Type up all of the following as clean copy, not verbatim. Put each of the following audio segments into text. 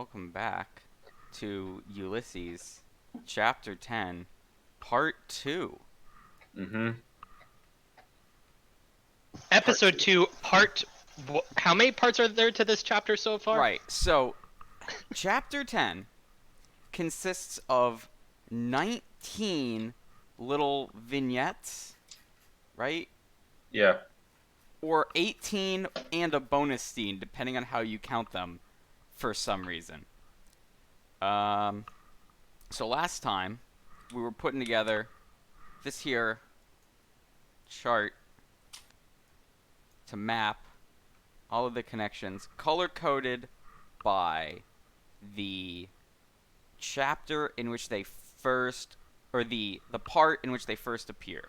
welcome back to Ulysses, Chapter 10, Part 2. Mm-hmm. Episode 2, How many parts are there to this chapter so far? Right, so Chapter 10 consists of 19 little vignettes, right? Yeah. Or 18 and a bonus scene, depending on how you count them, for some reason. So last time, we were putting together this here chart to map all of the connections, color-coded by the chapter in which they first, or the part in which they first appear.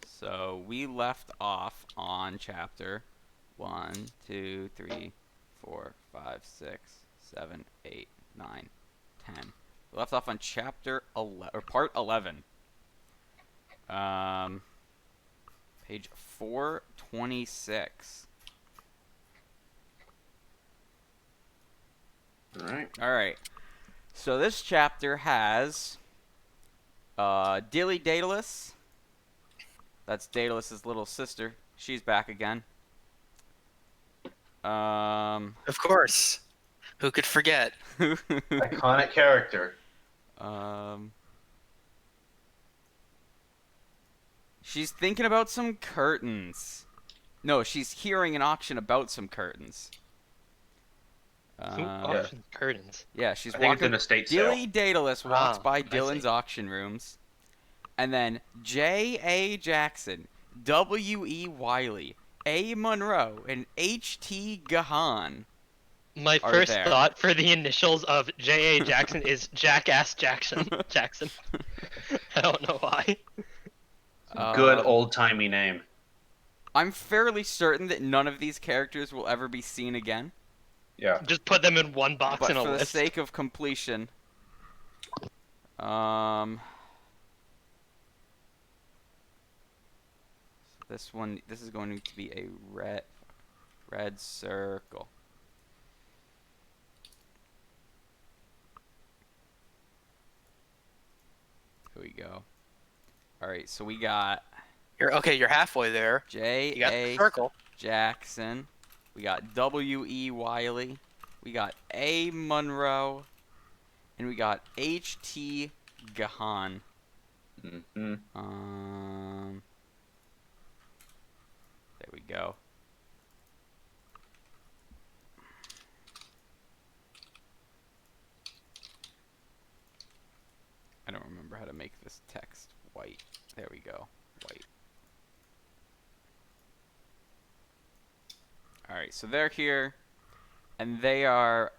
So we left off on chapter 1, 2, 3, 4, 5, 6, 7, 8, 9, 10. We left off on chapter 11, or part 11. Page 426. All right. So this chapter has Dilly Daedalus. That's Daedalus' little sister. She's back again. Of course. Who could forget? Iconic character. She's thinking about some curtains. No, she's hearing an auction about some curtains. Who auctions curtains? Yeah, she's I think it's walking. an estate Dilly sale. Daedalus walks by I Dylan's see. auction rooms, and then J.A. Jackson, W.E. Wiley, A. Monroe, and H.T. Gahan. My Are first there. thought for the initials of J.A. Jackson is Jackass Jackson. Jackson. I don't know why. Good old-timey name. I'm fairly certain that none of these characters will ever be seen again. Yeah. Just put them in one box But in a for the list. sake of completion, this is going to be a red circle. Here we go. All right, so we got You're halfway there. You got the J.A. circle. Jackson. We got W.E. Wiley. We got A. Monroe. And we got H.T. Gahan. Mm-hmm. There we go. I don't remember how to make this text white. There we go. White. Alright, so they're here. And they are,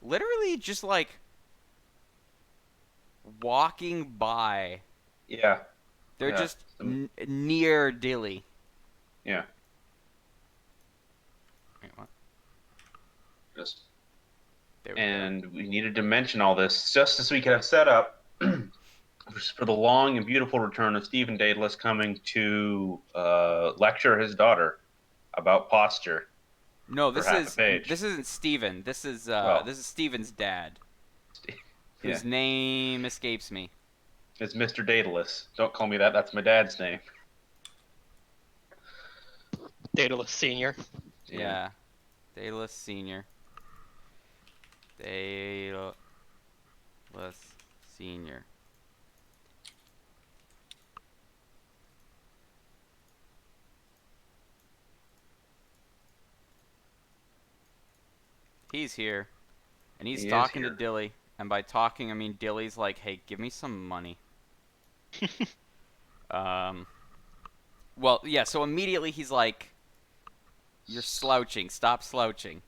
literally just, like, walking by. Yeah. They're Yeah. just near Dilly. Yeah. Wait, what? Just. There we And we needed to mention all this just as we could have set up for the long and beautiful return of Stephen Daedalus coming to lecture his daughter about posture. No, for half a page. this isn't Steven. This is Well. this is Steven's dad, Yeah. whose name escapes me. It's Mr. Daedalus. Don't call me that. That's my dad's name. Daedalus Senior. Yeah. Daedalus Senior. Daedalus Senior. He's here. And he's He is talking to here. Dilly. And by talking, I mean Dilly's like, hey, give me some money. Well, yeah, so immediately he's like, you're slouching. Stop slouching.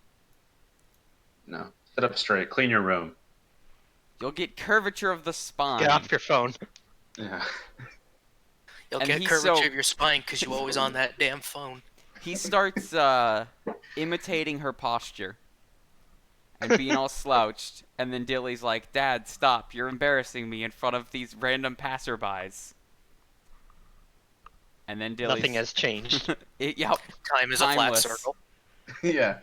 No. Sit up straight. Clean your room. You'll get curvature of the spine. Get off your phone. Yeah. You'll And get he's curvature so- of your spine because you're always on that damn phone. He starts imitating her posture and being all slouched. And then Dilly's like, Dad, stop. You're embarrassing me in front of these random passerbys. And then Dilly's... Nothing has changed. Yep. Time is a flat Timeless. circle. Yeah.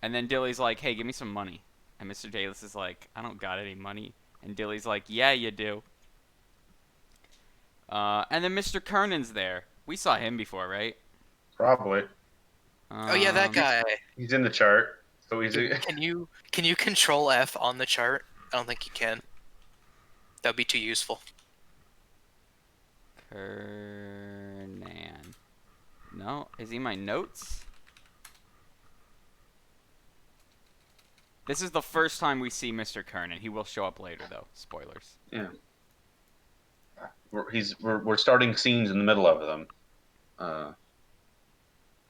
And then Dilly's like, hey, give me some money. And Mr. Daedalus is like, I don't got any money. And Dilly's like, yeah, you do. And then Mr. Kernan's there. We saw him before, right? Probably. Oh yeah, that guy. He's in the chart. So he's Can you control F on the chart? I don't think you can. That'd be too useful. Kernan. No, is he in my notes? This is the first time we see Mr. Kernan. He will show up later, though. Spoilers. Yeah. We're starting scenes in the middle of them,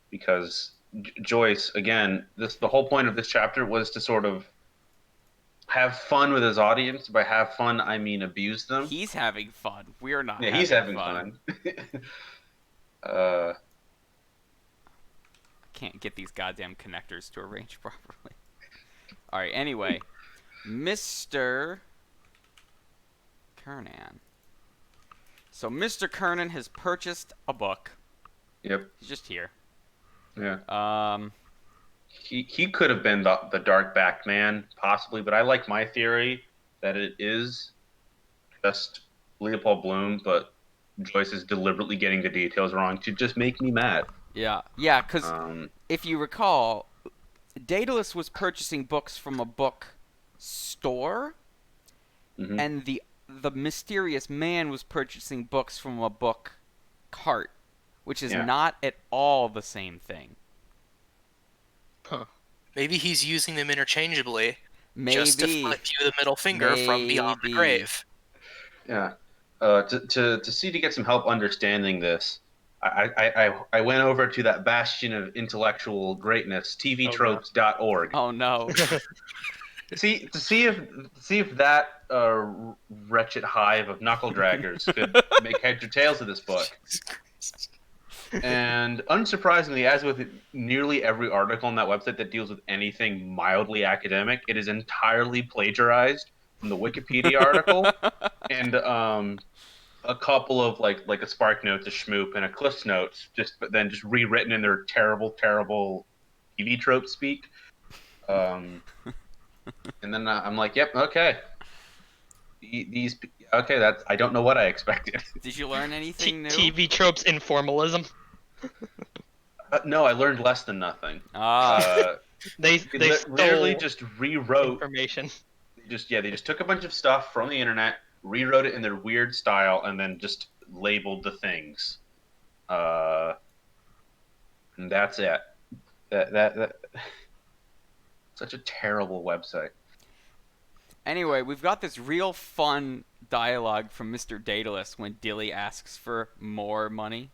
because Joyce, again, the whole point of this chapter was to sort of have fun with his audience. By have fun, I mean abuse them. He's having fun. We're not. Yeah, he's having fun. I can't get these goddamn connectors to arrange properly. All right. Anyway, Mr. Kernan. So Mr. Kernan has purchased a book. Yep. He's just here. Yeah. He could have been the dark backed man, possibly, but I like my theory that it is just Leopold Bloom, but Joyce is deliberately getting the details wrong to just make me mad. Yeah, because if you recall, Daedalus was purchasing books from a book store, and the mysterious man was purchasing books from a book cart, which is not at all the same thing. Huh. Maybe he's using them interchangeably. Maybe. Just to flip you the middle finger from beyond the grave. Yeah. To get some help understanding this, I went over to that bastion of intellectual greatness, tvtropes.org. Oh no. to see if that wretched hive of knuckle draggers could make heads or tails of this book. And unsurprisingly, as with nearly every article on that website that deals with anything mildly academic, it is entirely plagiarized from the Wikipedia article, and a couple of like a Spark Notes, a Schmoop, and a Cliff's Notes, but then just rewritten in their terrible TV trope speak. And then I'm like, yep, okay. That's I don't know what I expected. Did you learn anything new? TV tropes informalism. No, I learned less than nothing. They literally stole just rewrote information. They just took a bunch of stuff from the internet, rewrote it in their weird style, and then just labeled the things. And that's it. That such a terrible website. Anyway, we've got this real fun dialogue from Mr. Daedalus when Dilly asks for more money.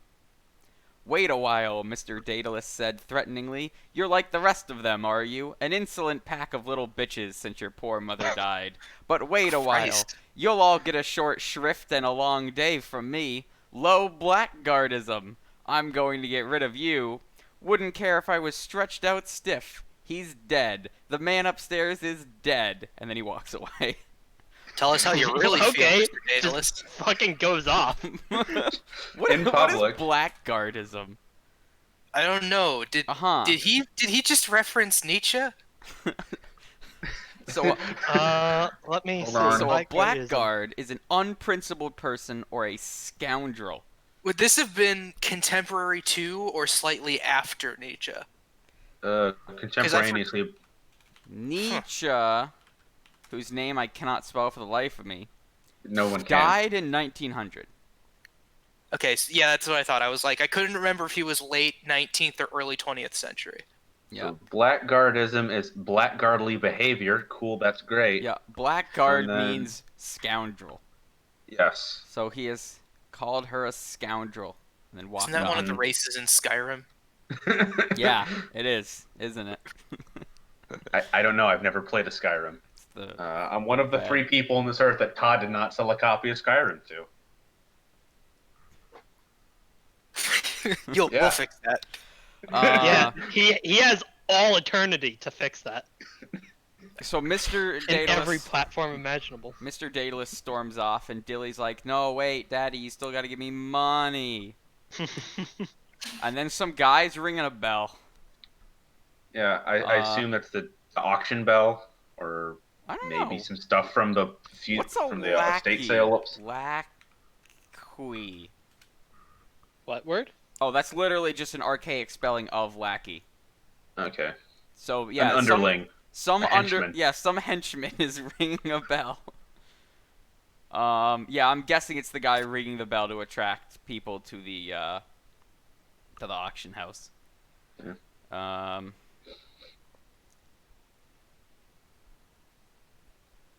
Wait a while, Mr. Daedalus said threateningly. You're like the rest of them, are you? An insolent pack of little bitches since your poor mother died. But wait a while. You'll all get a short shrift and a long day from me. Low blackguardism. I'm going to get rid of you. Wouldn't care if I was stretched out stiff. He's dead. The man upstairs is dead. And then he walks away. Tell us how you really feel, Mr. Daedalus. Just fucking goes off. What is blackguardism? I don't know. Did he just reference Nietzsche? So let me see. So a blackguard is an unprincipled person or a scoundrel. Would this have been contemporary to or slightly after Nietzsche? Contemporaneously. Nietzsche, whose name I cannot spell for the life of me, no one died in 1900. Okay, so yeah, that's what I thought. I was like, I couldn't remember if he was late 19th or early 20th century. Yeah. So blackguardism is blackguardly behavior. Cool, that's great. Yeah, blackguard means scoundrel. Yes. So he has called her a scoundrel and then walked. Isn't that one of the races in Skyrim? Yeah, it is, isn't it? I don't know. I've never played a Skyrim. I'm one of the 3 people on this earth that Todd did not sell a copy of Skyrim to. We'll fix that. Yeah, he has all eternity to fix that. So Mr. In every Daedalus, platform imaginable. Mr. Daedalus storms off, and Dilly's like, "No, wait, Daddy, you still got to give me money." And then some guy's ringing a bell. Yeah, I assume that's the auction bell, or I don't maybe know. some stuff from the What's a from the estate lackey? sale. Oops. Lackey. What word? Oh, that's literally just an archaic spelling of lackey. Okay. So yeah, An underling. Some A henchman. some henchman is ringing a bell. Yeah, I'm guessing it's the guy ringing the bell to attract people to the auction house. Yeah.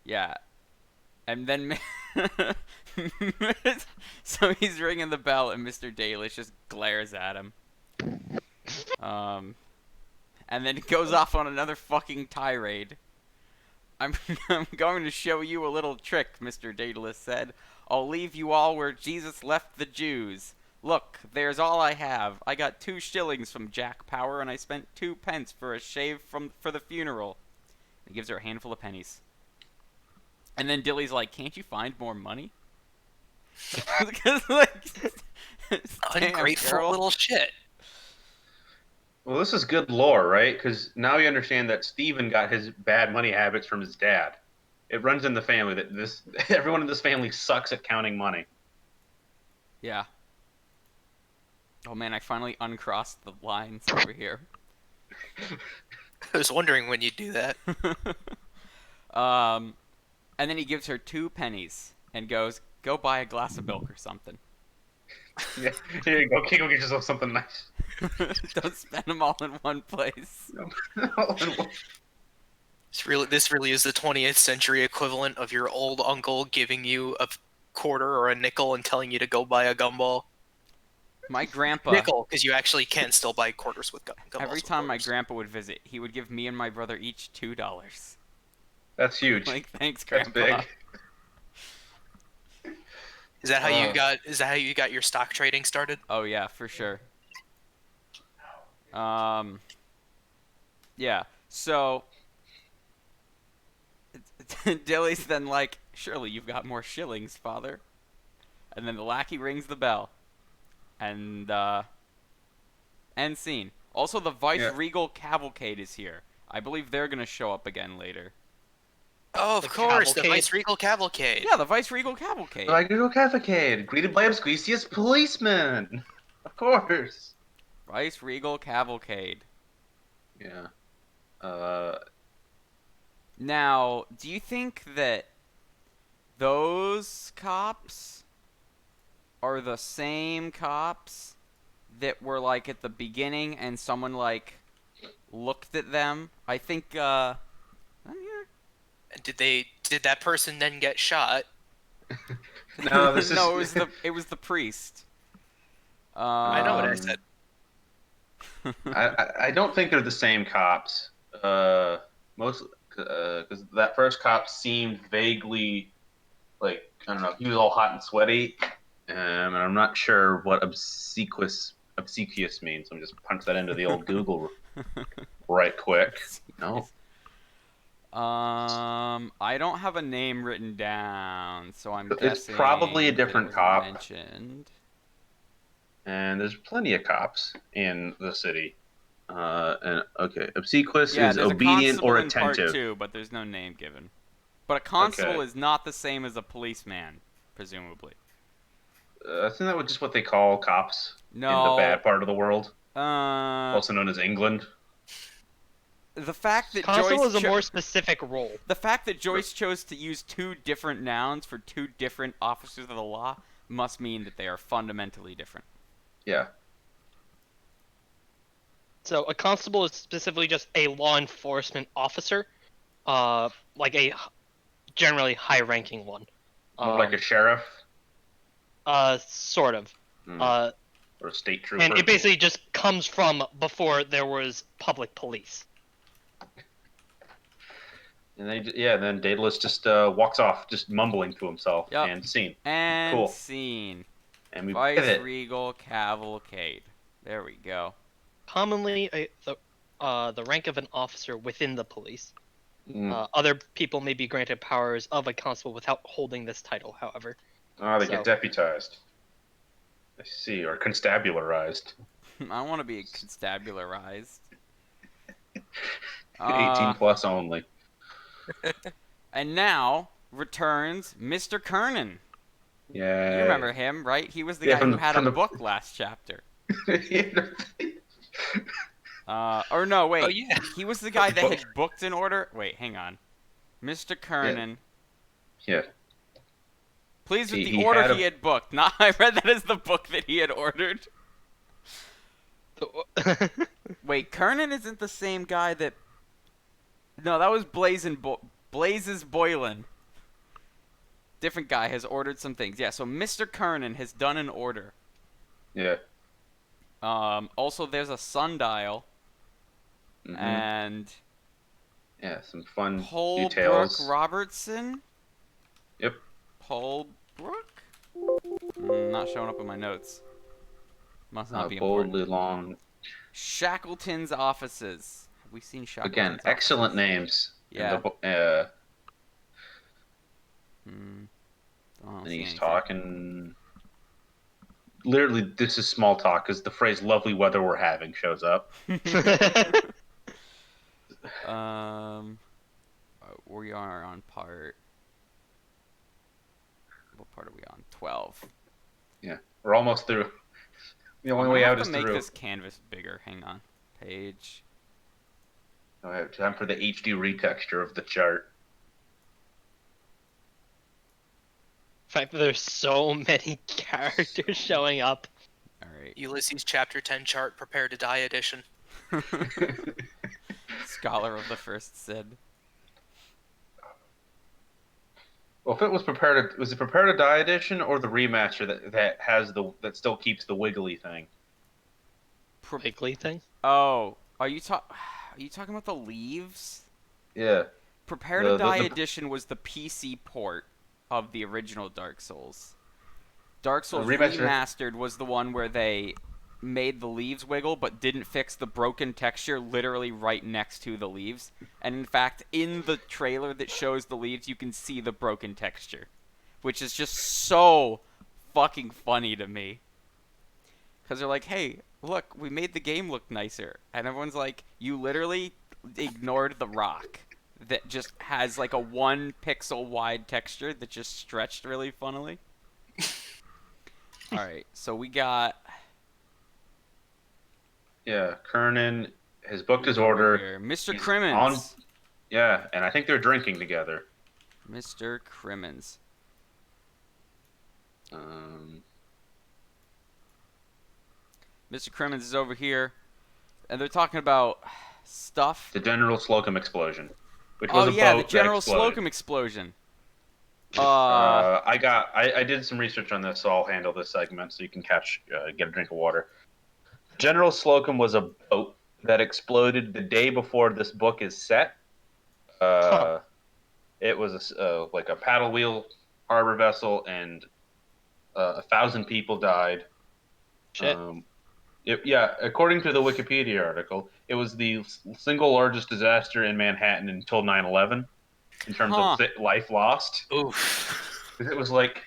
Yeah, and then so he's ringing the bell, and Mr. Dailish just glares at him. And then goes off on another fucking tirade. I'm going to show you a little trick, Mr. Daedalus said. I'll leave you all where Jesus left the Jews. Look, there's all I have. I got 2 shillings from Jack Power, and I spent 2 pence for a shave for the funeral. He gives her a handful of pennies. And then Dilly's like, can't you find more money? Because, like, damn, Ungrateful girl. little shit. Well, this is good lore, right? Because now you understand that Stephen got his bad money habits from his dad. It runs in the family that everyone in this family sucks at counting money. Yeah. Oh man, I finally uncrossed the lines over here. I was wondering when you'd do that. And then he gives her 2 pennies and goes, go buy a glass of milk or something. Yeah, here you go. Okay, go get yourself something nice. Don't spend them all in one place. This really is the 20th century equivalent of your old uncle giving you a quarter or a nickel and telling you to go buy a gumball. My grandpa, Nickel, because you actually can still buy quarters with gumballs. every with time my quarters. grandpa would visit, he would give me and my brother each $2. That's huge. Like, thanks, That's grandpa. big. Is that how you got your stock trading started? Oh yeah, for sure. Yeah. So Dilly's then like, surely you've got more shillings, father. And then the lackey rings the bell. And end scene. Also, the Vice-Regal Cavalcade is here. I believe they're gonna show up again later. Oh, of The course, the cavalcade? Vice-Regal Cavalcade. Yeah, the Vice-Regal Cavalcade. Like a cavalcade, greeted by obsquicious policemen. Of course. Vice-Regal Cavalcade. Yeah. Now, do you think that those cops are the same cops that were like at the beginning and someone like looked at them? I think I'm here. Did that person then get shot? No, this is. No, it was the priest. I know what I Um, said. I don't think they're the same cops. Most because that first cop seemed vaguely like, I don't know. He was all hot and sweaty, and I'm not sure what obsequious means. I'm just punch that into the old Google right quick. No. I don't have a name written down, so I'm It's guessing probably a that it different was cop. mentioned. And there's plenty of cops in the city. And okay, obsequious Yeah, is there's obedient a or constable in part attentive. 2, but there's no name given. But a constable Okay. is not the same as a policeman, presumably. Isn't that just what they call cops No. in the bad part of the world, Uh, also known as England? the fact that Constable Joyce is a more specific role. the fact that Joyce chose to use 2 different nouns for 2 different officers of the law must mean that they are fundamentally different. Yeah. So a constable is specifically just a law enforcement officer, like a generally high-ranking one. More like a sheriff Sort of. Hmm. or a state trooper. And it basically just comes from before there was public police. And then Daedalus just walks off, just mumbling to himself, Yep. and scene. And Cool. scene. And we pivot. Vice-Regal Cavalcade. There we go. Commonly the rank of an officer within the police. Other people may be granted powers of a constable without holding this title, however. Oh, they So- get deputized. I see, or constabularized. I want to be constabularized. 18 plus only. And now returns Mr. Kernan. Yeah. You remember him, right? He was the Yeah, guy from who the- had from a the- book last chapter. Or no, wait. Oh yeah. He was the guy that had booked an order. Wait, hang on. Mr. Kernan. Yeah. Pleased with the He order had a- he had booked. Not, I read that as the book that he had ordered. Wait, Kernan isn't the same guy that. No, that was Blazes Boylan. Different guy has ordered some things. Yeah, so Mr. Kernan has done an order. Yeah. Also, there's a sundial Mhm. and Yeah, some fun Polbrook details. Robertson. Yep. Polbrook? Not showing up in my notes. Must not be Boldly important. long. Shackleton's offices. Have we seen Shackleton's Again, excellent offices? names. Yeah. And, I don't and see he's anything. talking. Literally, this is small talk because the phrase "lovely weather we're having" shows up. We are on part. What part are we on? 12. We're almost through. The only I'm way gonna out have is to make through. this canvas bigger. Hang on. Page. I have time for the HD retexture of the chart. In fact, there's so many characters showing up. All right. Ulysses Chapter 10 chart, prepare to die edition. Scholar of the First Sid. Well, if it was was it Prepare to Die edition or the remaster that still keeps the wiggly thing? Wiggly thing. Oh, are you talking about the leaves? Yeah. Prepare The- to the- Die the- edition was the PC port of the original Dark Souls. Dark Souls remaster- Remastered was the one where they made the leaves wiggle but didn't fix the broken texture literally right next to the leaves. And in fact, in the trailer that shows the leaves, you can see the broken texture, which is just so fucking funny to me. Because they're like, hey, look, we made the game look nicer. And everyone's like, you literally ignored the rock that just has like a 1 pixel wide texture that just stretched really funnily. Alright, so we got... Yeah. Kernan has booked his order. here. Mr. He's Crimmins. Yeah, and I think they're drinking together. Mr. Crimmins. Mr. Crimmins is over here. And they're talking about stuff. The General Slocum explosion, which was Oh a yeah, boat the that General exploded. Slocum explosion. I did some research on this, so I'll handle this segment so you can get a drink of water. General Slocum was a boat that exploded the day before this book is set. It was like a paddle wheel harbor vessel, and 1,000 people died. Shit. According to the Wikipedia article, it was the single largest disaster in Manhattan until 9/11 in terms of life lost. Oof. It was like,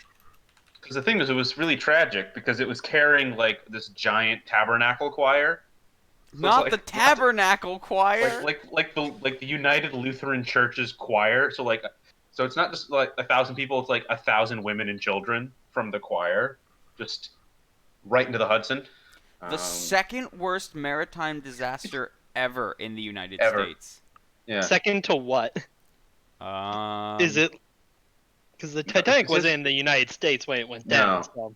because the thing was, it was really tragic because it was carrying like this giant tabernacle choir. So Not it's the like- Tabernacle Choir. like the United Lutheran Church's choir. So it's not just like 1,000 people. It's like 1,000 women and children from the choir, just right into the Hudson. The second worst maritime disaster ever in the United Ever. States. Yeah. Second to what? Is it? Because the Titanic this was is- in the United States when it went down. No. So.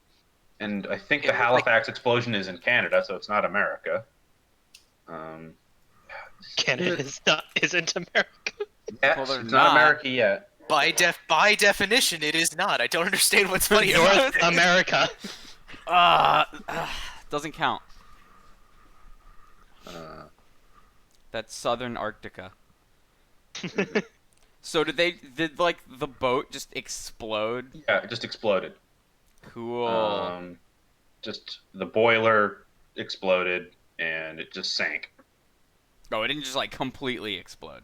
And I think Yeah, the Halifax explosion is in Canada, so it's not America. Canada isn't America. Yeah, Well, they're it's not. not America yet. By definition, it is not. I don't understand what's funny North about it. America. Doesn't count. Uh, That's Southern Arctica. So did like the boat just explode? yeah, it just exploded. Cool. Just the boiler exploded and it just sank. Oh, it didn't just like completely explode.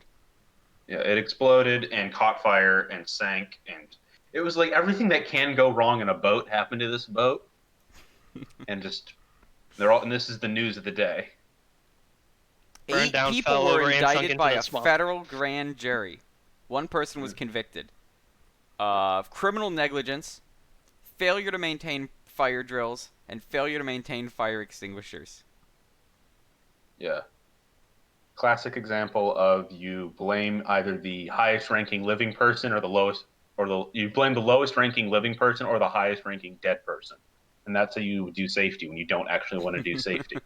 Yeah, it exploded and caught fire and sank, and it was like everything that can go wrong in a boat happened to this boat, and just they're all. And this is the news of the day. Burned 8 down, people fell were over, and sunk indicted into by the a swamp. federal grand jury. One person was convicted of criminal negligence, failure to maintain fire drills, and failure to maintain fire extinguishers. Yeah. Classic example of you blame either the highest ranking living person or the lowest, or you blame the lowest ranking living person or the highest ranking dead person. And that's how you do safety when you don't actually want to do safety.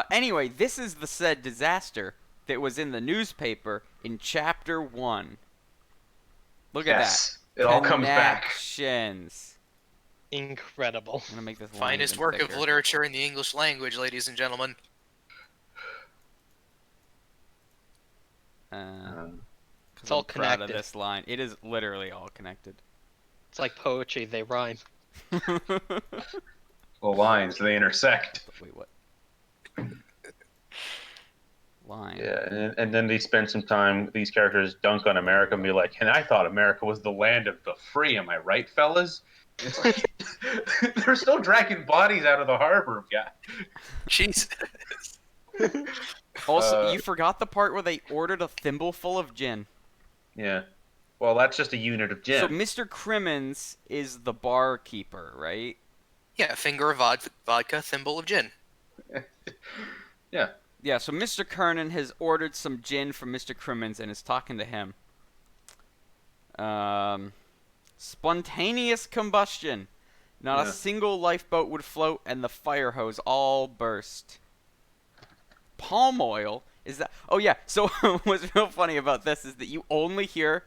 Anyway, this is the said disaster that was in the newspaper in Chapter 1. Look at that. Yes. It all comes back. Connections. Incredible. I'm gonna make this line Finest even work thicker. of literature in the English language, ladies and gentlemen. 'Cause It's all I'm proud of connected. this line. It is literally all connected. It's like poetry, they rhyme. The lines, they intersect. Wait, what? Line. Yeah, and then they spend some time, these characters dunk on America and be like, and I thought America was the land of the free, am I right, fellas? It's like, they're still dragging bodies out of the harbor, yeah. Jesus. Also, you forgot the part where they ordered a thimbleful of gin. Yeah. Well, that's just a unit of gin. So Mr. Crimmins is the barkeeper, right? Yeah, finger of vodka, thimble of gin. Yeah. Yeah, so Mr. Kernan has ordered some gin from Mr. Crimmins and is talking to him. Spontaneous combustion. Not Yeah. a single lifeboat would float and the fire hose all burst. Palm oil? Is that... Oh, yeah. So what's real funny about this is that you only hear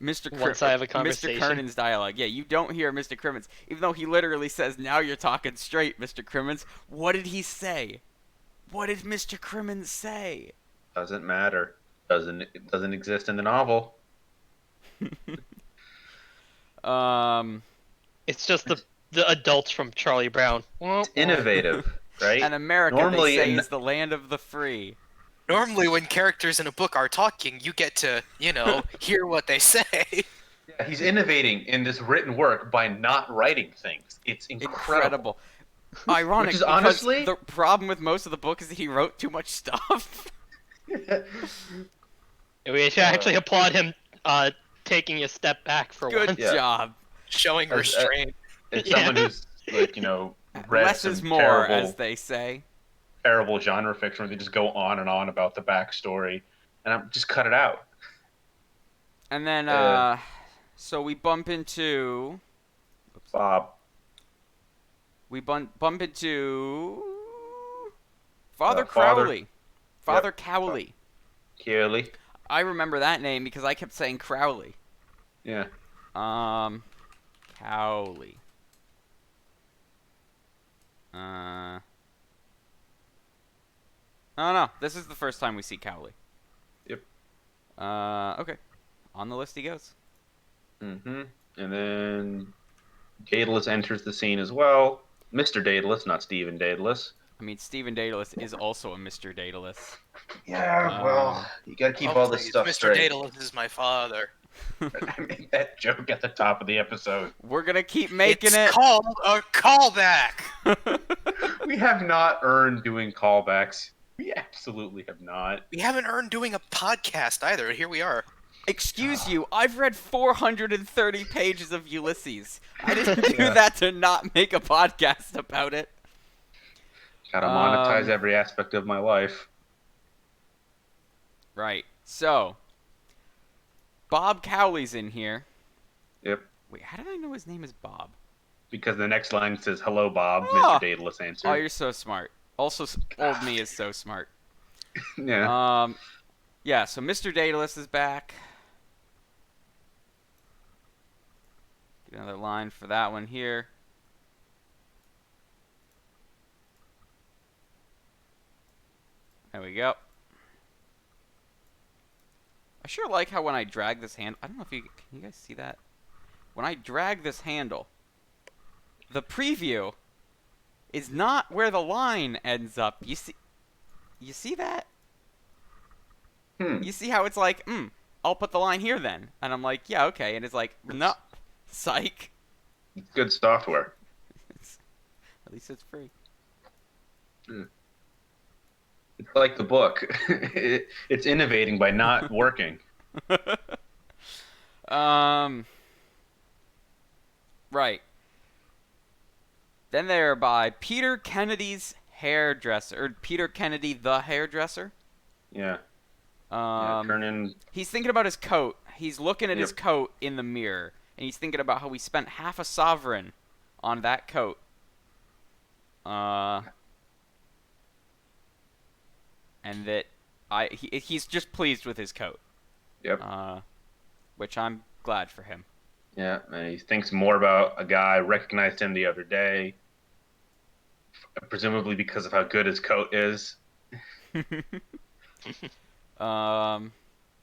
Mr. One side of a Mr. conversation. Kernan's dialogue. Yeah, you don't hear Mr. Crimmins. Even though he literally says, now you're talking straight, Mr. Crimmins. What did he say? What did Mr. Crimmins say? Doesn't matter. It doesn't exist in the novel. It's just the adults from Charlie Brown. It's innovative, right? And America, Normally they say, in- is the land of the free. Normally, when characters in a book are talking, you get to, hear what they say. Yeah, he's innovating in this written work by not writing things. It's incredible. Ironic, Which is because honestly- the problem with most of the book is that he wrote too much stuff. We should actually applaud him taking a step back for Good once. Yeah. job. Showing As- restraint. It's Yeah. someone who's like, read Less some is more, terrible, as they say. terrible genre fiction where they just go on and on about the backstory, and I'm just cut it out. And then, so we bump into... Bob. We bump into... Father Father- Crowley. Father Cowley. Kearley. I remember that name because I kept saying Crowley. Yeah. Cowley. I don't know. This is the first time we see Cowley. Yep. Okay. On the list he goes. Mm-hmm. And then Daedalus enters the scene as well. Mr. Daedalus, not Stephen Daedalus. I mean, Stephen Daedalus is also a Mr. Daedalus. Yeah, well, you gotta keep Oh, all this please, stuff Mr. straight. Daedalus is my father. I made that joke at the top of the episode. We're gonna keep making it's it. called a callback. We have not earned doing callbacks. We absolutely have not. We haven't earned doing a podcast either. Here we are. Excuse you, I've read 430 pages of Ulysses. I didn't do Yeah. that to not make a podcast about it. Gotta monetize every aspect of my life. Right. So, Bob Cowley's in here. Yep. Wait, how did I know his name is Bob? Because the next line says, "Hello, Bob." Ah. Mr. Daedalus answered. Oh, you're so smart. Also, old me is so smart. Yeah. Yeah, so Mr. Daedalus is back. Get another line for that one here. There we go. I sure like how when I drag this handle, I don't know if you can you guys see that? When I drag this handle, the preview is not where the line ends up. You see that? You see how it's like, I'll put the line here then. And I'm like, yeah, okay. And it's like, no, psych. It's good software. At least it's free. It's like the book. It's innovating by not working. Right. Then they're by Peter Kennedy's hairdresser, or Peter Kennedy the hairdresser. Yeah. Yeah, turn in. He's thinking about his coat. He's looking at his Yep. coat in the mirror, and he's thinking about how he spent half a sovereign on that coat. And that he's just pleased with his coat. Yep. Which I'm glad for him. Yeah, and he thinks more about a guy recognized him the other day, presumably because of how good his coat is. It's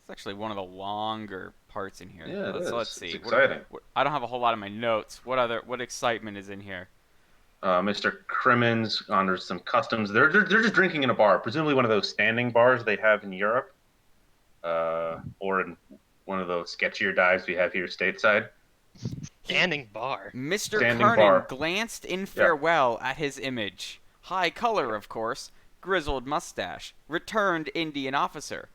actually one of the longer parts in here. Yeah, it is. Let's see. It's exciting. I don't have a whole lot of my notes. What excitement is in here? Mr. Crimmins honors some customs. They're just drinking in a bar, presumably one of those standing bars they have in Europe, or in one of those sketchier dives we have here stateside. Standing bar. Mr. Standing Kernan bar. glanced in farewell at his image. High color, of course, grizzled mustache, returned Indian officer.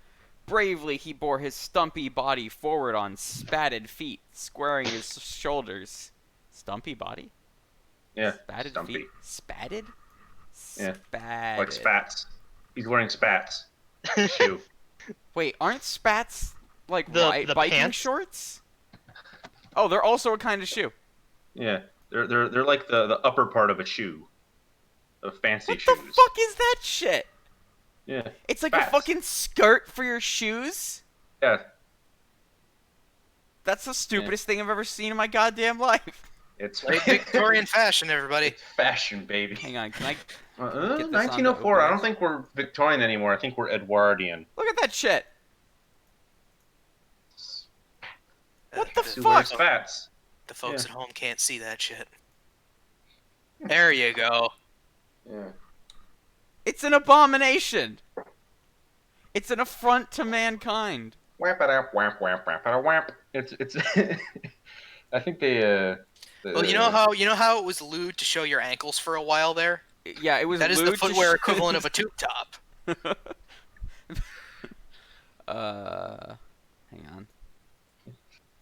Bravely he bore his stumpy body forward on spatted feet, squaring his shoulders. Stumpy body? Yeah, Spatted stumpy. feet? Spatted? Yeah, Spatted. like spats. He's wearing spats. Shoe. Wait, aren't spats like The biking pants? shorts? Oh, they're also a kind of shoe. Yeah, they're like the upper part of a shoe, of fancy What shoes. the fuck is that shit? Yeah, It's like Spats. a fucking skirt for your shoes? yeah. That's the stupidest thing I've ever seen in my goddamn life. It's Late Victorian fashion, everybody. It's fashion, baby. Hang on, can I... Get this 1904. onto I don't think we're Victorian anymore. I think we're Edwardian. Look at that shit. What the He wears fuck? spats. The folks Yeah. at home can't see that shit. There you go. Yeah. It's an abomination. It's an affront to mankind. Wamp it up, wamp, wamp, wamp, it up, wamp. It's. I think they. Well, you know how it was lewd to show your ankles for a while there? Yeah, it was That is the lewd to footwear show- equivalent of a tube top. Hang on.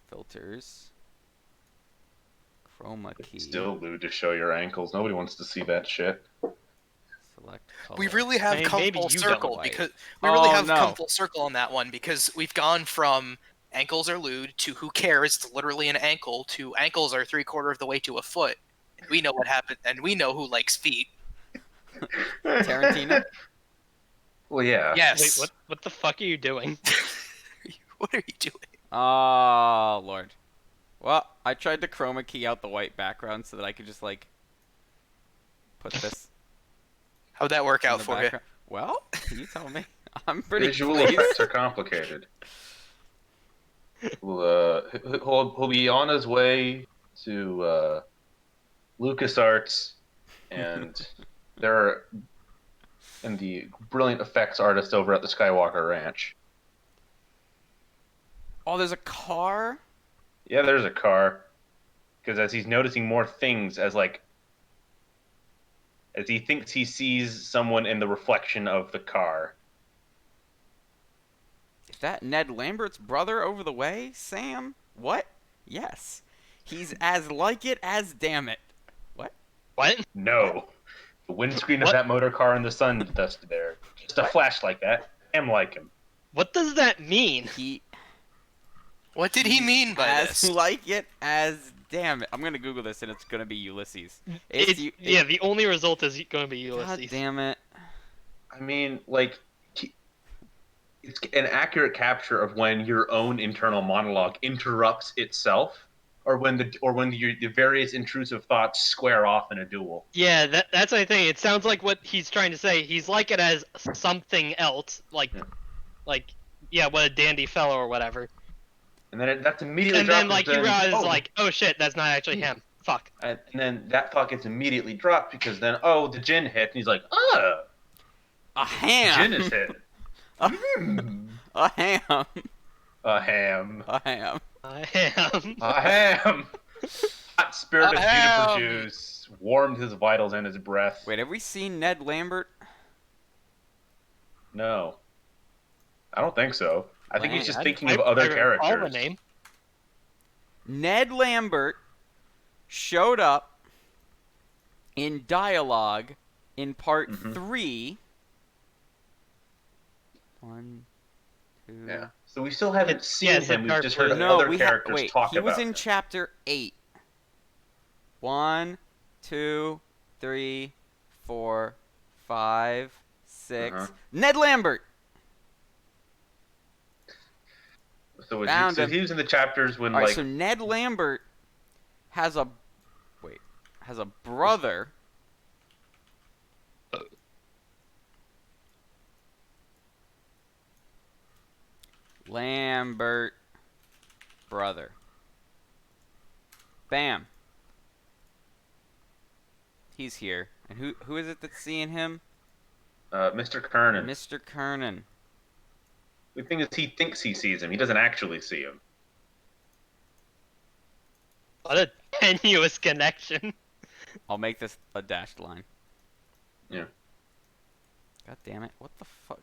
Filters. Chroma key. Still lewd to show your ankles. Nobody wants to see that shit. Select color. We really have Maybe come you full don't circle like it. because we really Oh, have no. come full circle on that one because we've gone from ankles are lewd to who cares? It's literally an ankle to ankles are 3/4 of the way to a foot. And we know what happened, and we know who likes feet. Tarantino? Well, yeah. Yes. Wait, what the fuck are you doing? What are you doing? Oh, Lord. Well, I tried to chroma key out the white background so that I could just, like, put this How'd that work in out the for you? background. Well, you tell me. I'm pretty Visual pleased. effects are complicated. He'll be on his way to LucasArts, and the brilliant effects artist over at the Skywalker Ranch. Oh, there's a car? Yeah, there's a car. Because as he's noticing more things, as he thinks he sees someone in the reflection of the car. Is that Ned Lambert's brother over the way, Sam? What? Yes. He's as like it as damn it. What? What? No. The windscreen of What? that motor car in the sun dust there. Just a flash like that. I'm like him. What does that mean? He What did he mean by as this? like it as damn it. I'm gonna Google this and it's gonna be Ulysses. It's Yeah, the only result is going to be God Ulysses. damn it. I mean, like, it's an accurate capture of when your own internal monologue interrupts itself, or when the various intrusive thoughts square off in a duel. Yeah, that's the thing. It sounds like what he's trying to say. He's like it as something else, like, Yeah. what a dandy fellow or whatever. And then that's immediately And dropped. then like you realize like, oh shit, that's not actually him. Fuck. And then that thought gets immediately dropped because then, the gin hit, and he's like, oh, A ham. gin is hit. A ham. A ham. A ham. I am. A ham. Hot spirited A juniper ham. juice warmed his vitals and his breath. Wait, have we seen Ned Lambert? No. I don't think so. I think he's just I- thinking of other recall the characters. name. Ned Lambert showed up in dialogue in part Mhm. 3. 1, 2. Yeah. So we still haven't seen yeah, it's a him. We've dark just heard version. No, other we characters wait. talk He about was in him. chapter 8. 1, 2, 3, 4, 5, 6. Uh-huh. Ned Lambert. So, Found so him. he was in the chapters when, All right, like, so Ned Lambert has a brother. Lambert brother. Bam. He's here. And who is it that's seeing him? Mr. Kernan. Mr. Kernan. The thing is, he thinks he sees him. He doesn't actually see him. What a tenuous connection. I'll make this a dashed line. Yeah. God damn it. What the fuck?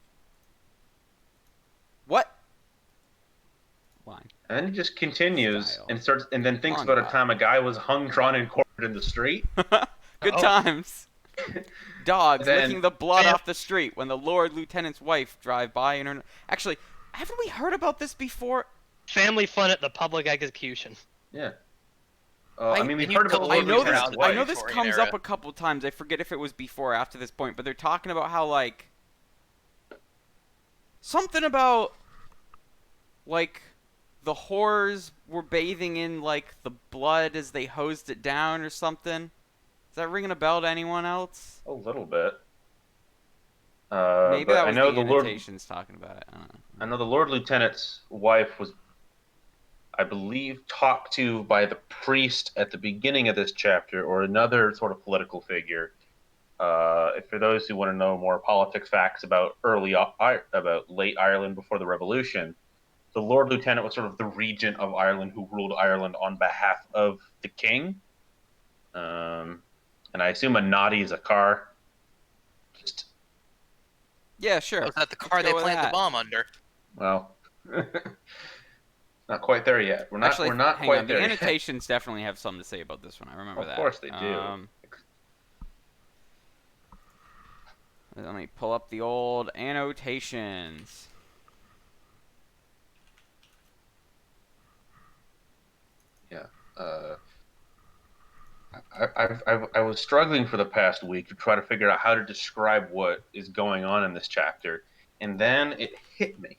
What? Line. And then he just continues Style. and starts, and then thinks On about a God. time a guy was hung, drawn, and quartered in the street. Good Oh. times. Dogs Then- licking the blood Bam. off the street when the Lord Lieutenant's wife drive by in her. Actually, haven't we heard about this before? Family fun at the public execution. Yeah. I- I mean, we've and you heard about go the I Lord know this. Lieutenant's I know wife. this Victorian comes era. up a couple times. I forget if it was before or after this point, but they're talking about how like something about like the whores were bathing in like the blood as they hosed it down or something. Is that ringing a bell to anyone else? A little bit. Maybe but that I was know the the Lord. annotations talking about it. I don't know. I know the Lord Lieutenant's wife was, I believe, talked to by the priest at the beginning of this chapter, or another sort of political figure. For those who want to know more politics facts about about late Ireland before the Revolution, the Lord Lieutenant was sort of the regent of Ireland who ruled Ireland on behalf of the king. And I assume a Noddy is a car. Just, Yeah, sure. Was that the Let's car they go with planted that. the bomb under? well, not quite there yet. We're not. Actually, we're not hang quite on. there The yet. annotations definitely have something to say about this one. I remember that. Of course they do. Let me pull up the old annotations. I was struggling for the past week to try to figure out how to describe what is going on in this chapter, and then it hit me.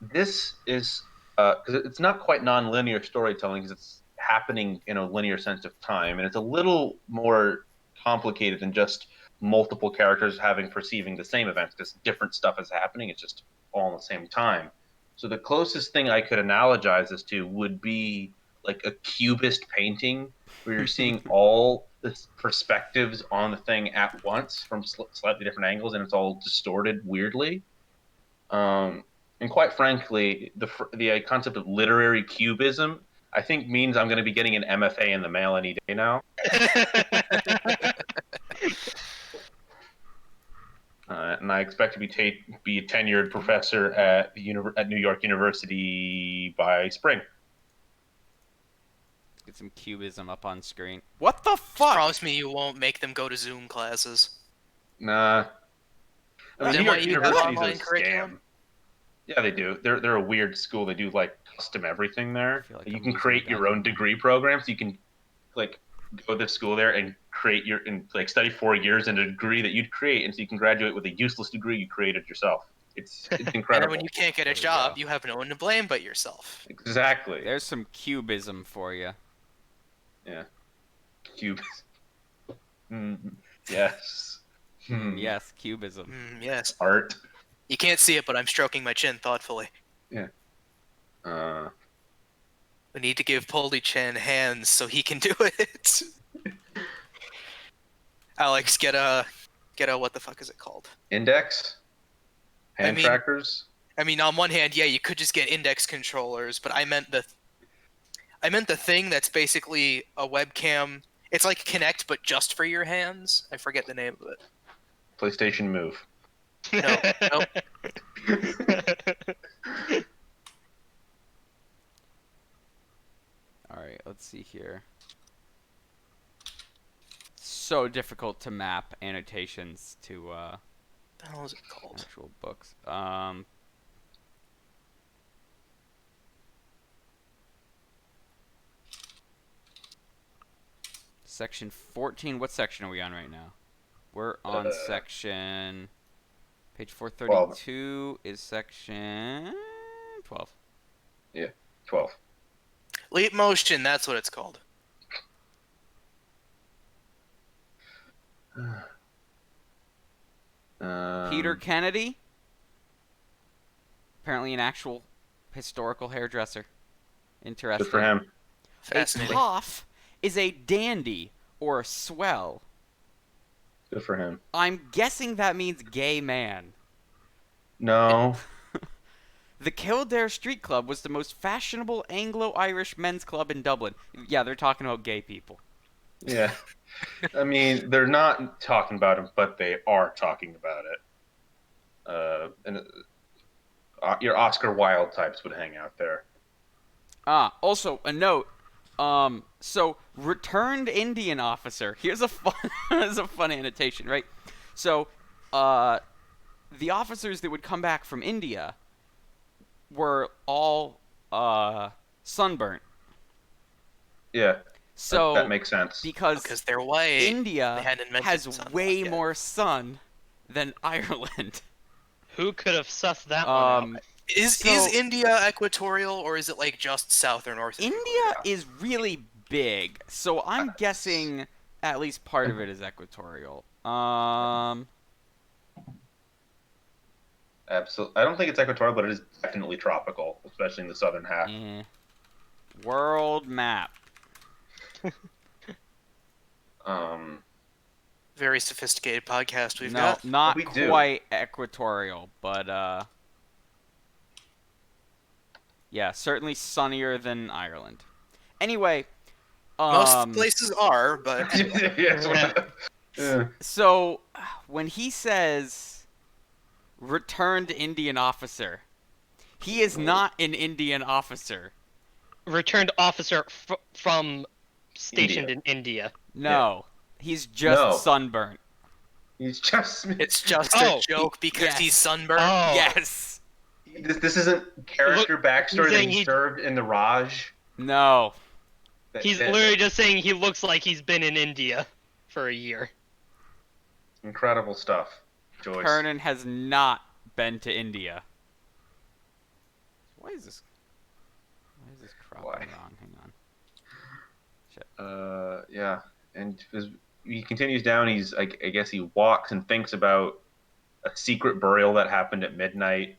This is because it's not quite non-linear storytelling, because it's happening in a linear sense of time, and it's a little more complicated than just multiple characters perceiving the same events, because different stuff is happening. It's just all at the same time. So the closest thing I could analogize this to would be like a cubist painting, where you're seeing all the perspectives on the thing at once from slightly different angles, and it's all distorted weirdly. And quite frankly, the concept of literary cubism, I think, means I'm going to be getting an MFA in the mail any day now. And I expect to be a tenured professor at New York University by spring. Get some cubism up on screen. What the Just fuck? promise me you won't make them go to Zoom classes. Nah. I mean, Then New why York you have University's online a scam. curriculum? Yeah, they do. They're a weird school. They do like custom everything there. I feel like You I'm can losing create my your own goddamn degree program. So you can like go to school there and study 4 years in a degree that you'd create, and so you can graduate with a useless degree you created yourself. It's And then incredible. when you can't get There a we job, go. you have no one to blame but yourself. Exactly. There's some cubism for you. Cubes. Yes. Yes, cubism. Yes. Art. You can't see it, but I'm stroking my chin thoughtfully. Uh, We need to give Poldy Chin hands so he can do it. Alex, get a what the fuck is it called? index. Hand I mean- trackers. I mean, on one hand, yeah, you could just get index controllers, but I meant the thing that's basically a webcam. It's like Kinect, but just for your hands. I forget the name of it. PlayStation Move. No, nope. All right, let's see here. So difficult to map annotations to What the hell is it called? actual books. Section 14. What section are we on right now? We're on section. Page 432 is section 12. 12. Leap motion. That's what it's called. Peter Kennedy. Apparently an actual historical hairdresser. Interesting. Good for him. A Fascinating. toff is a dandy or a swell. Good for him. I'm guessing that means gay man. No. The Kildare Street Club was the most fashionable Anglo-Irish men's club in Dublin. Yeah, they're talking about gay people. Yeah. I mean, they're not talking about him, but they are talking about it. Your Oscar Wilde types would hang out there. Also a note. So returned Indian officer. Here's a fun, here's a fun annotation, right? So, the officers that would come back from India were all sunburnt. Yeah. So that makes sense. Because they're white. They India hadn't invented has sunlight way yet. more sun than Ireland. Who could have sussed that one out? Is So- India equatorial, or is it like just south or north? of India equator? is really big, so I'm guessing at least part of it is equatorial. Absolutely. I don't think it's equatorial, but it is definitely tropical, especially in the southern half. World map. Very sophisticated podcast we've No, got. not We do. quite equatorial, but yeah, certainly sunnier than Ireland. Anyway, Most places are, but Yeah. so when he says returned Indian officer, he is not an Indian officer. Returned officer from stationed India. in India. No, he's just No. sunburnt. He's just. it's just Oh, a joke because yes. he's sunburned. Oh, Yes. This isn't character backstory that saying he he- served in the Raj. No. he's literally just saying he looks like he's been in India for a year. Incredible stuff, Joyce. Kernan has not been to India. Why is this cropping Why? wrong? Hang on. Shit. Yeah, and as he continues down, I guess he walks and thinks about a secret burial that happened at midnight,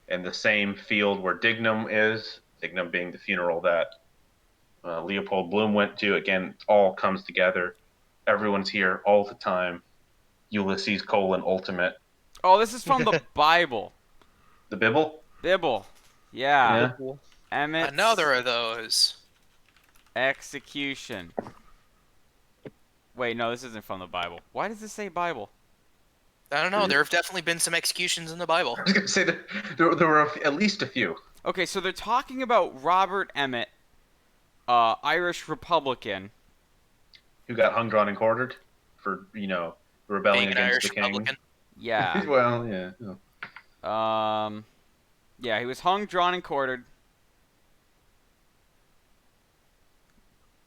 in the same field where Dignam is. Dignam being the funeral that Leopold Bloom went to. Again, it all comes together. Everyone's here all the time. Ulysses : Ultimate. Oh, this is from the Bible. The Bible. Bible. Yeah. Yeah. Emmett's Another of those. execution. Wait, no, this isn't from the Bible. Why does this say Bible? I don't know. There have definitely been some executions in the Bible. I was gonna say that there were at least a few. Okay, so they're talking about Robert Emmett, Irish Republican. Who got hung, drawn, and quartered for rebelling Being an against Irish the king. Republican. Yeah. Well, yeah. Yeah, he was hung, drawn, and quartered.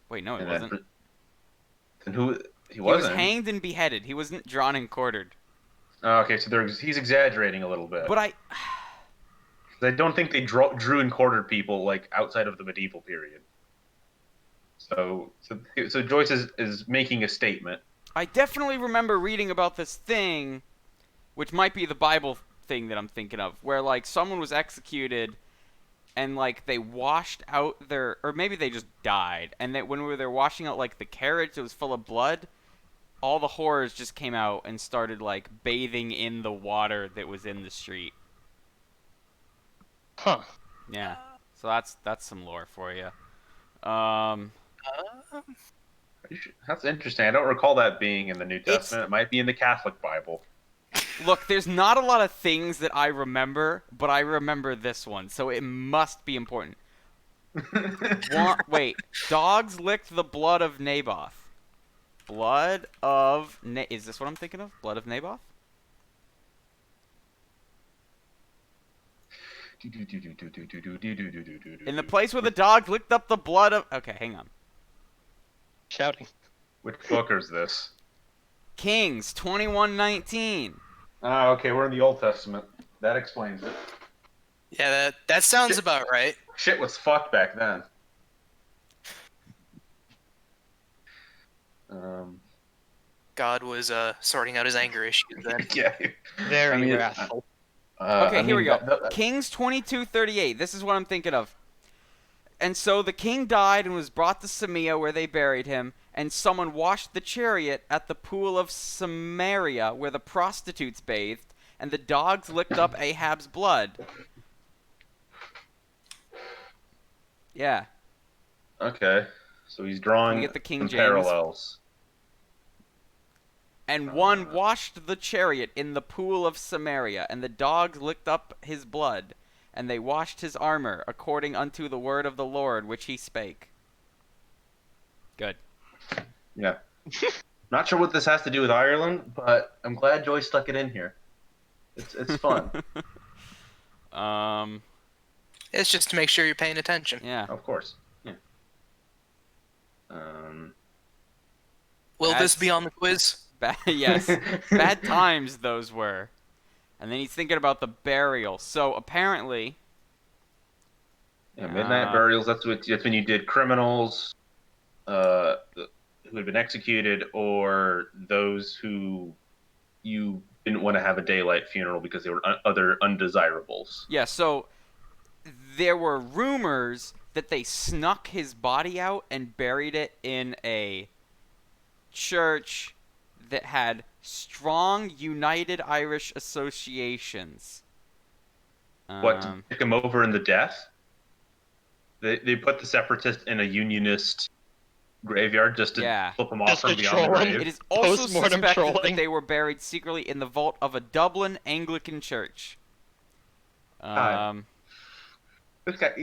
Wait, no, he And wasn't. then who? He He was wasn't. hanged and beheaded. He wasn't drawn and quartered. Oh, okay, so he's exaggerating a little bit. But I don't think they drew and quartered people like outside of the medieval period. So Joyce is making a statement. I definitely remember reading about this thing, which might be the Bible thing that I'm thinking of, where like someone was executed and like they washed out their, or maybe they just died, and that when they're washing out like the carriage that was full of blood, all the horrors just came out and started like bathing in the water that was in the street. Huh. Yeah. So that's some lore for you. Um, That's interesting. I don't recall that being in the New It's- Testament. It might be in the Catholic Bible. look, there's not a lot of things that I remember, but I remember this one, so it must be important. Wait, dogs licked the blood of Naboth. Blood of is this what I'm thinking of? Blood of Naboth? In the place where the dogs licked up the blood of. Okay, hang on. Shouting. Which book is this? Kings 21:19. Ah, okay, we're in the Old Testament. That explains it. Yeah, that sounds Shit. about right. Shit was fucked back then. God was sorting out his anger issues then. Yeah. Very I mean, wrathful. Okay, here we go. that- Kings 22:38. This is what I'm thinking of. And so the king died and was brought to Samaria, where they buried him, and someone washed the chariot at the pool of Samaria, where the prostitutes bathed, and the dogs licked up Ahab's blood. Yeah. Okay, so he's Can drawing we get the King some James? parallels. And one washed the chariot in the pool of Samaria, and the dogs licked up his blood, and they washed his armor, according unto the word of the Lord which he spake. Good. Yeah. Not sure what this has to do with Ireland, but I'm glad Joy stuck it in here. It's fun. It's just to make sure you're paying attention. Yeah. Of course. Yeah. Will this That's- be on the quiz? Yes. Bad times those were. And then he's thinking about the burial. So apparently, Yeah, midnight burials. That's when you did criminals, who had been executed, or those who you didn't want to have a daylight funeral because they were other undesirables. yeah, so there were rumors that they snuck his body out and buried it in a church that had strong United Irish associations. What, to pick him over in the death? They put the separatists in a unionist graveyard just to Yeah. flip them off Just from to beyond the troll 'em. grave. It is also Post-mortem suspected trolling. that they were buried secretly in the vault of a Dublin Anglican church. This guy,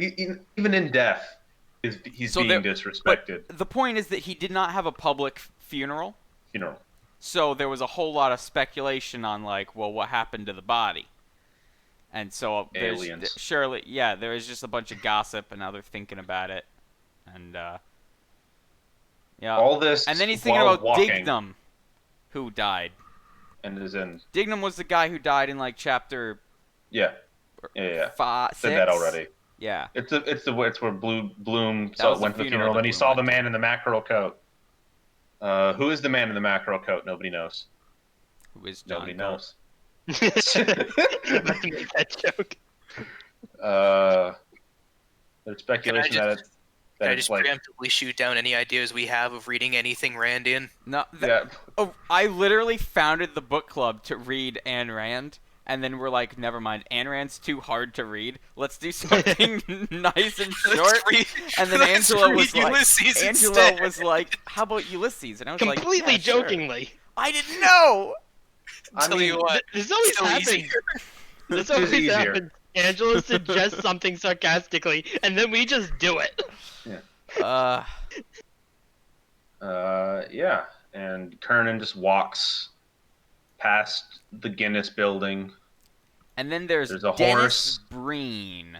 even in death, he's So being there- disrespected. The point is that he did not have a public funeral, Funeral. so there was a whole lot of speculation on, like, well, what happened to the body? And so Aliens. surely, yeah, there is just a bunch of gossip, and now they're thinking about it, and yeah. All this. And then he's thinking while about walking, Dignam, who died. and is in. Dignam was the guy who died in like chapter Yeah. Yeah. 5, 6. Said that already. Yeah. It's where Bloom That saw, was the went to the funeral funeral. that Then he Bloom saw went the to. man in the mackerel coat. Who is the man in the mackerel coat? Nobody knows. Who is John Nobody Colt. knows. I meant to make that joke. There's speculation that it's Can I it's just like preemptively shoot down any ideas we have of reading anything Randian? No, yeah. oh, I literally founded the book club to read Ayn Rand, and then we're like, never mind, Ayn Rand's too hard to read. Let's do something nice and short. And then Let's Angela read was like, Ulysses Angela instead. was like, how about Ulysses? And I was like, Completely yeah, sure. jokingly. I didn't know. I Tell you mean, what, This always still happens. easier. This It's always easier. happens. Angela suggests something sarcastically, and then we just do it. Yeah, and Kernan just walks past the Guinness building And then there's There's a Dennis horse. Breen.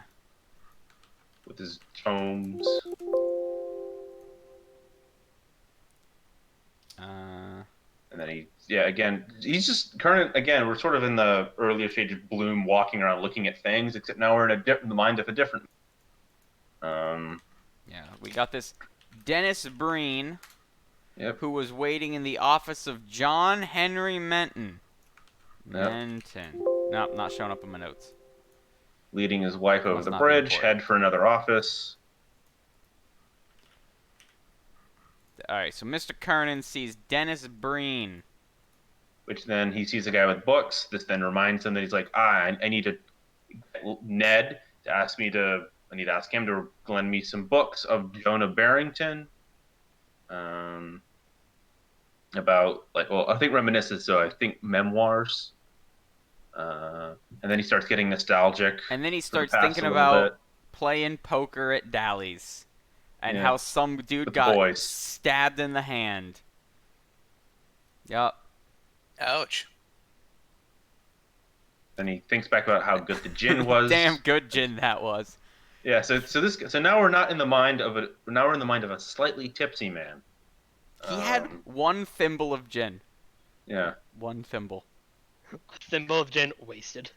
with his tomes. And then he's just Kernan again. We're sort of in the earlier stage of Bloom walking around looking at things, except now we're in the mind of a different. Yeah, we got this Dennis Breen, Yep. who was waiting in the office of John Henry Menton. Yep. Menton. Nope, not showing up in my notes. Leading his wife over Must the not be bridge, important. head for another office. All right, so Mr. Kernan sees Dennis Breen. Which then he sees a guy with books. This then reminds him that he's like, I need to Ned to ask me to. I need to ask him to lend me some books of Jonah Barrington. About I think reminiscences. So I think memoirs. And then he starts getting nostalgic. And then he for the starts past thinking a little about bit. playing poker at Dally's. And Yeah. how some dude With the got boys. stabbed in the hand. Yup. Ouch. Then he thinks back about how good the gin was. Damn good gin that was. Yeah. So now we're not in the mind of a. Now we're in the mind of a slightly tipsy man. He had one thimble of gin. Yeah. One thimble. Thimble of gin wasted.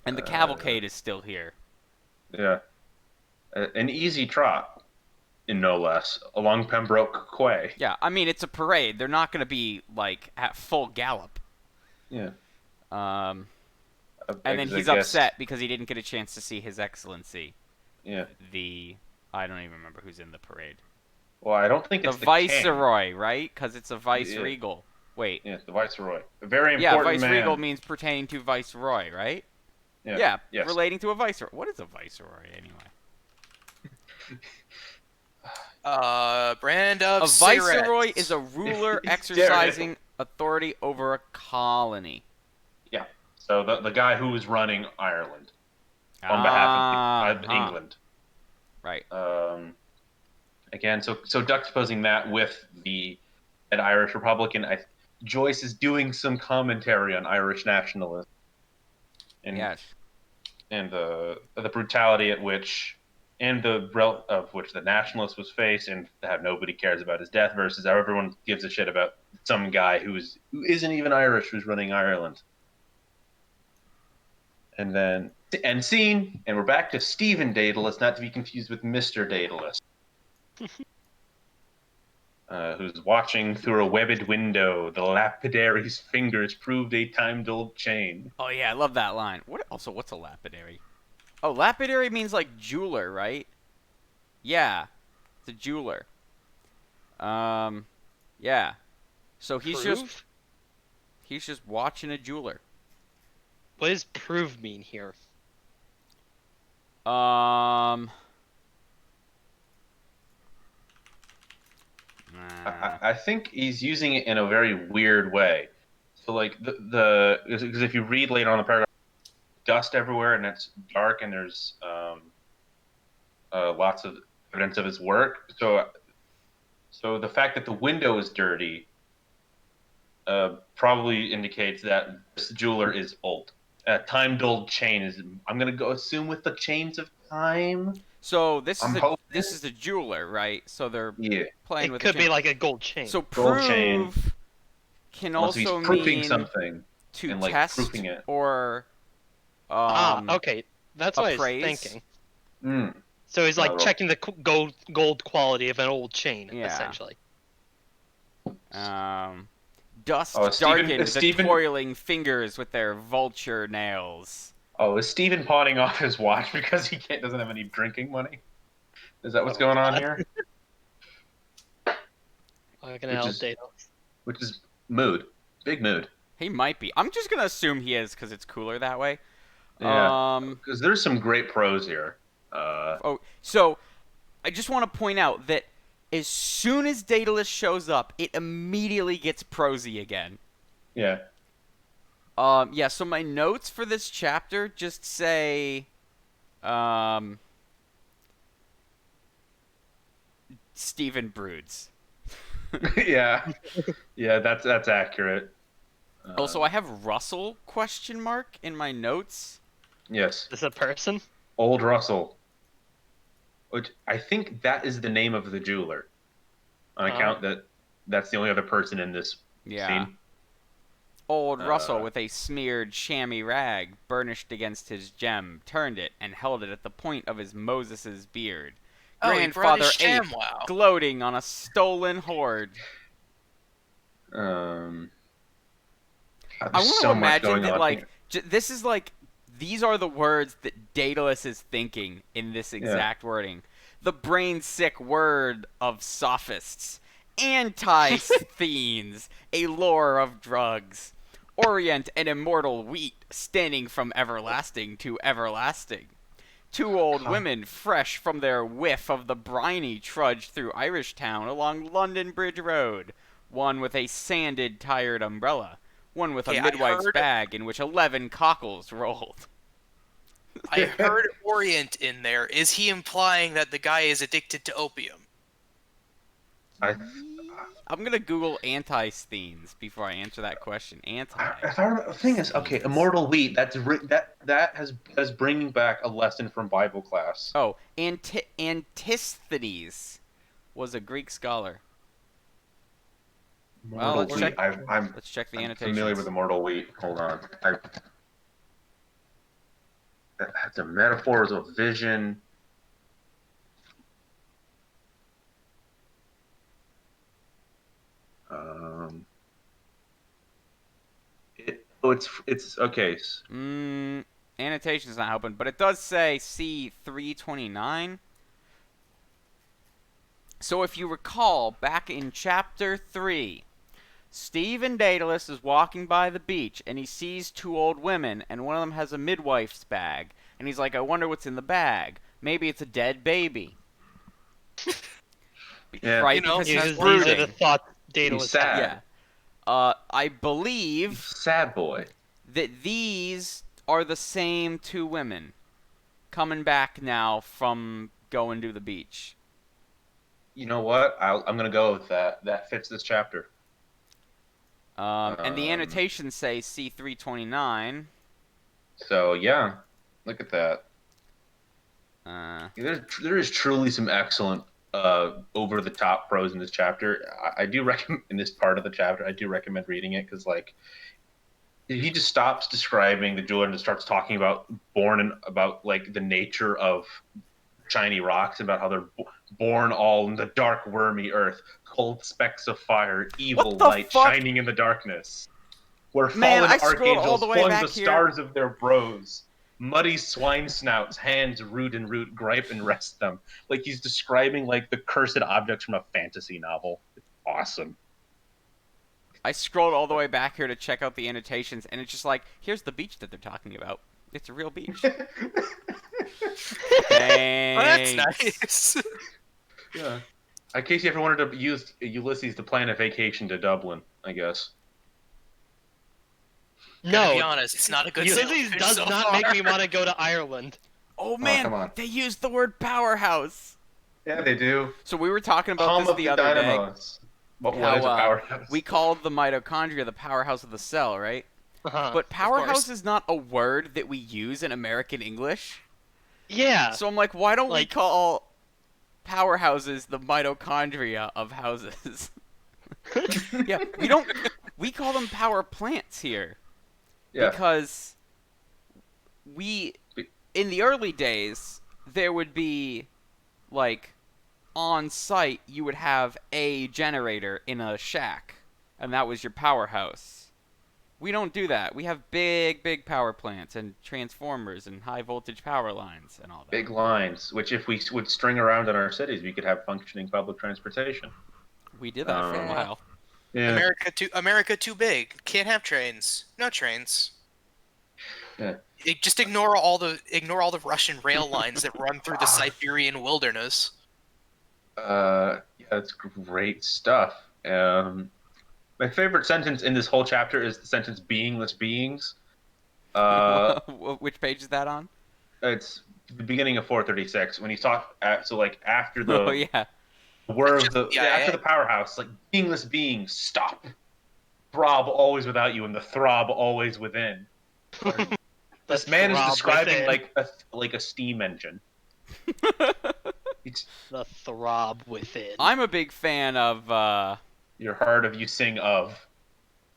And the cavalcade is still here. Yeah. An easy trot, in no less, along Pembroke Quay. Yeah, I mean, it's a parade. They're not going to be, like, at full gallop. Yeah. And then I he's guess- upset because he didn't get a chance to see His Excellency. Yeah. I don't even remember who's in the parade. Well, I don't think The it's the king. Viceroy, right? Because it's a Vice-Regal. Wait. Yeah, the Viceroy. A very Yeah, important Vice-Regal man. means pertaining to Viceroy, right? Yeah. Yes. Relating to a Viceroy. What is a Viceroy, anyway? Brand of A Viceroy cigarettes. is a ruler He's exercising authority over a colony. So the guy who is running Ireland on behalf of Ah, England. Right. Again, so juxtaposing that with an Irish Republican, Joyce is doing some commentary on Irish nationalism. And, Yes. and the brutality of which the nationalist was faced, and how nobody cares about his death versus how everyone gives a shit about some guy who isn't even Irish who's running Ireland. And then end scene, and we're back to Stephen Daedalus, not to be confused with Mr. Daedalus, who's watching through a webbed window. The lapidary's fingers proved a time-dulled chain. Oh yeah, I love that line. What's a lapidary? Oh, lapidary means like jeweler, right? Yeah, it's a jeweler. Yeah. So he's Prove? just watching a jeweler. What does prove mean here? Nah. I think he's using it in a very weird way. So like because if you read later on the paragraph, dust everywhere and it's dark and there's lots of evidence of his work. So the fact that the window is dirty probably indicates that this jeweler is old. Time-dulled chain is. I'm gonna go assume with the chains of time. So this I'm is hoping- this is a jeweler, right? So they're Yeah. playing It with could the be chain. like a gold chain. So Gold chain. prove can So he's also proofing mean something. to and, like, test proofing it. or okay, that's what I appraise? was thinking. Mm. So he's like Well- checking the gold quality of an old chain, Yeah. essentially. Dust Oh, darkened the Stephen- toiling fingers with their vulture nails. Oh, is Steven pawning off his watch because he doesn't have any drinking money? Is that what's Oh, going on God. here? I'm gonna Which help is- data. Which is mood, big mood. He might be. I'm just gonna assume he is because it's cooler that way. Yeah. Because there's some great prose here. So I just want to point out that as soon as Daedalus shows up, it immediately gets prosy again. Yeah. Yeah, so my notes for this chapter just say, Stephen broods. Yeah. Yeah, that's accurate. Also, I have Russell ? In my notes. Yes. Is this a person? Old Russell. Which I think that is the name of the jeweler. On account that that's the only other person in this Yeah. scene. Old Russell, Uh, with a smeared chamois rag burnished against his gem, turned it and held it at the point of his Moses's beard. Oh, he brought Grandfather his ape, ShamWow. gloating on a stolen hoard. God, I there's want to so much imagine going that, on like, here. this is like, these are the words that Daedalus is thinking in this exact wording. the brain-sick word of sophists. Antisthenes, a lore of drugs. Orient and immortal wheat, standing from everlasting to everlasting. Two old women, fresh from their whiff of the briny, trudged through Irish Town along London Bridge Road. One with a sanded, tired umbrella. One with Okay, a I midwife's heard- bag in which 11 cockles rolled. I heard Orient in there. Is he implying that the guy is addicted to opium? I'm gonna Google antisthenes before I answer that question. If I remember, the thing is, okay, immortal wheat. That is bringing back a lesson from Bible class. Oh, Antisthenes was a Greek scholar. Well, Immortal let's wheat. check- I'm Let's check the I'm annotations. familiar with immortal wheat. Hold on. The metaphors of vision. It's okay. Annotation's not helping, but it does say C329. So if you recall, back in Chapter 3, Stephen Daedalus is walking by the beach, and he sees two old women, and one of them has a midwife's bag. And he's like, I wonder what's in the bag. Maybe it's a dead baby. Yeah. Right, You know, because These he's are the brooding. thoughts Daedalus He's sad. Yeah. I believe Sad boy. that these are the same two women coming back now from going to the beach. You know what? I'm gonna go with that. That fits this chapter. And the annotations say C329. So yeah, look at that. There is truly some excellent over the top prose in this chapter. I do recommend in this part of the chapter. I do recommend reading it because like he just stops describing the jeweler and just starts talking about about like the nature of shiny rocks, about how they're born all in the dark wormy earth, cold specks of fire, evil What the light fuck? shining in the darkness, where Man, fallen I scrolled all archangels the way flung back the here. stars of their bros. Muddy swine snouts, hands root and root, gripe and rest them. Like he's describing like the cursed objects from a fantasy novel. It's awesome. I scrolled all the way back here to check out the annotations, and it's just like, here's the beach that they're talking about. It's a real beach. Oh, that's Thanks. nice. Yeah. In case you ever wanted to use Ulysses to plan a vacation to Dublin, I guess. To be No, honest, it's not a good Ulysses solution does so not make me far. want to go to Ireland. Oh man, come on. they used the word powerhouse. Yeah, they do. So we were talking about Home this of the the other day. dynamos. But How, what is a powerhouse? We called the mitochondria the powerhouse of the cell, right? Uh-huh. But powerhouse course. is not a word that we use in American English. Yeah. So I'm like, why don't we Like- call powerhouses the mitochondria of houses? Yeah, we call them power plants here. Yeah. Because in the early days, there would be, like, on site, you would have a generator in a shack, and that was your powerhouse. We don't do that. We have big power plants and transformers and high voltage power lines and all that. Big lines, which if we would string around in our cities, we could have functioning public transportation. We did that for a Um, while. Yeah. America too big. Can't have trains. No trains. Yeah. Just ignore all the Russian rail lines that run through the Siberian wilderness. Yeah, that's great stuff. My favorite sentence in this whole chapter is the sentence "beingless beings." Which page is that on? It's the beginning of 436 when he's so like after the Oh yeah. whir of Just- the yeah, after yeah. the powerhouse, like beingless beings, stop, throb always without you, and the throb always within. This man is throb describing within. like a steam engine. It's The throb within. I'm a big fan of your heart of you sing of.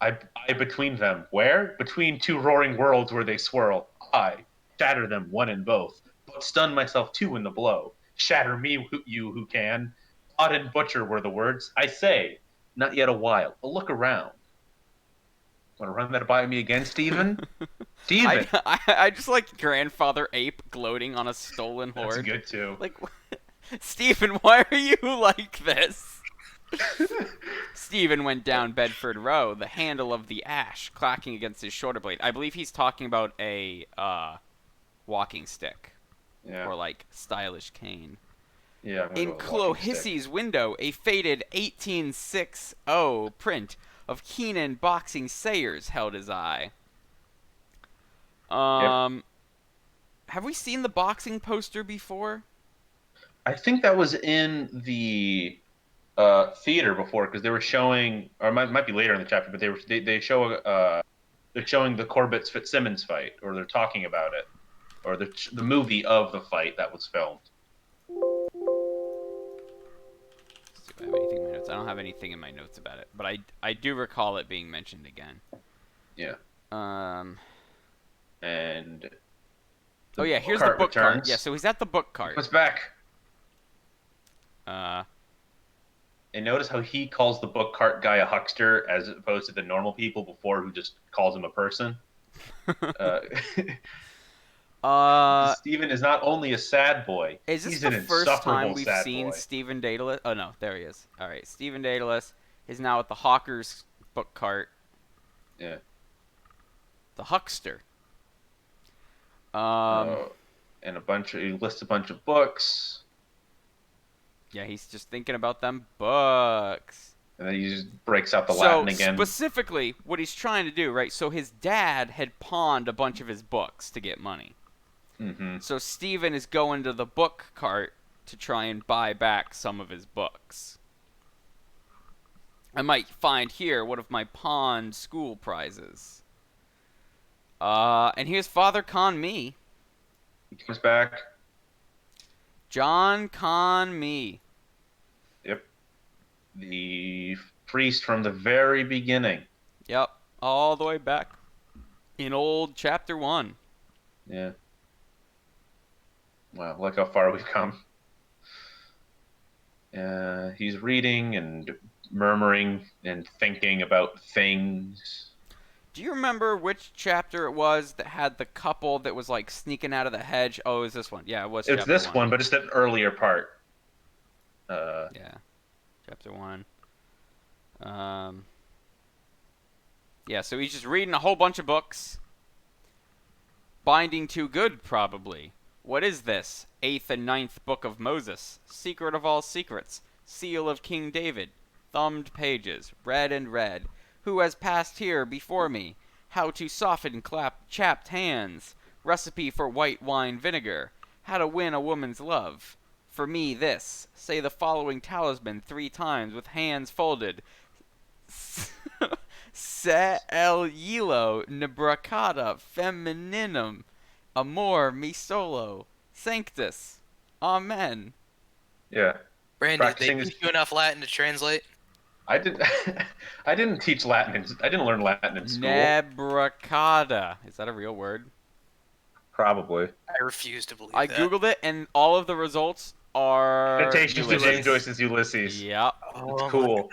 I between them. Where? Between two roaring worlds where they swirl. I shatter them one and both, but stun myself too in the blow. Shatter me, you who can. Odd and butcher were the words. I say, not yet a while. A look around. Want to run that by me again, Steven? Steven! I just like grandfather ape gloating on a stolen That's horde. good too. Like Stephen, why are you like this? Stephen went down Bedford Row, the handle of the ash clacking against his shoulder blade. I believe he's talking about a walking stick Yeah. or like stylish cane. Yeah. I'm gonna In go with walking stick. Clohissy's window, a faded 1860 print of Keenan boxing Sayers held his eye. Have we seen the boxing poster before? I think that was in the theater before because they were showing, or it might be later in the chapter, but they show they're showing the Corbett Fitzsimmons fight, or they're talking about it, or the movie of the fight that was filmed. Let's see if I have anything in my notes. I don't have anything in my notes about it, but I do recall it being mentioned again. Yeah. And Oh yeah, here's the book cart. Yeah, so he's at the book cart. Comes back. Uh, And notice how he calls the book cart guy a huckster as opposed to the normal people before who just calls him a person. Stephen is not only a sad boy, Is this he's the an first time insufferable we've sad seen boy. Stephen Daedalus? Oh no, there he is. All right, Stephen Daedalus is now at the hawker's book cart. Yeah. The huckster. And he lists a bunch of books, Yeah, he's just thinking about them books. and then he just breaks out the So Latin again. specifically, what he's trying to do, right? So his dad had pawned a bunch of his books to get money. Mm-hmm. So Stephen is going to the book cart to try and buy back some of his books. I might find here one of my pawned school prizes. And here's Father Con Me. He comes back. John Con Me. Yep. The priest from the very beginning. Yep, all the way back in old chapter 1. Yeah. Wow, look how far we've come. He's reading and murmuring and thinking about things. Do you remember which chapter it was that had the couple that was like sneaking out of the hedge? Oh, it was this one. Yeah, it was. It's chapter this 1. one, but it's an earlier part. Yeah, chapter 1. Yeah, so he's just reading a whole bunch of books. Binding too good, probably. What is this? 8th and 9th book of Moses. Secret of all secrets. Seal of King David. Thumbed pages. Read and read. Who has passed here before me? How to soften chapped hands. Recipe for white wine vinegar. How to win a woman's love. For me, this. Say the following talisman 3 times with hands folded. Se el hilo nebracata femininum. Amor mi solo. Sanctus. Amen. Yeah. Brandon, did Practicing they his- teach you enough Latin to translate? I didn't teach Latin. I didn't learn Latin in school. Nebracata. Is that a real word? Probably. I refuse to believe I that. googled it, and all of the results are Citations to Ulysses. James Joyce's Ulysses. Yep. Oh It's my cool.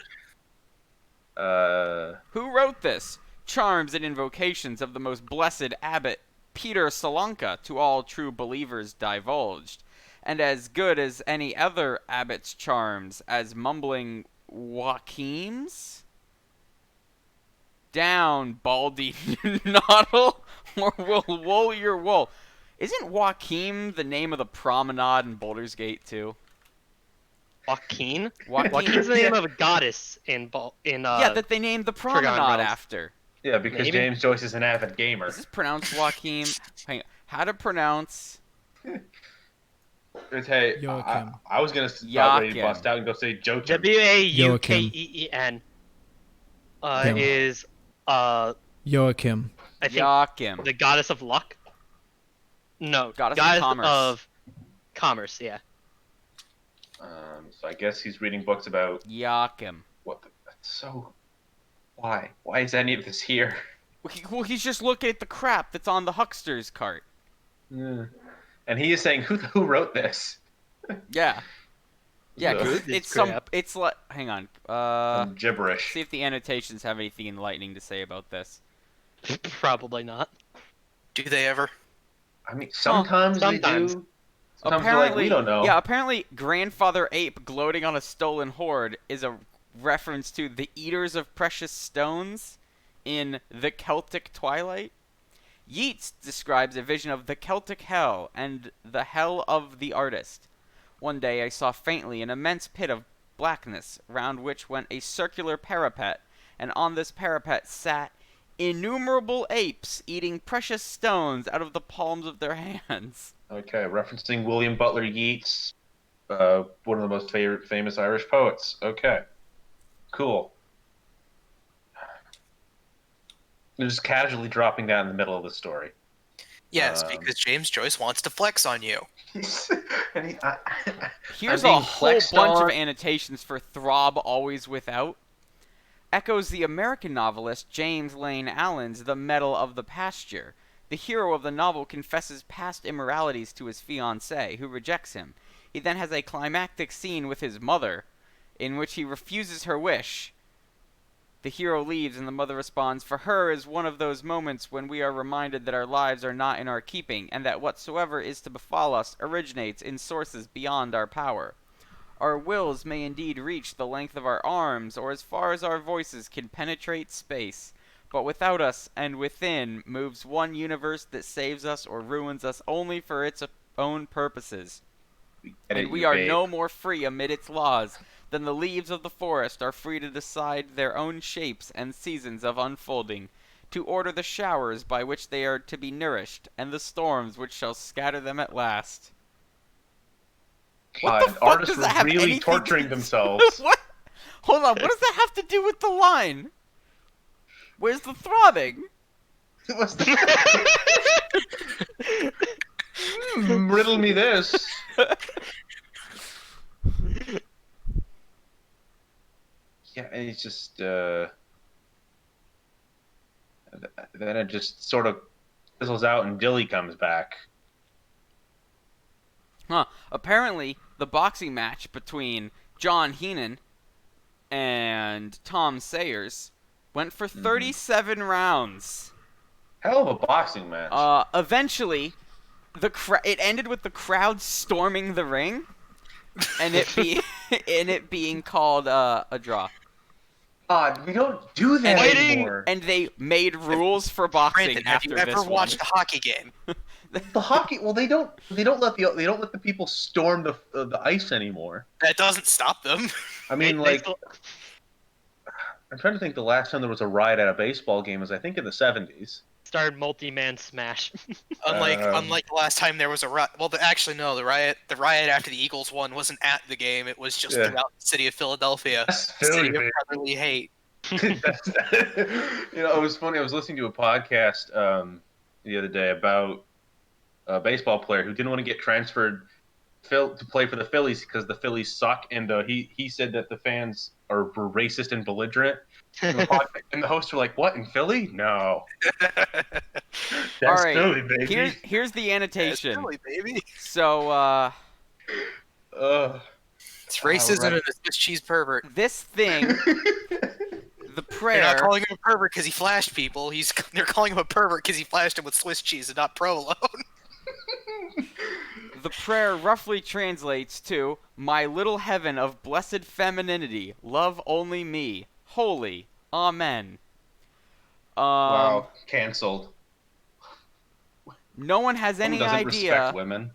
Who wrote this? Charms and invocations of the most blessed abbot Peter Salanka to all true believers divulged, and as good as any other abbot's charms, as mumbling Joachim's? Down, baldy noddle, or we'll wool your wool. Isn't Joachim the name of the promenade in Baldur's Gate too? Joaquin? Joaquin? Joaquin's the name of a goddess in Yeah, that they named the promenade Realms. after. Yeah, because Maybe. James Joyce is an avid gamer. Is this pronounced Joachim? Hang on. How to pronounce? Hey, Joachim. I was gonna about ready to Joachim. bust out and go say Joachim. Waukeen Kim. is Joachim. I think Joachim. the goddess of luck. No, Goddess of commerce. of commerce. Yeah. So I guess he's reading books about Joachim. what. That's so. Why? Why is any of this here? Well, he's just looking at the crap that's on the huckster's cart. And he is saying, who wrote this? Yeah. Yeah, 'cause Ugh. it's Crap. some. It's like. Hang on. Some gibberish. See if the annotations have anything enlightening to say about this. Probably not. Do they ever? I mean, sometimes they sometimes. do. Sometimes we're like, we don't know. Yeah, apparently Grandfather Ape gloating on a stolen hoard is a reference to the Eaters of Precious Stones in The Celtic Twilight. Yeats describes a vision of the Celtic hell and the hell of the artist. One day I saw faintly an immense pit of blackness, round which went a circular parapet, and on this parapet sat innumerable apes eating precious stones out of the palms of their hands. Okay, referencing William Butler Yeats, one of the most famous Irish poets. Okay, cool. They're just casually dropping that in the middle of the story. Yes, because James Joyce wants to flex on you. Here's I'm a being whole flexed bunch of on. annotations for Throb Always Without. Echoes the American novelist James Lane Allen's The Metal of the Pasture. The hero of the novel confesses past immoralities to his fiancée, who rejects him. He then has a climactic scene with his mother, in which he refuses her wish. The hero leaves, and the mother responds, "For her is one of those moments when we are reminded that our lives are not in our keeping, and that whatsoever is to befall us originates in sources beyond our power. Our wills may indeed reach the length of our arms, or as far as our voices can penetrate space. But without us and within moves one universe that saves us or ruins us only for its own purposes. And we are no more free amid its laws than the leaves of the forest are free to decide their own shapes and seasons of unfolding, to order the showers by which they are to be nourished, and the storms which shall scatter them at last." What the fuck artists does that were have really anything torturing to- themselves. What? Hold on, what does that have to do with the line? Where's the throbbing? It was riddle me this. Yeah, and it's just then it just sort of fizzles out, and Dilly comes back. Apparently, the boxing match between John Heenan and Tom Sayers went for 37 rounds. Hell of a boxing match. Eventually, it ended with the crowd storming the ring, and it being called a draw. God, we don't do that anymore. And they made rules for boxing Brandon, have after you this ever one. watched a hockey game? The hockey, well, they don't let the people storm the ice anymore. That doesn't stop them. I mean, I'm trying to think the last time there was a riot at a baseball game was, I think, in the 70s. Started multi-man smash. Unlike the last time there was a riot. Well, actually, no. The riot after the Eagles won wasn't at the game. It was just throughout the city of Philadelphia. That's The Philly, city of man. brotherly hate. It was funny. I was listening to a podcast the other day about a baseball player who didn't want to get transferred to play for the Phillies because the Phillies suck, and he said that the fans were racist and belligerent. And the hosts were like, "What, in Philly? No." That's All right, Philly, baby. here's the annotation. That's Philly, baby. So, It's racism right. and a Swiss cheese pervert. this thing, the They're prayer, not calling him a pervert because he flashed people. They're calling him a pervert because he flashed him with Swiss cheese and not provolone. the prayer roughly translates to, "My little heaven of blessed femininity, love only me, holy, amen." Wow, canceled. No one has any Who doesn't idea respect women?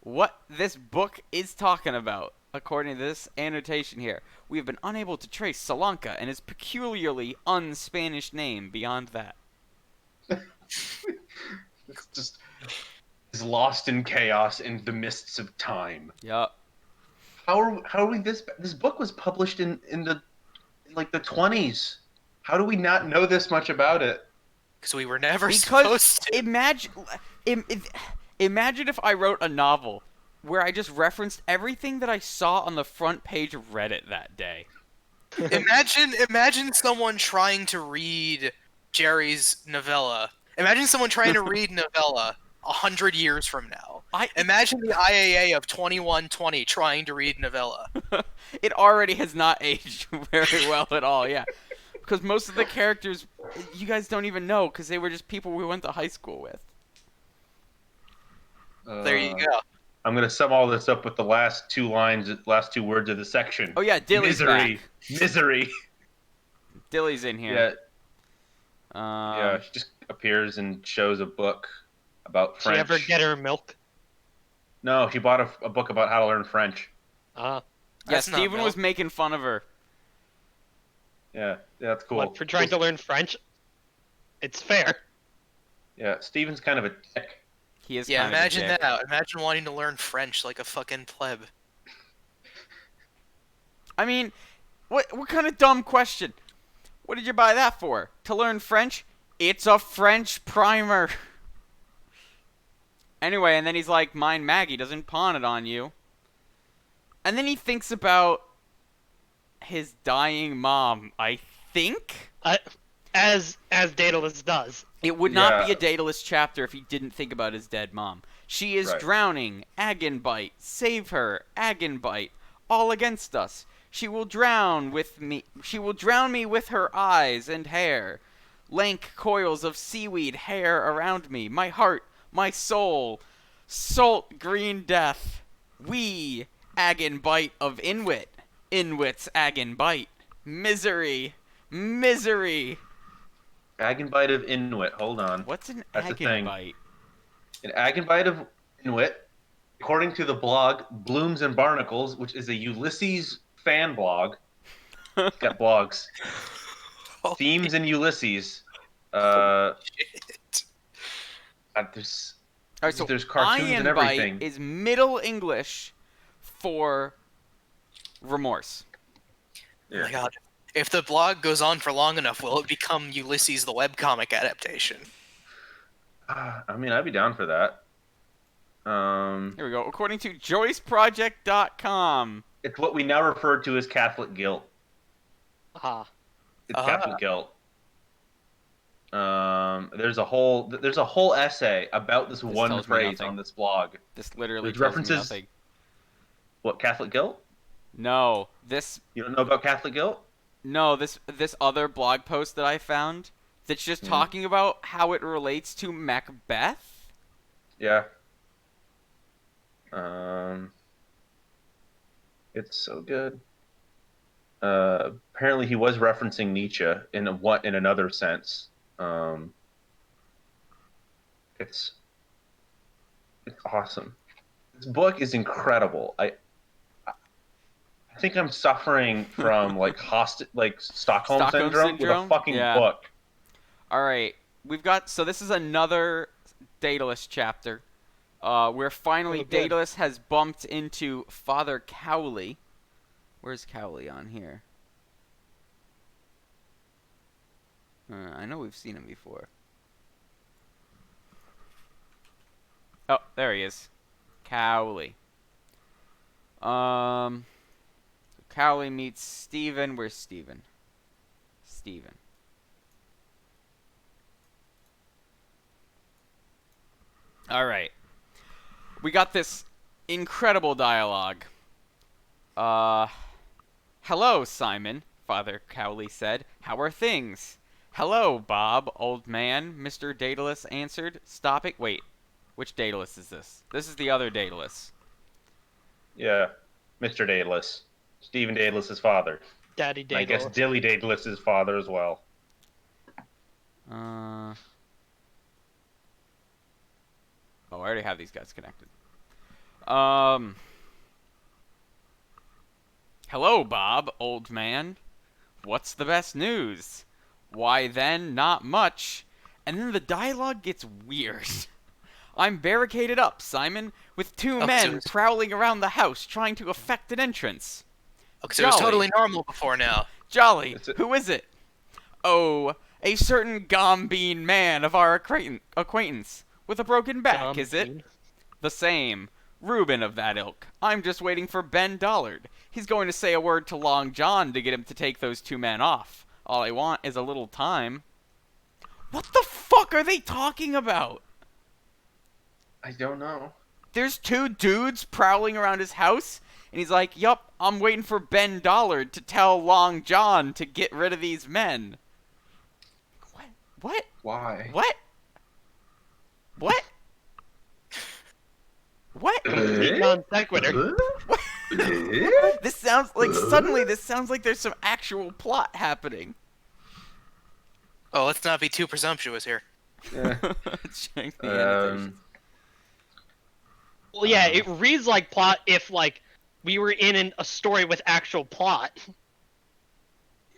what this book is talking about, according to this annotation here. We have been unable to trace Salanka and his peculiarly un-Spanish name beyond that. It's just is lost in chaos in the mists of time. Yup. How are we this book was published in the 20s. How do we not know this much about it? Because we were never Because supposed to. imagine if I wrote a novel where I just referenced everything that I saw on the front page of Reddit that day. Imagine someone trying to read Jerry's novella. Imagine someone trying to read novella 100 years from now. Imagine the IAA of 2120 trying to read novella. It already has not aged very well at all, yeah. Because most of the characters, you guys don't even know, because they were just people we went to high school with. There you go. I'm gonna sum all this up with the last two words of the section. Oh yeah, Dilly's Misery. back. Misery. Dilly's in here. Yeah. She just appears and shows a book about Did French. she ever get her milk? No, she bought a book about how to learn French. Yeah, That's not Steven milk. was making fun of her. Yeah, that's cool. What, for trying to learn French? It's fair. Yeah, Steven's kind of a dick. He is Yeah, kind of a imagine dick. that. Imagine wanting to learn French like a fucking pleb. I mean, what kind of dumb question? What did you buy that for? To learn French? It's a French primer. Anyway, and then he's like, "Mind Maggie doesn't pawn it on you." And then he thinks about his dying mom, I think? As Daedalus does. It would not Yeah. be a Daedalus chapter if he didn't think about his dead mom. She is Right. drowning. Agenbite. Save her. Agenbite. All against us. She will drown with me. She will drown me with her eyes and hair. Lank coils of seaweed hair around me. My heart. My soul. Salt green death. We. Agenbite of Inwit. Inwit's Agenbite. Misery. Misery. Agenbite of Inuit. Hold on. What's an That's the thing. Agenbite? An Agenbite of Inuit, according to the blog Blooms and Barnacles, which is a Ulysses fan blog. It's got blogs. Holy Themes in Ulysses. shit. There's All right, so there's cartoons and Ironbite everything. is Middle English for remorse. Oh my god. If the blog goes on for long enough, will it become Ulysses the webcomic adaptation? I mean, I'd be down for that. Here we go. According to JoyceProject.com. It's what we now refer to as Catholic guilt. Ah. It's Catholic guilt. There's a whole essay about this one tells me phrase nothing. on this blog. This literally There's tells references- me nothing. What, Catholic guilt? No, this You don't know about Catholic guilt? this other blog post that I found that's just talking about how it relates to Macbeth. Yeah. It's so good. Apparently he was referencing Nietzsche in another sense. It's awesome. This book is incredible. I think I'm suffering from like Stockholm syndrome with a fucking Yeah. book. All right, this is another Daedalus chapter. Where finally Oh, good. Daedalus has bumped into Father Cowley. Where's Cowley on here? I know we've seen him before. Oh, there he is. Cowley. Cowley meets Stephen. Where's Stephen? Stephen. All right. We got this incredible dialogue. Hello, Simon, Father Cowley said. How are things? Hello, Bob, old man, Mr. Daedalus answered. Stop it. Wait. Which Daedalus is this? This is the other Daedalus. Yeah, Mr. Daedalus. Stephen Daedalus' father. Daddy And I guess Daedalus. Dilly Daedalus' father as well. Oh, I already have these guys connected. Hello, Bob, old man. What's the best news? Why then, not much. And then the dialogue gets weird. I'm barricaded up, Simon, with two Oh, men so it's- prowling around the house trying to effect an entrance. Okay, so it was Jolly. totally normal before now. Jolly, It's a- who is it? Oh, a certain gombeen man of our acquaintance, with a broken back, is it? Bean. The same. Reuben of that ilk. I'm just waiting for Ben Dollard. He's going to say a word to Long John to get him to take those two men off. All I want is a little time. What the fuck are they talking about? I don't know. There's two dudes prowling around his house, and he's like, yup, I'm waiting for Ben Dollard to tell Long John to get rid of these men. What? What? Why? What? What? What? Non sequitur. This sounds like this sounds like there's some actual plot happening. Oh, let's not be too presumptuous here. Check the annotations. Well, yeah, it reads like plot if like we were in a story with actual plot.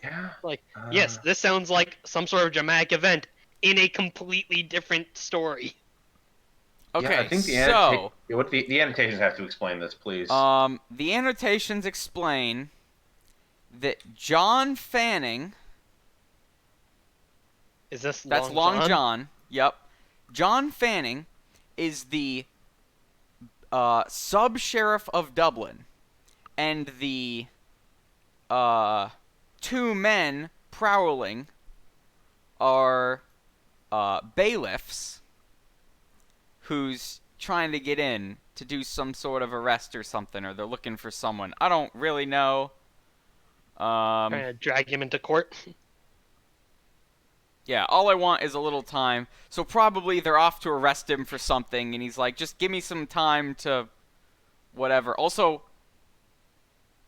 Yeah. Like, yes, this sounds like some sort of dramatic event in a completely different story. Okay, yeah, I think so the annotations have to explain this, please. the annotations explain that John Fanning. Is this That's Long John? Yep. John Fanning is the sub-sheriff of Dublin, and the two men prowling are bailiffs who's trying to get in to do some sort of arrest or something, or they're looking for someone. I don't really know. Trying to drag him into court. Yeah, all I want is a little time. So probably they're off to arrest him for something, and he's like, just give me some time to whatever. Also,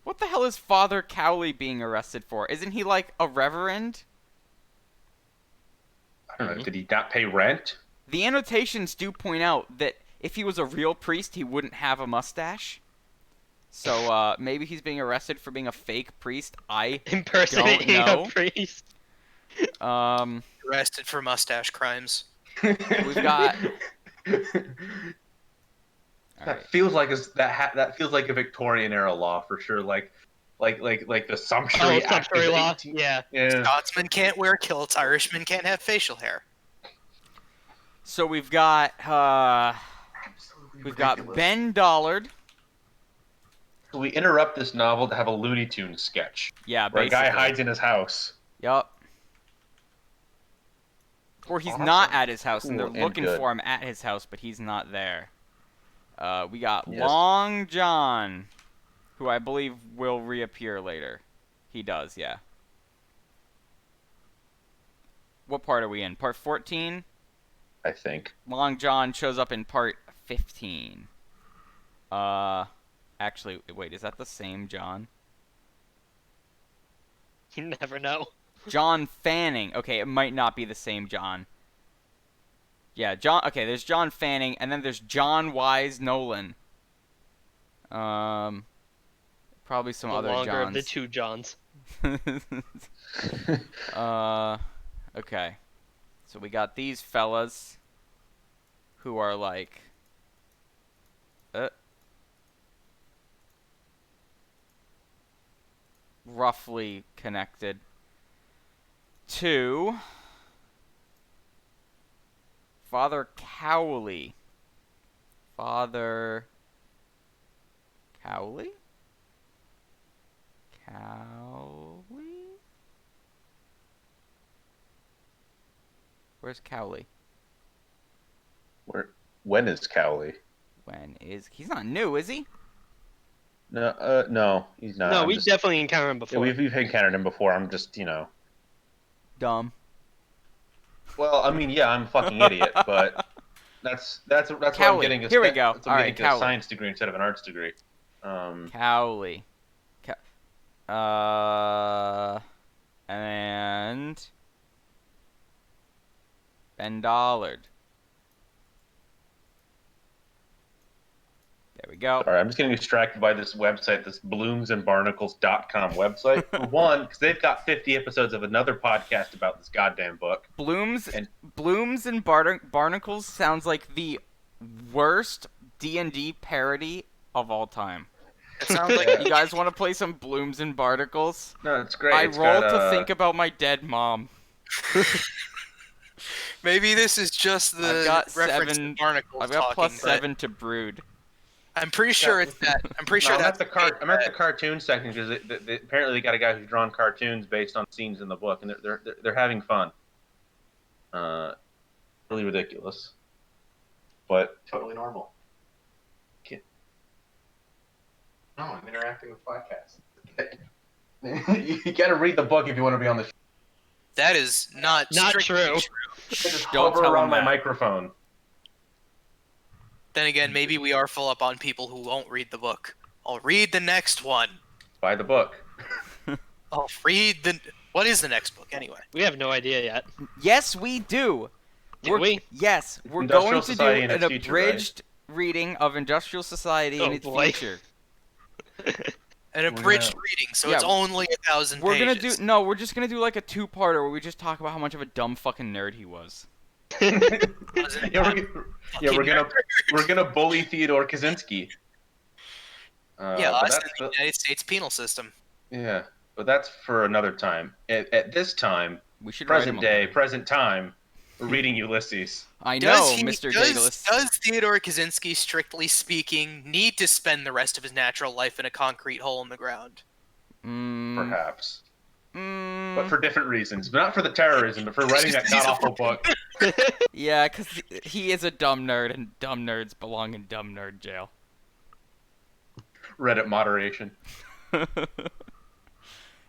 what the hell is Father Cowley being arrested for? Isn't he like a reverend? I don't know. Did he not pay rent? The annotations do point out that if he was a real priest, he wouldn't have a mustache. So maybe he's being arrested for being a fake priest. I Impersonating don't know. a priest. Arrested for mustache crimes. We've got. That feels like that feels like a Victorian era law for sure. Like the Sumptuary Act Sumptuary of law. 18 Yeah. Scotsmen can't wear kilts. Irishmen can't have facial hair. So we've got Ben Dollard. So we interrupt this novel to have a Looney Tunes sketch Yeah, where basically. a guy hides in his house. Yup. Or he's not at his house, and they're Cool and looking good. for him at his house, but he's not there. We got Yes. Long John, who I believe will reappear later. He does, yeah. What part are we in? Part 14? I think. Long John shows up in part 15. Actually, wait, is that the same John? You never know. John Fanning. Okay, it might not be the same John. Yeah, John. Okay, there's John Fanning, and then there's John Wise Nolan. Probably some The other longer Johns. of the two Johns. Okay. So we got these fellas who are like roughly connected to Father Cowley. Father Cowley? Cowley? Where's Cowley? When is Cowley? He's not new, is he? No, no, he's not. No, I'm we just- definitely encountered him yeah, before. we've encountered him before. I'm just, Dumb. Well, I mean, yeah, I'm a fucking idiot, but that's what I'm Cowley. getting. Here we go. That's what All I'm right, getting a Cowley. science degree instead of an arts degree. Cowley. And Ben Dollard. There we go. Sorry, I'm just getting distracted by this website, this bloomsandbarnacles.com website. For one, because they've got 50 episodes of another podcast about this goddamn book. Blooms and Barnacles sounds like the worst D&D parody of all time. It sounds like You guys want to play some Blooms and Barnacles? No, it's great. I It's roll got, to think about my dead mom. maybe this is just the I've got reference 7. to Barnacles I've got talking, plus but 7 to Brood. I'm pretty sure it's that. I'm pretty sure I'm that's at the cartoon section because apparently they got a guy who's drawn cartoons based on scenes in the book, and they're having fun. Really ridiculous, but totally normal. No, I'm interacting with podcasts. You got to read the book if you want to be on the show. That is not Not strictly true. Just Don't hover tell around him my that. microphone. Then again, maybe we are full up on people who won't read the book. I'll read the next one. Buy the book. I'll read the... What is the next book, anyway? We have no idea yet. Yes, we do. Do we? Yes, we're Industrial going to do Society in an its future, right? abridged reading of Industrial Society in Oh, its boy. future. An abridged reading, so it's Yeah, only 1,000 We're pages. gonna do we're just gonna do like a two-parter where we just talk about how much of a dumb fucking nerd he was. We're gonna bully Theodore Kaczynski. Yeah, but us that's in the United States penal system. yeah, but that's for another time. At this time, We should write him present time, we're reading Ulysses. I know, Mr. Does Daedalus. Theodore Kaczynski, strictly speaking, need to spend the rest of his natural life in a concrete hole in the ground? Perhaps, but Mm, for different reasons. But not for the terrorism, but for writing that god-awful book. yeah, because he is a dumb nerd, and dumb nerds belong in dumb nerd jail. Reddit moderation.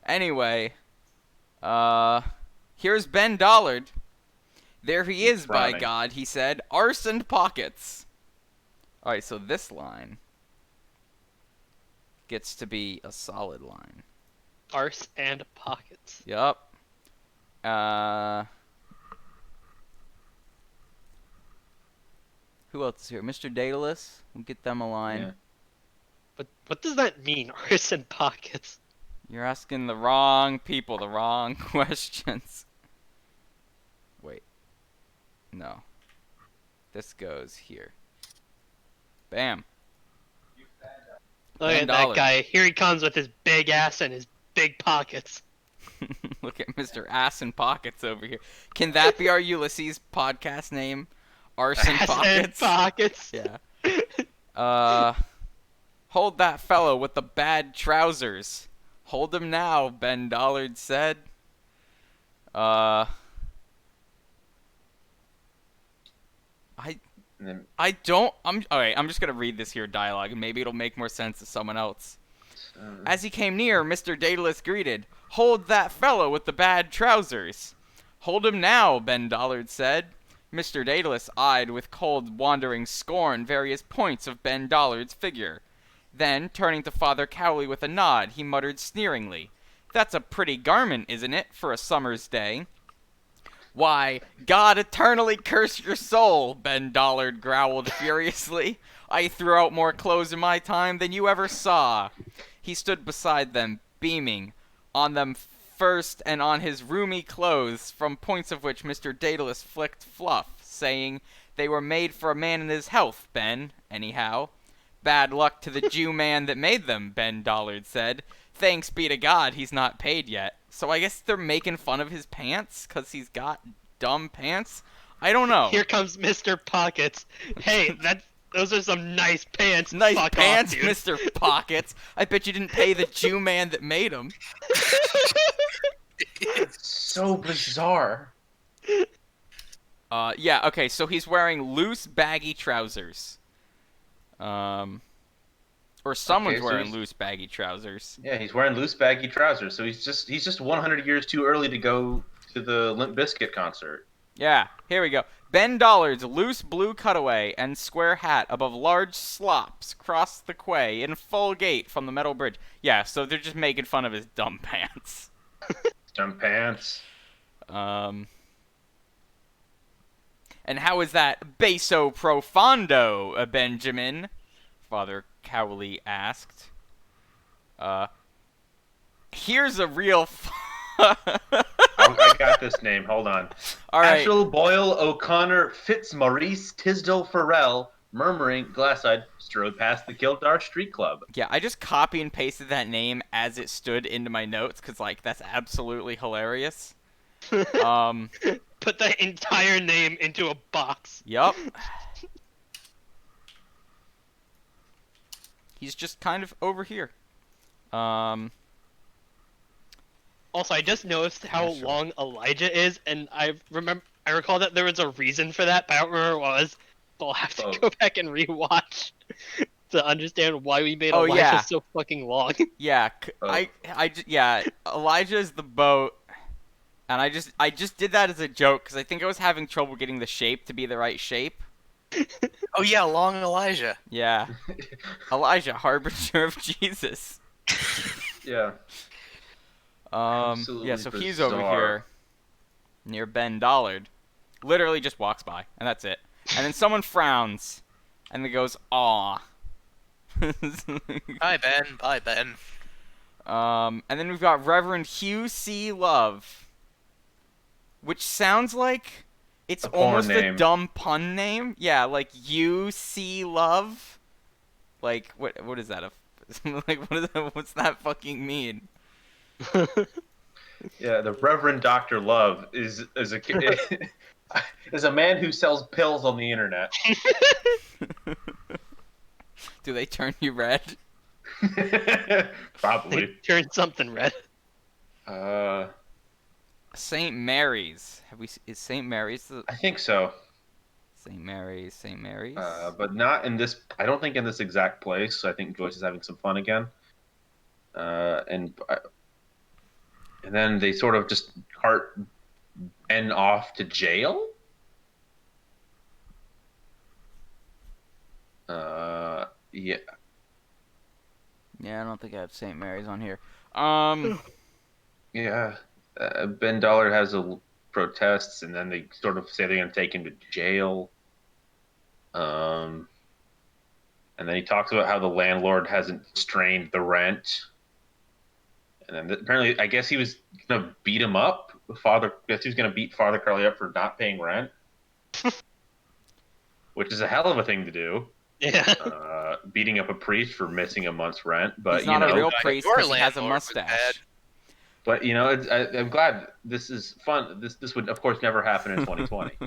Anyway, here's Ben Dollard. There he is, by frowning. God, he said. Arse and pockets. Alright, so this line gets to be a solid line. Arse and pockets. Yup. Who else is here? Mr. Daedalus. We'll get them a line. Yeah. But what does that mean, arse and pockets? You're asking the wrong people the wrong questions. Wait. No. This goes here. Bam. Look $10. at that guy. Here he comes with his big ass and his big pockets. Look at Mr. Ass and Pockets over here. Can that be our Ulysses podcast name? Arse and Ass and Pockets? pockets. Yeah. Hold that fellow with the bad trousers. Hold him now, Ben Dollard said. And then, Alright, I'm just gonna read this here dialogue, and maybe it'll make more sense to someone else. As he came near, Mr. Daedalus greeted, "Hold that fellow with the bad trousers." "Hold him now," Ben Dollard said. Mr. Daedalus eyed with cold, wandering scorn various points of Ben Dollard's figure. Then, turning to Father Cowley with a nod, he muttered sneeringly, "That's a pretty garment, isn't it, for a summer's day?" "Why, God eternally curse your soul," Ben Dollard growled furiously. "I threw out more clothes in my time than you ever saw." He stood beside them, beaming, on them first and on his roomy clothes, from points of which Mr. Daedalus flicked fluff, saying, "They were made for a man in his health, Ben, anyhow." "Bad luck to the Jew man that made them," Ben Dollard said. "Thanks be to God he's not paid yet." So I guess they're making fun of his pants, 'cause he's got dumb pants? I don't know. Here comes Mr. Pockets. Hey, those are some nice pants. Nice Fuck pants, off, dude. Mr. Pockets. I bet you didn't pay the Jew man that made them. it's so bizarre. Yeah, okay, so he's wearing loose, baggy trousers. Or someone's Okay, so wearing he's- loose, baggy trousers. Yeah, he's wearing loose, baggy trousers, so he's just 100 years too early to go to the Limp Bizkit concert. Yeah, here we go. Ben Dollard's loose blue cutaway and square hat above large slops crossed the quay in full gait from the metal bridge. Yeah, so they're just making fun of his dumb pants. Dumb pants. And how is that basso profondo, Benjamin? Father Cowley asked. Here's a real... I got this name. Hold on. All right. Ashel Boyle O'Connor Fitzmaurice Tisdale Farrell, murmuring, glass-eyed, strode past the Kildare Street Club. Yeah, I just copy and pasted that name as it stood into my notes, because, like, that's absolutely hilarious. Put the entire name into a box. Yup. He's just kind of over here. Also, I just noticed how Yeah, sure. long Elijah is, and I recall that there was a reason for that, but I don't remember what it was. So I'll have to Oh. go back and rewatch to understand why we made Oh, Elijah yeah. so fucking long. Yeah, Oh. yeah, Elijah's the boat, and I just did that as a joke, because I think I was having trouble getting the shape to be the right shape. Oh yeah, Long Elijah. Yeah. Elijah, harbinger of Jesus. Yeah. Yeah, Absolutely so he's over bizarre. here near Ben Dollard. Literally just walks by, and that's it. And then someone frowns, and then goes, "Aw." Bye Ben. Bye Ben. And then we've got Reverend Hugh C. Love, which sounds like it's A porn almost name. a dumb pun name. Yeah, like U.C. Love. Like, what is that? Like, what's that fucking mean? Yeah, the Reverend Dr. Love is a man who sells pills on the internet. Do they turn you red? Probably. Turn something red. St. Mary's. Is St. Mary's the I think so. St. Mary's? St. Mary's? But not in this. I don't think in this exact place. I think Joyce is having some fun again. And then they sort of just cart Ben off to jail. Yeah. Yeah, I don't think I have St. Mary's on here. Yeah. Ben Dollard has protests, and then they sort of say they're going to take him to jail. And then he talks about how the landlord hasn't strained the rent. And then apparently, I guess he was going to beat him up. I guess he was going to beat Father Carly up for not paying rent. Which is a hell of a thing to do. Yeah. Beating up a priest for missing a month's rent. But, He's not a real priest your because he has a landlord was bad. mustache. But, I'm glad this is fun. This would, of course, never happen in 2020.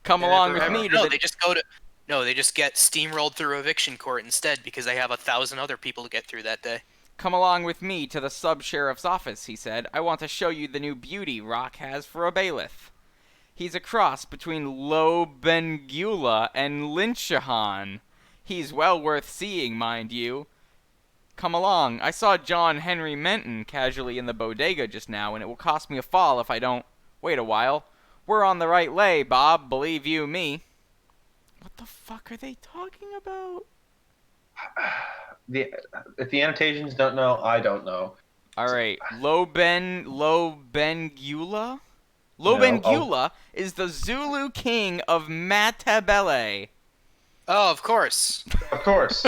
Come along with me to No, the... they just go to. No, they just get steamrolled through eviction court instead because they have 1,000 other people to get through that day. Come along with me to the sub-sheriff's office, he said. I want to show you the new beauty Rock has for a bailiff. He's a cross between Lobengula and Lynchahan. He's well worth seeing, mind you. Come along. I saw John Henry Menton casually in the bodega just now, and it will cost me a fall if I don't... Wait a while. We're on the right lay, Bob, believe you me. What the fuck are they talking about? If the annotations don't know, I don't know. Alright, Lobengula? Lobengula is the Zulu king of Matabele. Oh, of course. Of course.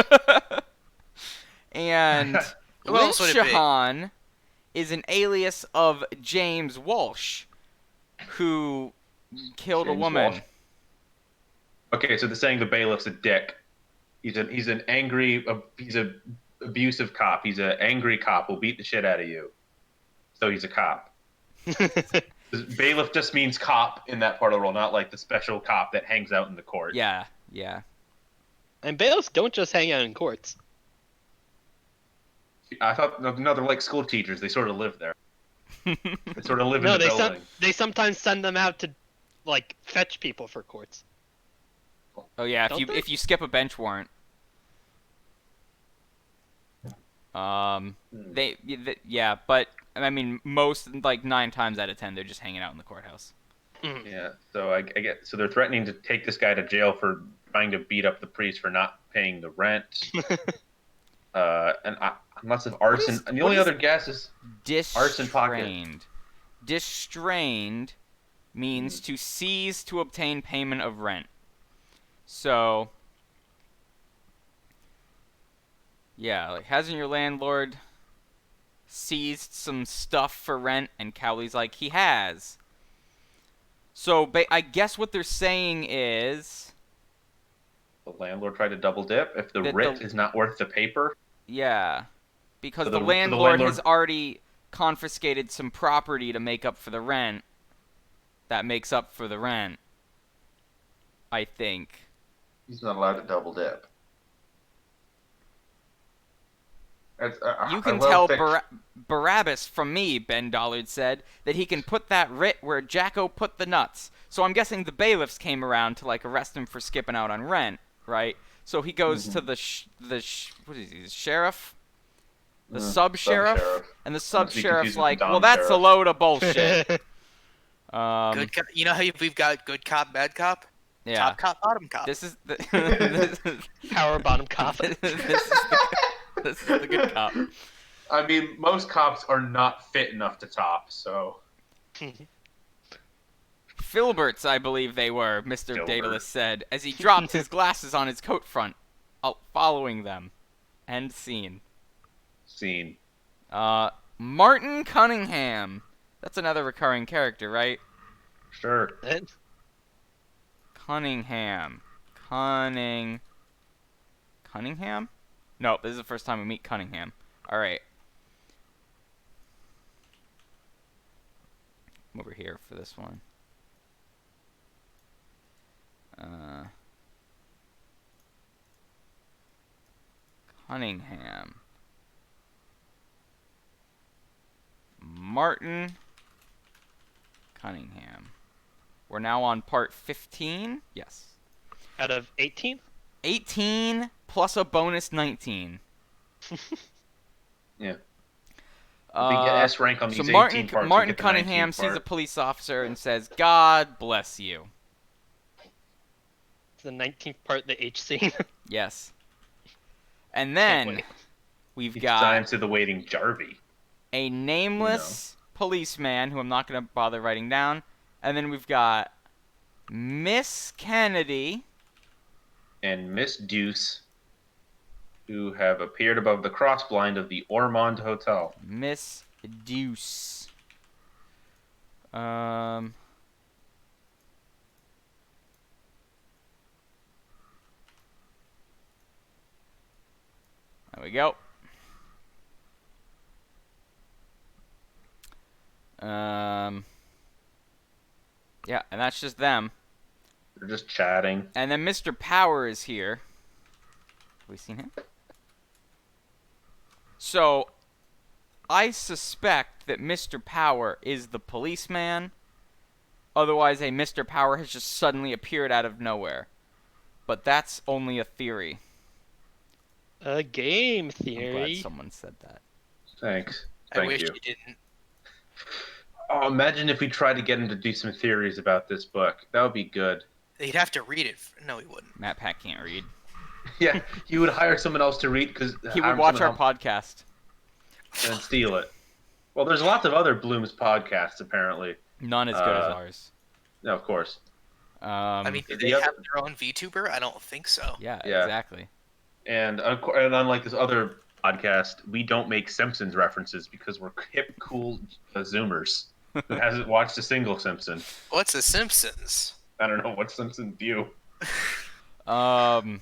And Who else would it be? Lynchahan is an alias of James Walsh, who killed a James woman. Walsh. Okay, so they're saying the bailiff's a dick. He's an angry, he's a abusive cop. He's an angry cop who'll beat the shit out of you. So he's a cop. Bailiff just means cop in that part of the world, not like the special cop that hangs out in the court. Yeah. And bailiffs don't just hang out in courts. I thought, no, they're like school teachers. They sort of live there. They sort of live No, in the building. they sometimes send them out to, like, fetch people for courts. Oh yeah, Don't they? if you skip a bench warrant. Yeah, but I mean, most, like 9 times out of 10, they're just hanging out in the courthouse. Yeah, so I get, so they're threatening to take this guy to jail for trying to beat up the priest for not paying the rent. Lots of arson. And the only other guess is arson pocket. Distrained. Distrained means to seize to obtain payment of rent. So, yeah, like, hasn't your landlord seized some stuff for rent? And Cowley's like, he has. So, I guess what they're saying is... The landlord tried to double dip if the That writ the- is not worth the paper. Yeah, because So the the landlord has landlord- already confiscated some property to make up for the rent. That makes up for the rent, I think. He's not allowed to double dip. You can tell Barabbas from me, Ben Dollard said, that he can put that writ where Jacko put the nuts. So I'm guessing the bailiffs came around to, like, arrest him for skipping out on rent, right? So he goes to what is he, the sheriff? The sub-sheriff? And the sub-sheriff's confused with like, the well, that's a Dom load of bullshit. Good cop. You know how we've got good cop, bad cop? Yeah. Top cop, bottom cop. This is the Power bottom cop. this is the good cop. I mean, most cops are not fit enough to top, so... Filberts, I believe they were, Mr. Filbert. Daedalus said, as he dropped his glasses on his coat front, following them. End scene. Scene. Martin Cunningham. That's another recurring character, right? Sure. Cunningham. Cunningham? No, this is the first time we meet Cunningham. Alright. I'm over here for this one. Cunningham. Martin Cunningham. We're now on part 15? Yes. Out of 18? 18 plus a bonus 19. Yeah. We get S rank on these So 18 Martin, parts. Martin we get the Cunningham 19th sees a part. police officer and says, "God bless you." It's the 19th part, the H scene. Yes. And then wait. we've It's got time to the waiting Jarvie. a nameless policeman who I'm not going to bother writing down. And then we've got Miss Kennedy. And Miss Deuce, who have appeared above the cross blind of the Ormond Hotel. Miss Deuce. There we go. Yeah, and that's just them. They're just chatting. And then Mr. Power is here. Have we seen him? So, I suspect that Mr. Power is the policeman. Otherwise, a Mr. Power has just suddenly appeared out of nowhere. But that's only a theory. A game I'm glad theory. someone said that. Thanks. I Thank wish you. you didn't. Oh, imagine if we tried to get him to do some theories about this book. That would be good. He'd have to read it. No, he wouldn't. Matt Pat can't read. Yeah, he would hire someone else to read because He would watch our podcast. and steal it. Well, there's lots of other Bloom's podcasts apparently. None as good as ours. No, of course. I mean, do the they other- have their own VTuber? I don't think so. Yeah, Yeah. exactly. And unlike this other podcast, we don't make Simpsons references because we're hip, cool Zoomers who hasn't watched a single Simpson. What's a Simpsons? I don't know what Simpsons view. Every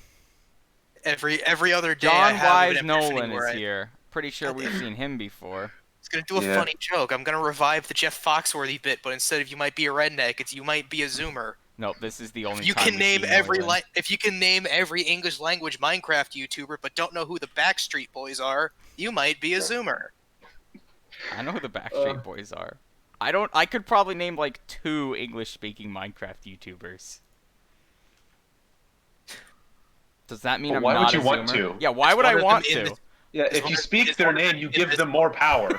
other day, I John have Wise an epiphany Nolan where is here. Pretty sure we've seen him before. It's gonna do a Yeah. funny joke. I'm gonna revive the Jeff Foxworthy bit, but instead of "you might be a redneck," it's "you might be a Zoomer." No, this is the only You time can we've name seen every Nolan. if you can name every English language Minecraft YouTuber, but don't know who the Backstreet Boys are, you might be a Zoomer. I know who the Backstreet Boys are. I could probably name like 2 English-speaking Minecraft YouTubers. Does that mean But I'm why would not you a want Zoomer? to? Yeah, why It's would one I of them want in to? the- Yeah, if one you of- speak it's their one of name, them you in give this- them more power.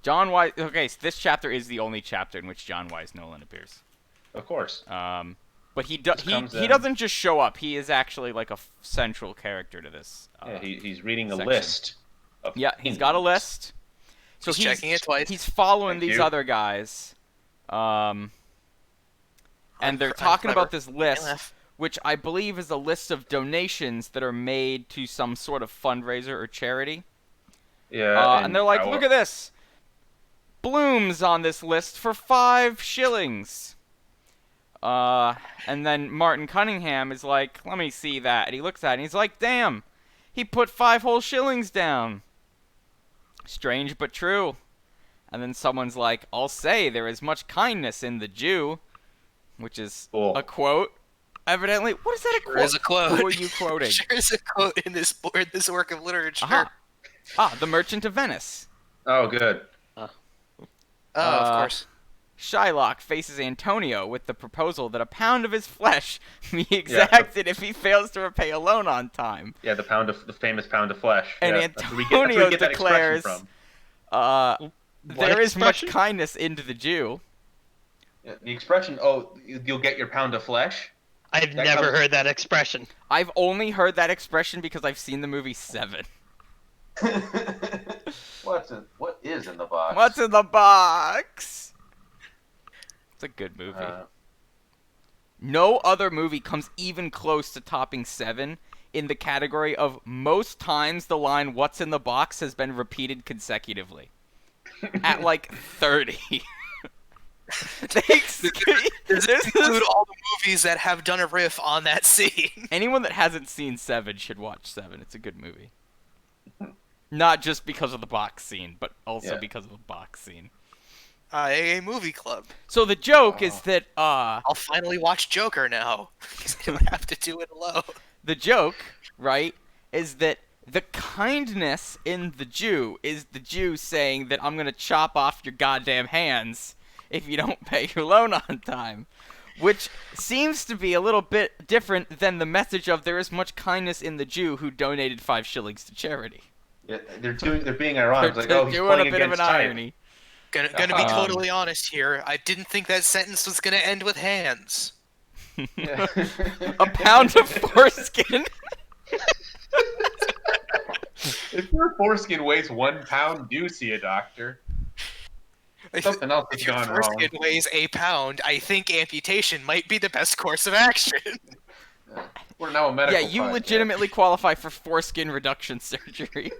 John Wise. Okay, so this chapter is the only chapter in which John Wise Nolan appears. Of course. But he comes he in. doesn't just show up. He is actually like a central character to this. Yeah, he's reading a section. list. Of Yeah, he's got a list. So He's checking it twice. He's following Thank these you. other guys. And they're I'm talking about clever. this list, laugh. which I believe is a list of donations that are made to some sort of fundraiser or charity. Yeah, And they're like, look at this. Bloom's on this list for 5 shillings. And then Martin Cunningham is like, let me see that. And he looks at it and he's like, damn, he put 5 whole shillings down. Strange but true. And then someone's like, I'll say there is much kindness in the Jew. Which is Cool. a quote. Evidently, what is that a Sure quote? is a quote. Who are you quoting? Sure is a quote in this work of literature. Aha. The Merchant of Venice. Oh, good. Oh, of course. Shylock faces Antonio with the proposal that a pound of his flesh be exacted if he fails to repay a loan on time. Yeah, the famous pound of flesh. And yeah, that's where we get Antonio that expression declares, from. there is much expression? kindness into the Jew. The expression, "Oh, you'll get your pound of flesh." I've That never comes- heard that expression. I've only heard that expression because I've seen the movie Seven. What is in the box? What's in the box? It's a good movie. No other movie comes even close to topping Seven in the category of most times the line "What's in the box" has been repeated consecutively. At like 30. Does it include all the movies that have done a riff on that scene? Anyone that hasn't seen Seven should watch Seven. It's a good movie. Not just because of the box scene, but also because of the box scene. AA Movie Club. So the joke is that I'll finally watch Joker now because I don't have to do it alone. the joke, right, is that the kindness in the Jew is the Jew saying that I'm gonna chop off your goddamn hands if you don't pay your loan on time, which seems to be a little bit different than the message of there is much kindness in the Jew who donated 5 shillings to charity. Yeah, they're being ironic. They're Like, oh, he's doing playing a bit of against an time. irony. Gonna be totally honest here. I didn't think that sentence was gonna end with hands. Yeah. A pound of foreskin. If your foreskin weighs 1 pound, do see a doctor. Something else has If your gone wrong. foreskin weighs a pound, I think amputation might be the best course of action. We're now a medical. Yeah, you podcast. legitimately qualify for foreskin reduction surgery.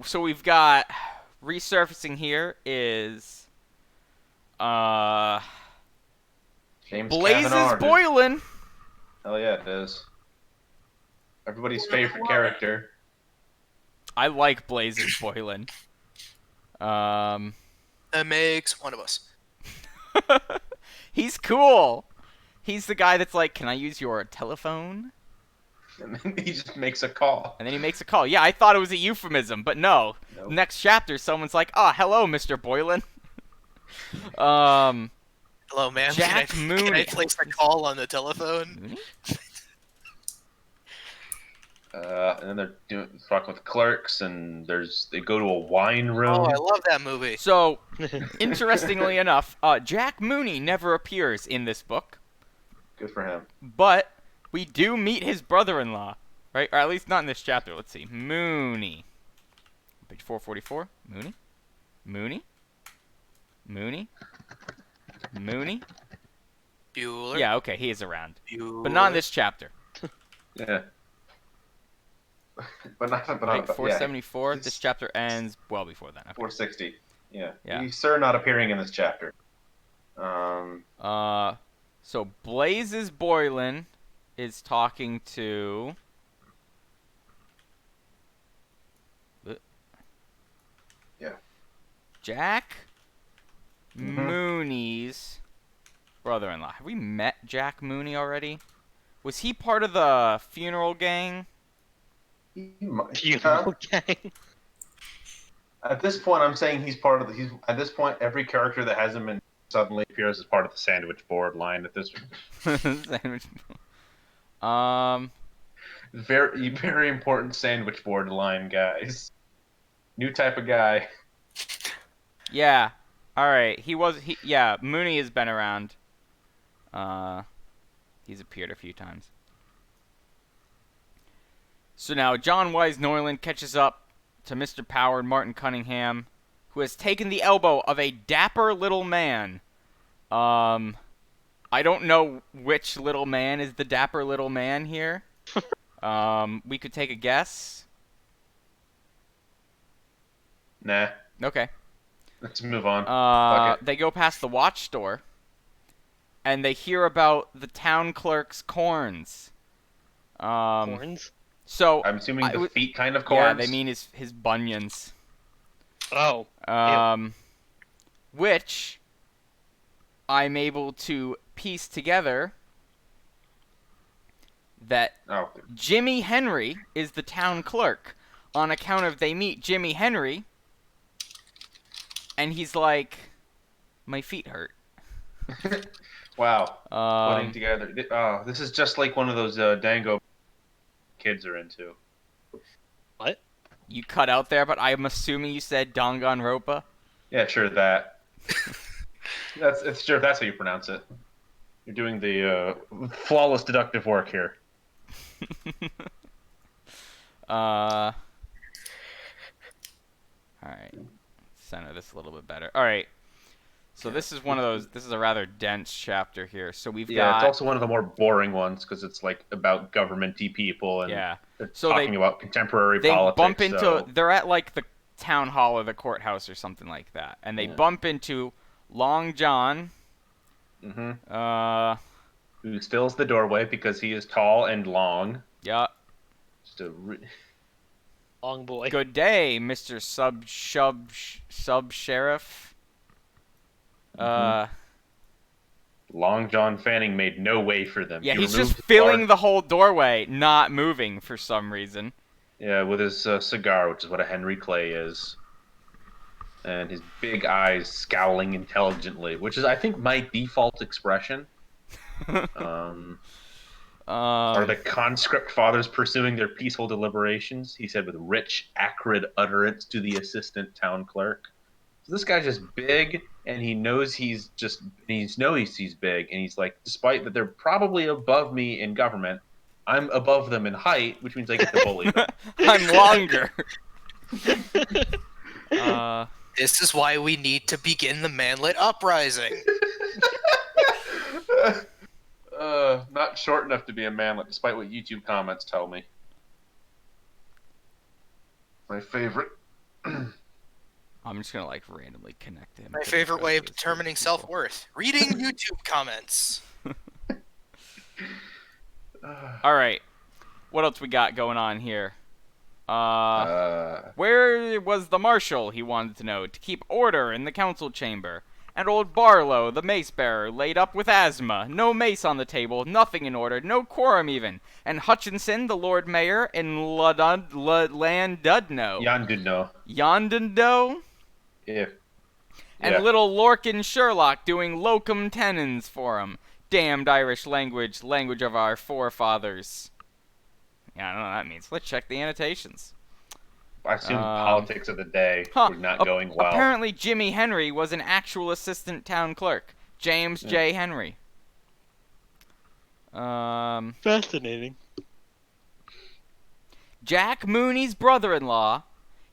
So we've got resurfacing here is James Blazes Kavanaugh. Boylan. Hell yeah, it is. Everybody's favorite character. I like Blazes Boylan. That makes one of us. He's cool. He's the guy that's like, "Can I use your telephone?" And then he just makes a call. And then he makes a call. Yeah, I thought it was a euphemism, but no. Nope. Next chapter, someone's like, "Oh, hello, Mr. Boylan." Hello, ma'am. Jack Can Mooney. I place a call on the telephone? Mooney? And then they're talking with clerks, and they go to a wine room. Oh, I love that movie. So, interestingly enough, Jack Mooney never appears in this book, Good for him. but we do meet his brother-in-law, right? Or at least not in this chapter. Let's see. Mooney. Page 444. Mooney? Mooney? Mooney? Mooney? Bueller. Yeah, okay, he is around. Bueller. But not in this chapter. Yeah. but not. Right? Yeah. 474. This chapter ends well before then. Okay. 460. Yeah. Yeah. He's sir not appearing in this chapter. So Blazes Boylan is talking to Jack Mooney's brother-in-law. Have we met Jack Mooney already? Was he part of the funeral gang? Funeral gang. At this point, I'm saying he's part of the. He's at this point, every character that hasn't been suddenly appears as part of the sandwich board line. At this, Sandwich. very very important sandwich board line, guys. New type of guy. Yeah. All right. Yeah, Mooney has been around. He's appeared a few times. So now John Wise Norland catches up to Mr. Power and Martin Cunningham, who has taken the elbow of a dapper little man. I don't know which little man is the dapper little man here. We could take a guess. Nah. Okay. Let's move on. Fuck it. They go past the watch store, and they hear about the town clerk's corns. Horns? So I'm assuming the feet kind of yeah, corns. they mean his bunions. Oh. Which I'm able to piece together that Oh, Jimmy Henry is the town clerk on account of they meet Jimmy Henry, and he's like, my feet hurt. wow. Putting together. Oh, this is just like one of those Dango kids are into. What? You cut out there, but I'm assuming you said Danganronpa. Yeah, sure that. It's sure that's how you pronounce it. You're doing the flawless deductive work here. All right. Center this a little bit better. All right. So this is one of those. This is a rather dense chapter here. So we've Yeah, got. it's also one of the more boring ones because it's like about government-y people and Yeah. they're So talking about contemporary they politics. bump into. So... They're at like the town hall or the courthouse or something like that, and they Yeah. bump into Long John. Who fills the doorway because he is tall and long. Yeah. Just a Long boy. Good day, Mr. Sub Sheriff. Long John Fanning made no way for them. Yeah, He he's removed just the filling bar- the whole doorway, not moving for some reason. Yeah, with his cigar, which is what a Henry Clay is. And his big eyes scowling intelligently, which is, I think, my default expression. Are the conscript fathers pursuing their peaceful deliberations? He said with rich, acrid utterance to the assistant town clerk. So this guy's just big, and he knows he's big, and he's like, despite that they're probably above me in government, I'm above them in height, which means I get to bully them. I'm longer. This is why we need to begin the manlet uprising. Not short enough to be a manlet, despite what YouTube comments tell me. My favorite. I'm just gonna like randomly connect him. My to the favorite way of rest determining these people. self-worth. Reading YouTube comments. All right, what else we got going on here? Where was the marshal? He wanted to know to keep order in the council chamber. And old Barlow, the mace bearer, laid up with asthma. No mace on the table, nothing in order, no quorum even. And Hutchinson, the Lord Mayor, in Landudno. Yondendo? Yeah. And little Lorcan Sherlock doing locum tenens for him. Damned Irish language, language of our forefathers. Yeah, I don't know what that means. Let's check the annotations. I assume politics of the day were not going well. Apparently Jimmy Henry was an actual assistant town clerk. James J. Henry. Fascinating. Jack Mooney's brother-in-law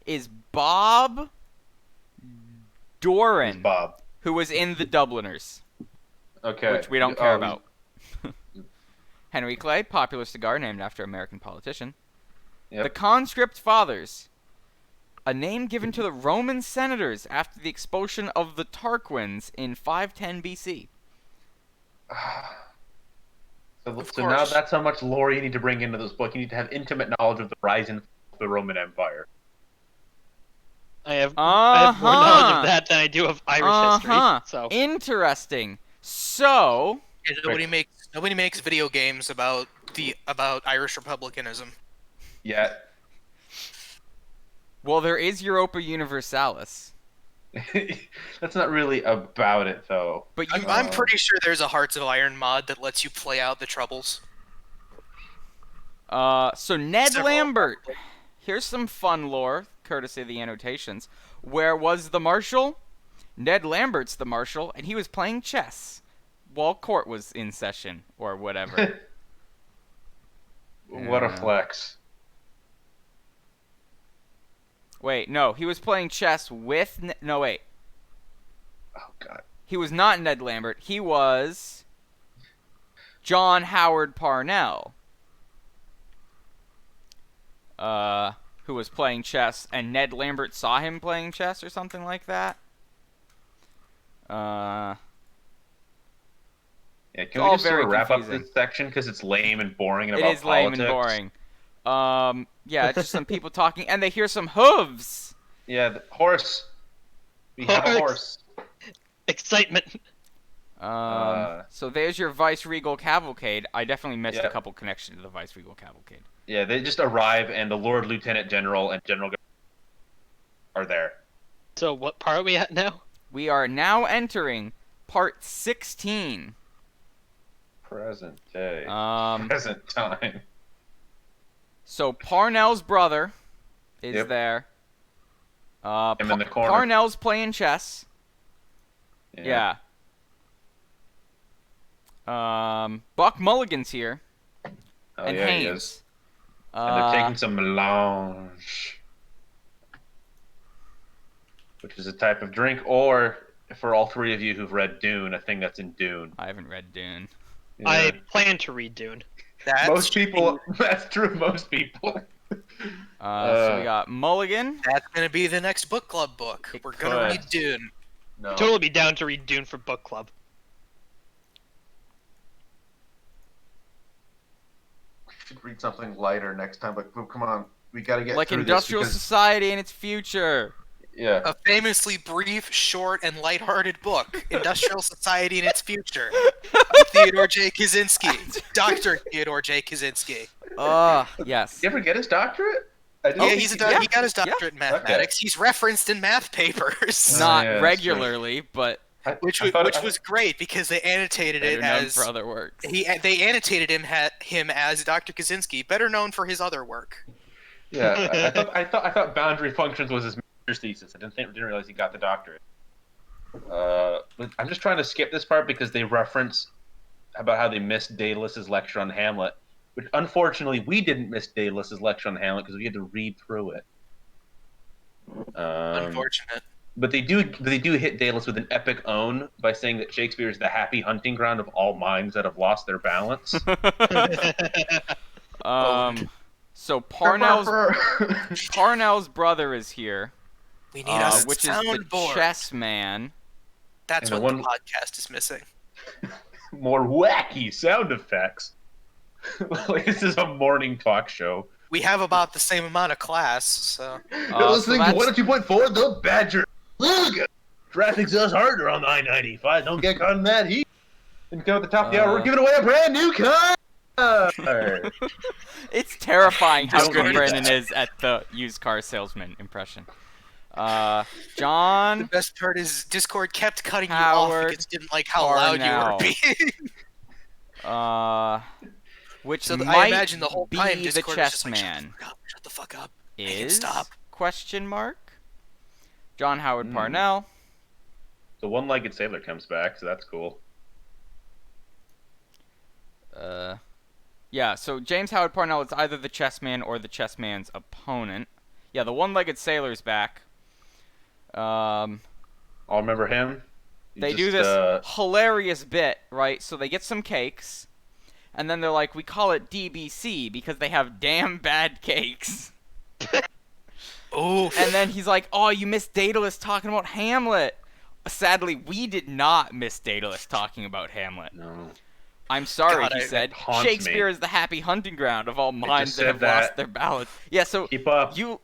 is Bob Doran, Who's Bob? who was in the Dubliners, Okay. which we don't care about. Henry Clay, popular cigar named after American politician. Yep. The conscript fathers, a name given to the Roman senators after the expulsion of the Tarquins in 510 BC. So now that's how much lore you need to bring into this book. You need to have intimate knowledge of the rise and fall of the Roman Empire. I have more knowledge of that than I do of Irish history. So Interesting. So Yeah, nobody makes video games about Irish republicanism. Yeah. well, there is Europa Universalis. That's not really about it, though. But I'm pretty sure there's a Hearts of Iron mod that lets you play out the troubles. So Ned Several. Lambert. Here's some fun lore, courtesy of the annotations. Where was the marshal? Ned Lambert's the marshal, and he was playing chess while court was in session, or whatever. What a flex. Wait, no, he was playing chess with... No, wait. Oh, God. He was not Ned Lambert. He was John Howard Parnell. Who was playing chess, and Ned Lambert saw him playing chess or something like that. Yeah, can all we just sort very of wrap up confusing. this section because it's lame and boring and It about is lame politics? and boring. Yeah, it's just some people talking, and they hear some hooves. Yeah, the horse. We have a horse. excitement. So there's your Vice Regal Cavalcade. I definitely missed a Yeah. couple connections to the Vice Regal Cavalcade. Yeah, they just arrive, and the Lord Lieutenant General and General are there. So what part are we at now? We are now entering part 16. Present day. Um, Present time. So Parnell's brother is Yep. there. Him in the corner. Parnell's playing chess. Yeah. Buck Mulligan's here. Oh, And yeah, he Haynes. is. And they're taking some melange, which is a type of drink, or for all three of you who've read Dune, a thing that's in Dune. I haven't read Dune. Yeah. I plan to read Dune. Most people. That's true. Most people. So we got Mulligan. That's gonna be the next book club book. It We're gonna could. read Dune. No. Totally be down to read Dune for book club. We should read something lighter next time, but come on, we gotta get Like through Industrial this because, Society and its future. yeah. A famously brief, short, and lighthearted book, Industrial Society and Its Future. Theodore J. Kaczynski. Dr. Theodore J. Kaczynski. Yes. Did you ever get his doctorate? I didn't Yeah, think he's a he doc- did. he got his doctorate in mathematics. He's referenced in math papers. Not yeah, that's regularly, but Which I was, thought- which was great because they annotated better it known as for other works. they annotated him as Dr. Kaczynski, better known for his other work. Yeah, I thought boundary functions was his master's thesis. I didn't realize he got the doctorate. But I'm just trying to skip this part because they reference about how they missed Daedalus's lecture on Hamlet, which unfortunately we didn't miss Daedalus's lecture on Hamlet because we had to read through it. Unfortunate. But they do hit Daedalus with an epic own by saying that Shakespeare is the happy hunting ground of all minds that have lost their balance. So Parnell's brother is here, We need a which is the soundboard. chess man. That's And what the the podcast is missing. More wacky sound effects. Like this is a morning talk show. We have about the same amount of class, so You're listening so to that's- 102.4 The Badger. Look, traffic's just harder on the I-95. Don't get caught in that heat. And come at the top of the hour, we're giving away a brand new car. It's terrifying how Don't good read Brandon that. is at the used car salesman impression. the John best part is Discord kept cutting you Howard off because it didn't like how loud you Parnell. were being. Which So might I imagine the whole be time the Discord was chess just like, man. shut the fuck up. Make it Is stop. question mark? John Howard Hmm. Parnell. The one-legged sailor comes back, so that's cool. Yeah, so James Howard Parnell is either the chessman or the chessman's opponent. Yeah, the one-legged sailor's back. I'll remember him. They do this hilarious bit, right? So they get some cakes, and then they're like, we call it DBC because they have damn bad cakes. Oh, And then he's like, oh, you missed Daedalus talking about Hamlet. Sadly, we did not miss Daedalus talking about Hamlet. No. I'm sorry, God, he it said. haunts Shakespeare me. is the happy hunting ground of all minds just that have said that. lost their balance. Yeah, so Keep up. you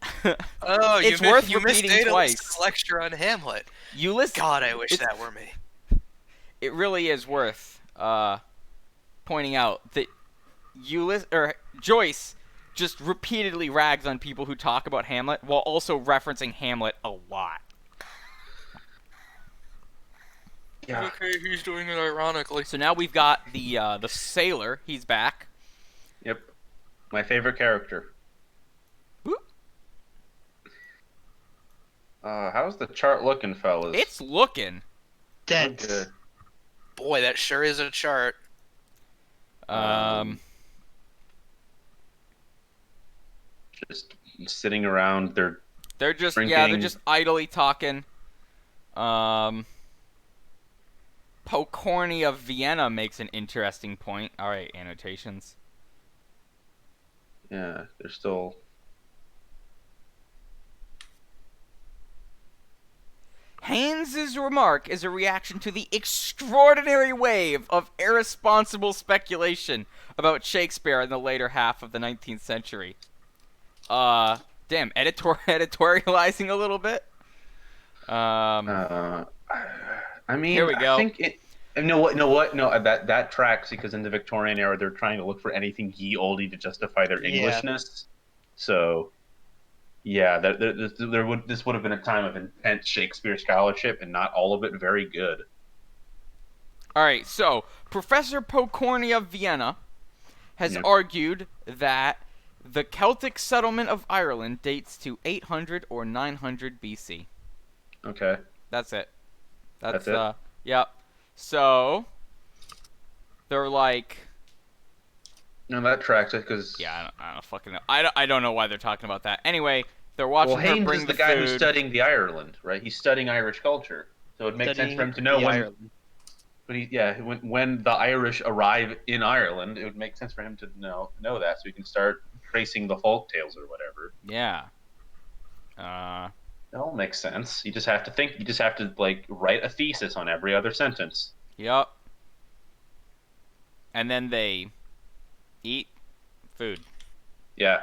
oh, It's you worth missed, you missed repeating Daedalus' twice. lecture on Hamlet. you listen. God, I wish It's- that were me. It really is worth pointing out that Joyce just repeatedly rags on people who talk about Hamlet while also referencing Hamlet a lot. Yeah. Okay, he's doing it ironically. So now we've got the sailor. He's back. Yep. My favorite character. Whoop. How's the chart looking, fellas? It's looking. Dense. Good. Boy, that sure is a chart. Just sitting around. They're just drinking. idly talking. Pokorny of Vienna makes an interesting point. All right, annotations. Yeah, they're still. Haynes's remark is a reaction to the extraordinary wave of irresponsible speculation about Shakespeare in the later half of the 19th century. Damn, editorializing a little bit. I mean, Here we go. I think it. You know what? No, that tracks because in the Victorian era they're trying to look for anything ye olde to justify their Yeah. Englishness. So, yeah, this would have been a time of intense Shakespeare scholarship, and not all of it very good. All right, so Professor Pokorny of Vienna has Yep. argued that The Celtic settlement of Ireland dates to 800 or 900 BC. Okay. That's it. That's it? Yep. So, they're like... No, that tracks it because. Yeah, I don't fucking know. I don't know why they're talking about that. Anyway, they're watching Well, her Haynes bring is the guy food. who's studying the Ireland, right? He's studying Irish culture, so it makes sense for him to know when. Ireland. But when the Irish arrive in Ireland, it would make sense for him to know that, so he can start tracing the folk tales or whatever. Yeah. It all makes sense. You just have to think. You just have to like write a thesis on every other sentence. Yep. And then they eat food. Yeah.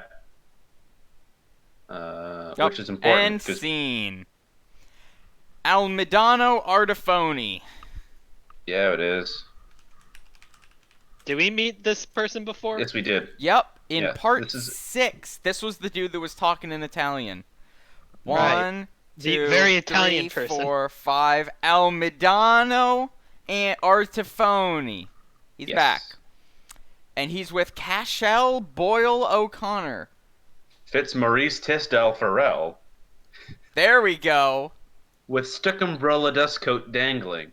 Yep. Which is important. End 'cause- scene. Almidano Artifoni. Yeah, it is. Did we meet this person before? Yes, we did. Yep. In Yeah, part this is- 6, this was the dude that was talking in Italian. Right. 1, The 2, very Italian 3, person. 4, 5. Almidano and Artifoni. He's Yes. back. And he's with Cashel Boyle O'Connor. Fitzmaurice Tisdale Farrell There we go. with stick umbrella dust coat dangling,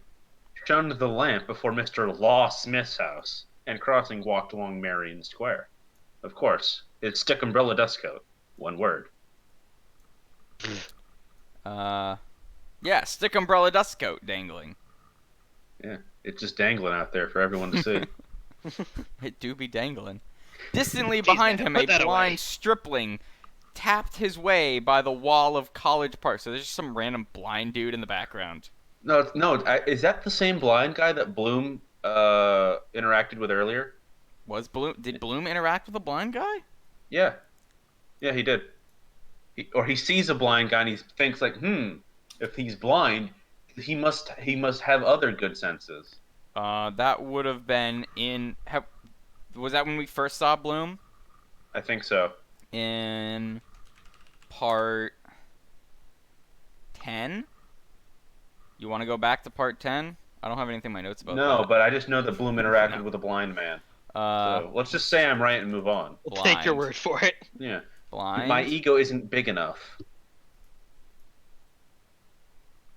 shunned the lamp before Mr. Law Smith's house, and crossing walked along Marion Square. Of course, it's stick umbrella dust coat. One word. Yeah, stick umbrella dust coat dangling. Yeah, it's just dangling out there for everyone to see. It do be dangling. Distantly Jeez, behind man, him, put a that blind away. stripling tapped his way by the wall of College Park. So there's just some random blind dude in the background. No, is that the same blind guy that Bloom interacted with earlier? Did Bloom interact with a blind guy? Yeah, he did. He sees a blind guy and he thinks like, if he's blind, he must have other good senses. That would have been in. Was that when we first saw Bloom? I think so. In part 10? You want to go back to part 10? I don't have anything in my notes about that. No, but I just know that Bloom interacted with a blind man. So let's just say I'm right and move on. We'll take your blind. word for it. Yeah. Blind. My ego isn't big enough.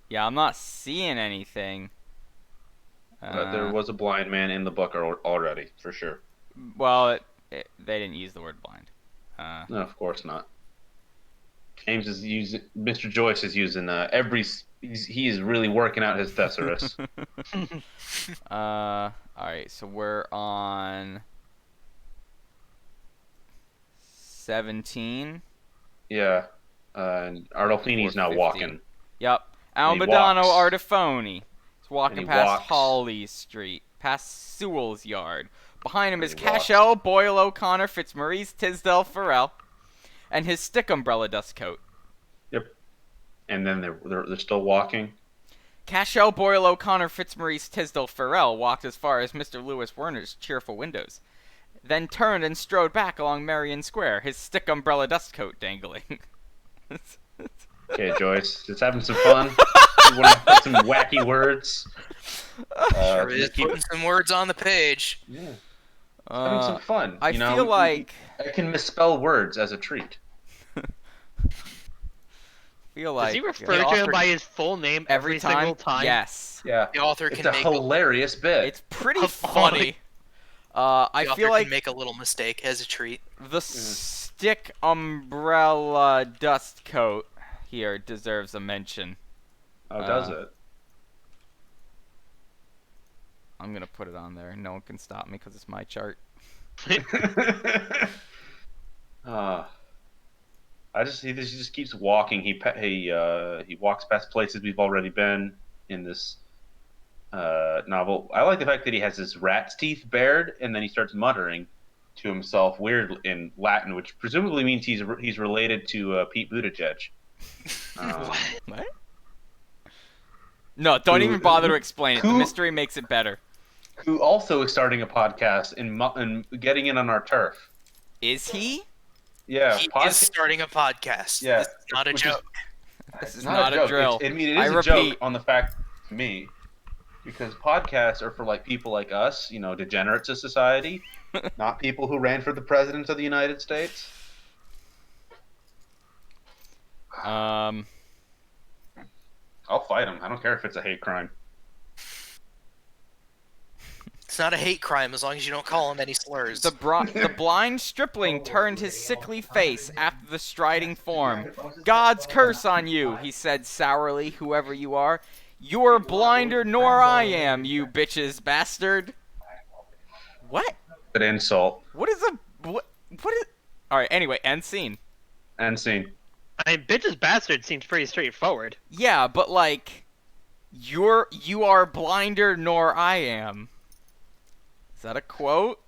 Yeah, I'm not seeing anything. But there was a blind man in the book already, for sure. Well, they didn't use the word blind. No, of course not. James is using. Mr. Joyce is using he is really working out his thesaurus. All right, so we're on 17. Yeah. And Ardolfini's now 4:50. walking. Yep. And he Almidano walks. Artifoni. He's walking And he past walks. Hawley Street, past Sewell's yard. Behind him is And he walks. Cashel Boyle O'Connor, Fitzmaurice Tisdale Farrell, and his stick umbrella dust coat. Yep. And then they're still walking. Cashel Boyle O'Connor, Fitzmaurice Tisdale Farrell walked as far as Mr. Lewis Werner's cheerful windows, then turned and strode back along Marion Square, his stick umbrella dust coat dangling. Okay, Joyce, just having some fun. You want to put some wacky words? Sure is just keep putting some words on the page. Yeah. Having some fun. I you know? feel like I can misspell words as a treat. Does he refer the to him author- by his full name every time? single time? Yes, Yeah. The author It's can a make hilarious bit. it's pretty Oh, funny. I the author feel like can make a little mistake as a treat. the stick umbrella dust coat here deserves a mention. How does it? I'm gonna put it on there. No one can stop me because it's my chart. He just keeps walking. He walks past places we've already been in this novel. I like the fact that he has his rat's teeth bared, and then he starts muttering to himself weird in Latin, which presumably means he's related to Pete Buttigieg. What? No, don't Who- even bother to explain it. The who- mystery makes it better. Who also is starting a podcast and getting in on our turf. Is he? Yeah, He pod- is starting a podcast. Yeah, This is not a which is- joke. This is It's not a joke. drill. I mean, it I is a repeat. joke on the fact to me, because podcasts are for like people like us, degenerates of society, Not people who ran for the president of the United States. Um, I'll fight him. I don't care if it's a hate crime. It's not a hate crime as long as you don't call him any slurs. the blind stripling turned his sickly face after the striding form. God's curse on you, he said sourly, whoever you are. You're blinder nor I am, you bitches bastard. What? An insult. What is a... What is... Alright, anyway, end scene. End scene. I mean, bitches bastard seems pretty straightforward. Yeah, but like... You are blinder nor I am. Is that a quote?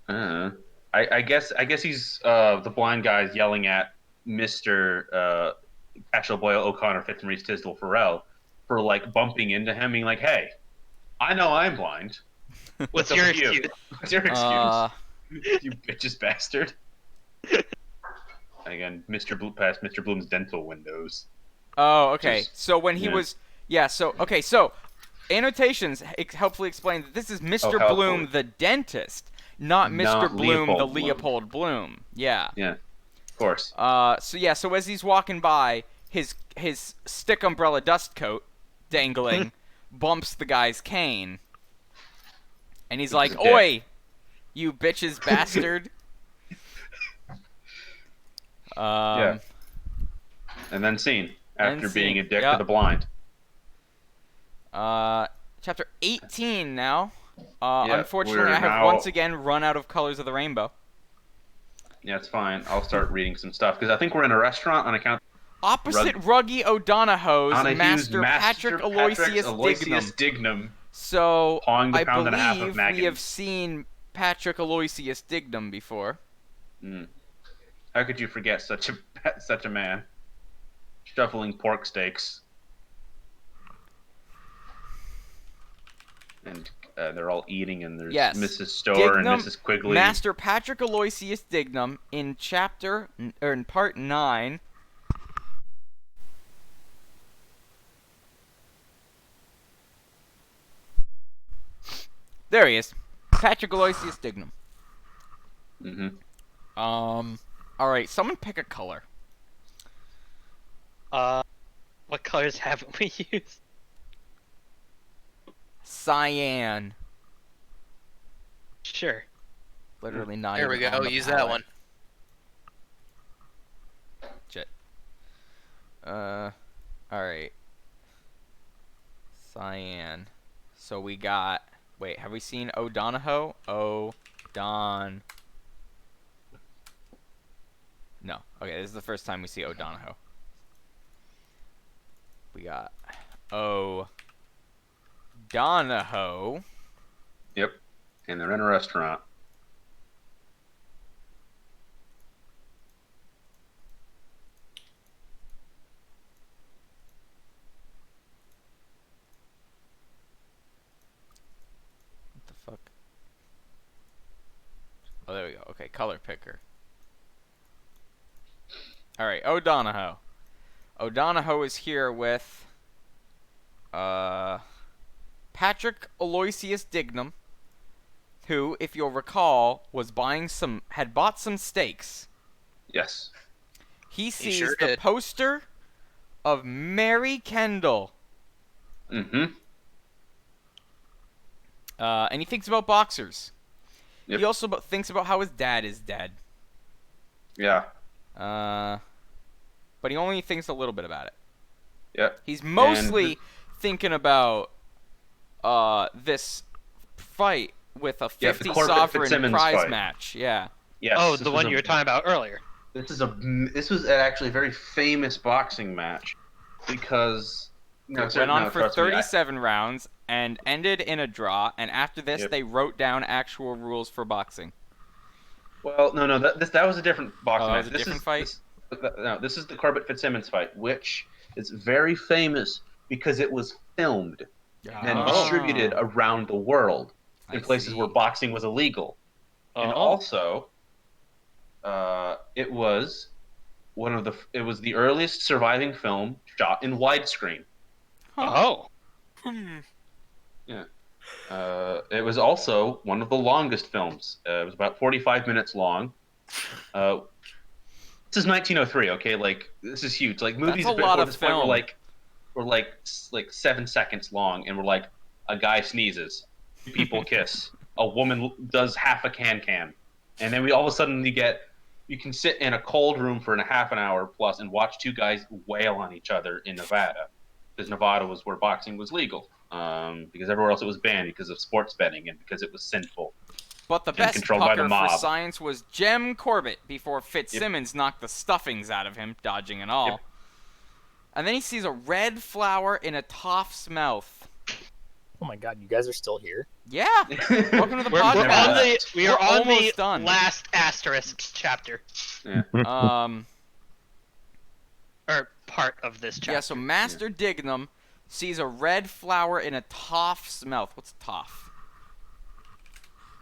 I guess he's the blind guy's yelling at Mr. Cashel Boyle O'Connor Fitzmaurice Tisdale Farrell for like bumping into him, being like, "Hey, I know I'm blind. What's up your with you? excuse? What's your excuse? You bitches bastard." Again, past Mr. Bloom's dental windows. Oh, okay. Just- So when he yeah. was... Yeah, so... Okay, so... Annotations helpfully explain that this is Mr. helpfully. Bloom the dentist, not Mr. Not Bloom the Leopold Bloom. Leopold Bloom. Yeah. Yeah, of course. So as he's walking by, his stick umbrella dust coat dangling bumps the guy's cane. And he's like, He's a dick. "Oi, you bitches bastard." Yeah. And then scene after End being scene, a dick yep. to the blind. Chapter 18 now. Yeah, Unfortunately, we're I have now- once again run out of colors of the rainbow. Yeah, it's fine. I'll start reading some stuff because I think we're in a restaurant on account. Opposite Ruggy O'Donogho's Donahue's Master Patrick Aloysius Dignam. So, Pawing the I pound and a half of believe we Maggin. have seen Patrick Aloysius Dignam before. How could you forget such a man? Shoveling pork steaks. And they're all eating, and there's Yes. Mrs. Storer and Dignam, Mrs. Quigley. Master Patrick Aloysius Dignam in in part 9. There he is. Patrick Aloysius Dignam. Alright, someone pick a color. What colors haven't we used? Cyan. Sure. Literally not There we even go. on the Use that palette. one. Shit. Alright. Cyan. So we got... Wait, have we seen O'Donohoe? O'Don... No. Okay, this is the first time we see O'Donohoe. We got O'Donohoe. Yep. And they're in a restaurant. What the fuck? Oh, there we go. Okay, color picker. Alright, O'Donohoe. O'Donohoe is here with Patrick Aloysius Dignam, who, if you'll recall, had bought some steaks. Yes. He sees sure the did. poster of Mary Kendall. Mm-hmm. And he thinks about boxers. Yep. He also thinks about how his dad is dead. Yeah. But he only thinks a little bit about it. Yep. He's mostly thinking about this fight with a Yeah, the 50 Corbett sovereign Fitzsimmons prize fight. match. Yeah. Yes. Oh, this the was one you were talking about earlier. This was actually a very famous boxing match because It went on for 37 rounds and ended in a draw. And after this, Yep. they wrote down actual rules for boxing. Well, no, that was a different boxing Oh, match. that was a different fight? This is the Corbett Fitzsimmons fight, which is very famous because it was filmed and Oh. distributed around the world in I places see. where boxing was illegal. And also, it was it was the earliest surviving film shot in widescreen. Oh. It was also one of the longest films. It was about 45 minutes long. This is 1903. Okay, like this is huge. Like movies That's a lot before of this point film. were like 7 seconds long, and we're like a guy sneezes, two people kiss, a woman does half a can, and then we all of a sudden you can sit in a cold room for a half an hour plus and watch two guys wail on each other in Nevada, because Nevada was where boxing was legal. Because everywhere else it was banned because of sports betting and because it was sinful. But the And best controlled by the pucker for mob. science was Jem Corbett before Fitzsimmons knocked the stuffings out of him, dodging and all. Yep. And then he sees a red flower in a toff's mouth. Oh my god, you guys are still here? Yeah. Welcome to the We're podcast. we are on the almost done. last asterisk chapter, or part of this chapter. Yeah, so Master Dignam sees a red flower in a toff's mouth. What's a toff?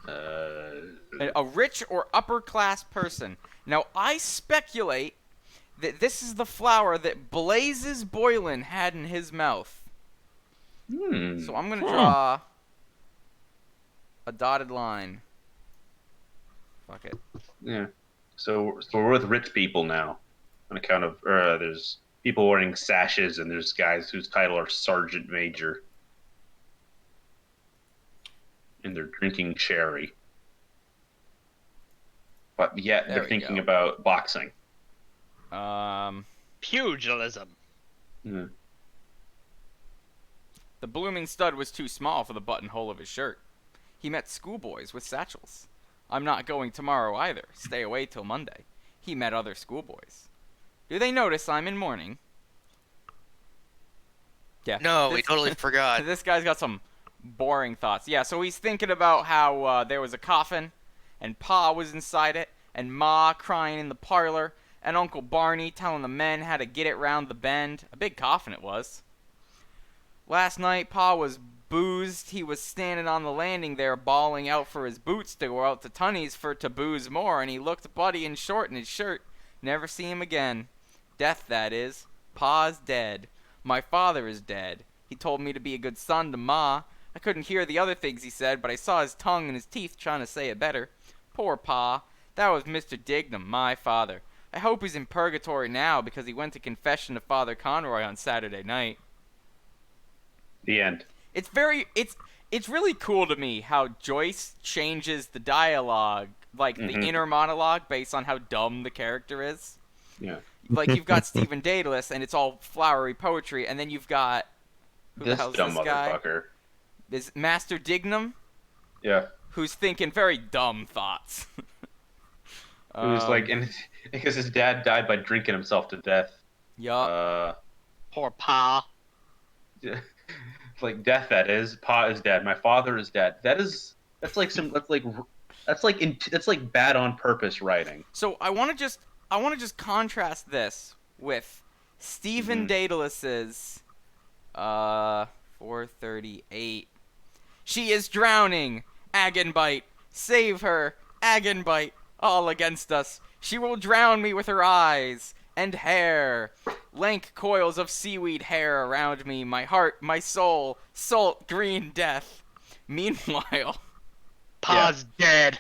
A rich or upper class person. Now, I speculate that this is the flower that Blazes Boylan had in his mouth. So I'm going to draw a dotted line. Fuck it. Yeah. So we're with rich people now, on account of there's people wearing sashes and there's guys whose title are sergeant major, and they're drinking sherry. But yet There they're we thinking go. about boxing. Pugilism. Yeah. The blooming stud was too small for the buttonhole of his shirt. He met schoolboys with satchels. I'm not going tomorrow either. Stay away till Monday. He met other schoolboys. Do they notice I'm in mourning? Yeah. No, we This- totally forgot. This guy's got some boring thoughts. Yeah, so he's thinking about how there was a coffin, and Pa was inside it, and Ma crying in the parlor, and Uncle Barney telling the men how to get it round the bend. A big coffin it was. Last night, Pa was boozed. He was standing on the landing there bawling out for his boots to go out to Tunney's for to booze more, and he looked bloody and short in his shirt. Never see him again. Death, that is. Pa's dead. My father is dead. He told me to be a good son to Ma. I couldn't hear the other things he said, but I saw his tongue and his teeth trying to say it better. Poor Pa. That was Mr. Dignam, my father. I hope he's in purgatory now because he went to confession to Father Conroy on Saturday night. The end. It's really cool to me how Joyce changes the dialogue, like the inner monologue, based on how dumb the character is. Yeah. Like you've got Stephen Daedalus, and it's all flowery poetry, and then you've got who the This hell's dumb this guy? motherfucker. Is Master Dignam, Yeah. who's thinking very dumb thoughts. It was like, and because his dad died by drinking himself to death. yup. Poor Pa. Like death, that is. Pa is dead. My father is dead. That's like bad on purpose writing. So I want to just contrast this with Stephen Daedalus's 438. She is drowning. Agenbite, save her. Agenbite, all against us. She will drown me with her eyes and hair. Lank coils of seaweed hair around me. My heart, my soul, salt green death. Meanwhile, Pa's dead.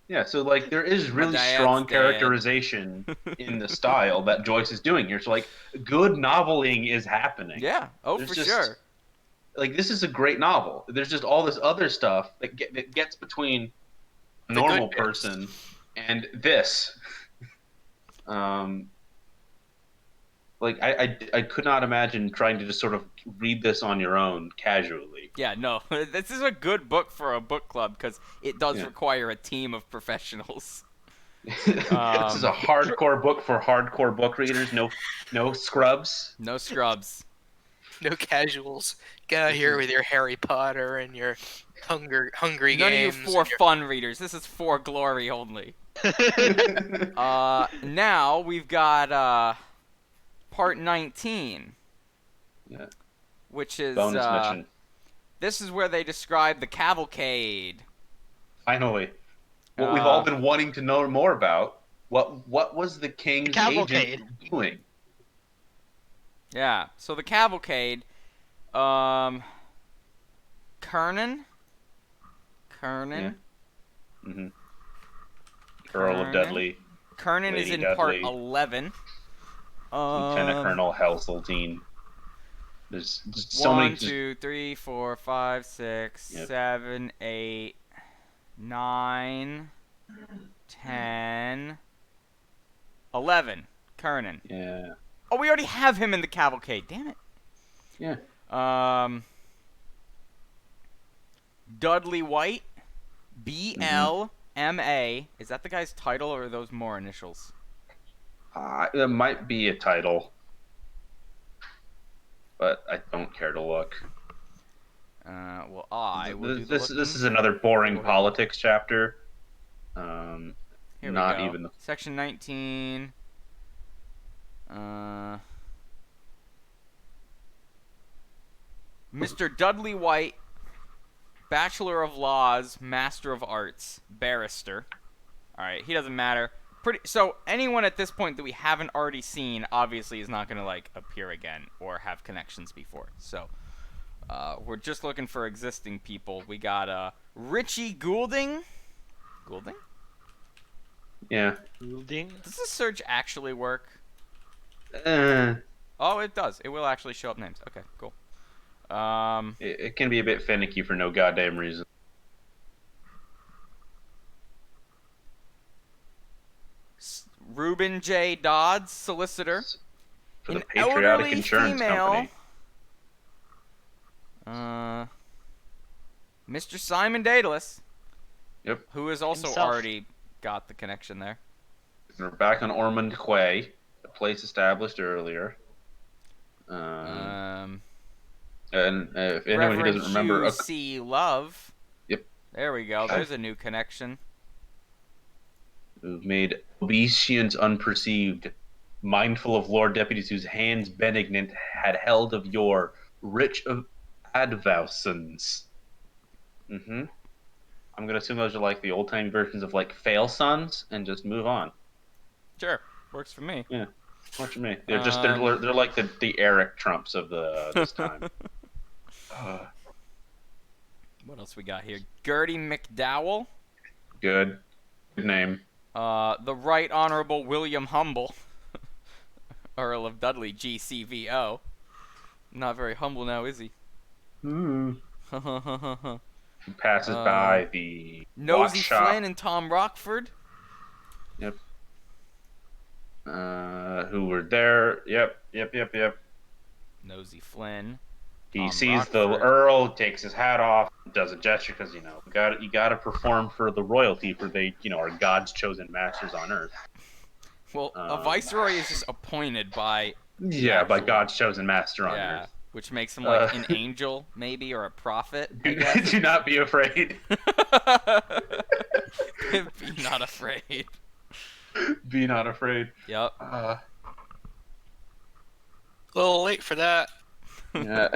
Yeah, so like there is really dad's strong dead. characterization in the style that Joyce is doing here. So like good noveling is happening. yeah, oh There's for just- sure. Like this is a great novel. There's just all this other stuff that gets between a The normal good bits. person and this. Like I could not imagine trying to just sort of read this on your own casually. Yeah, no, this is a good book for a book club because it does Yeah. require a team of professionals. This is a hardcore book for hardcore book readers. No scrubs. No scrubs. No casuals. Get out here with your Harry Potter and your hungry None of you games. for and your- fun readers. This is for glory only. Now we've got part 19. Yeah. Which is Bonus mission. this is where they describe the cavalcade. Finally, what we've all been wanting to know more about. What was the king's Cavalcade. agent doing? Yeah. So the cavalcade kind Kernan. Kernan. Mm-hmm. Earl of Dudley. Kernan is Lady in Dudley. part 11. Lieutenant Colonel Heseltine. There's just so many. 1, 2, 3, 4, 5, 6, Yep. 7, 8, 9, 10, 11. Kernan. Yeah. Oh, we already have him in the cavalcade. Damn it. Yeah. Dudley White. BLMA. Is that the guy's title, or are those more initials? It might be a title, but I don't care to look. Well, I will do the This looking. is another boring Go ahead. politics chapter. Here Not we go. even the. Section 19. Mr. Dudley White, Bachelor of Laws, Master of Arts, Barrister. All right, he doesn't matter. So anyone at this point that we haven't already seen obviously is not going to like appear again or have connections before. So we're just looking for existing people. We got Richie Goulding. Goulding? Yeah. Goulding? Does this search actually work? Eh, Oh, it does. It will actually show up names. Okay, cool. it can be a bit finicky for no goddamn reason. Reuben J. Dodds, solicitor. For the An Patriotic elderly Insurance female. Company. Mr. Simon Daedalus. Yep. Who has also Himself. already got the connection there. We're back on Ormond Quay, a place established earlier. And if anyone who Reverend doesn't remember, Hugh C. Love. Yep. There we go. There's a new connection. who made obeisance unperceived, mindful of lord deputies whose hands benignant had held of yore, rich of advousons. Mm-hmm. I'm gonna assume those are like the old time versions of like fail sons, and just move on. Sure. Works for me. Watch me. They're just they're like the Eric Trumps of this time. What else we got here? Gertie McDowell. Good name. The Right Honorable William Humble. Earl of Dudley, GCVO. Not very humble now, is he? Who passes by the Nosy watch shop. Flynn and Tom Rockford. Yep. Who were there? Yep. Nosy Flynn. He Tom sees the Rockford. Earl, takes his hat off, does a gesture because you got to perform for the royalty, for they are God's chosen masters on earth. Well, a viceroy is just appointed by Yeah, by actual- God's chosen master on yeah, earth. which makes him like an angel, maybe, or a prophet. I Do, guess. do not be afraid. Be not afraid. Be not afraid. Yep. A little late for that. Yeah.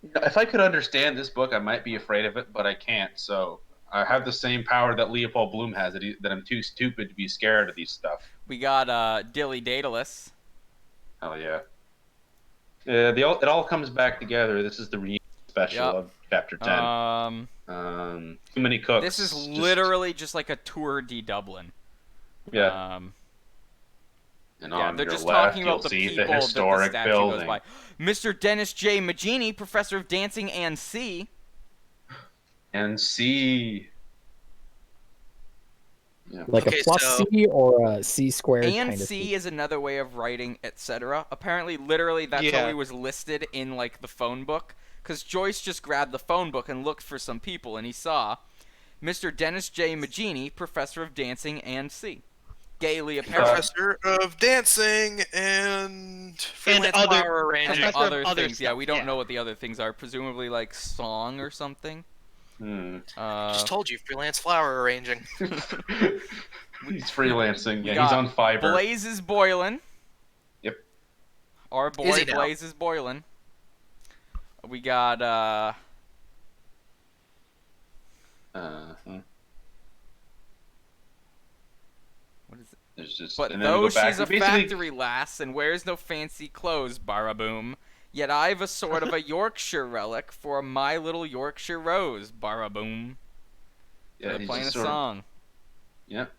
If I could understand this book, I might be afraid of it, but I can't. So I have the same power that Leopold Bloom has, that I'm too stupid to be scared of these stuff. We got Dilly Daedalus. Hell yeah. It all comes back together. This is the reunion special Yep. of chapter 10. Too many cooks. This is just- literally just like a tour de Dublin. Yeah. And Yeah, on they're your just left, talking you'll about the see people the historic that the statue goes building. by. Mr. Dennis J. Magini, professor of dancing and C. And see. Yeah. Like Okay, a plus so- C or a C squared And kind of C is another way of writing, etc. Apparently, literally, that's Yeah. how he was listed in like the phone book. Because Joyce just grabbed the phone book and looked for some people, and he saw Mr. Dennis J. Magini, professor of dancing and C. Gaily apparent. Professor of dancing and freelance other- flower And arranging. Professor of other other things. Yeah, stuff, we don't yeah. know what the other things are. Presumably like song or something. Just told you, freelance flower arranging. He's freelancing. Yeah, got he's on Fiverr. Blazes Boylan. Yep. Our Is boy he now? Blazes Boylan. We got what is it? There's just, But and then we though go back she's a to basically- factory lass and wears no fancy clothes, Baraboom, Yet I've a sort of a Yorkshire relic for a my little Yorkshire rose. Baraboom. Yeah, They're he's playing a just sort of- song. Yep.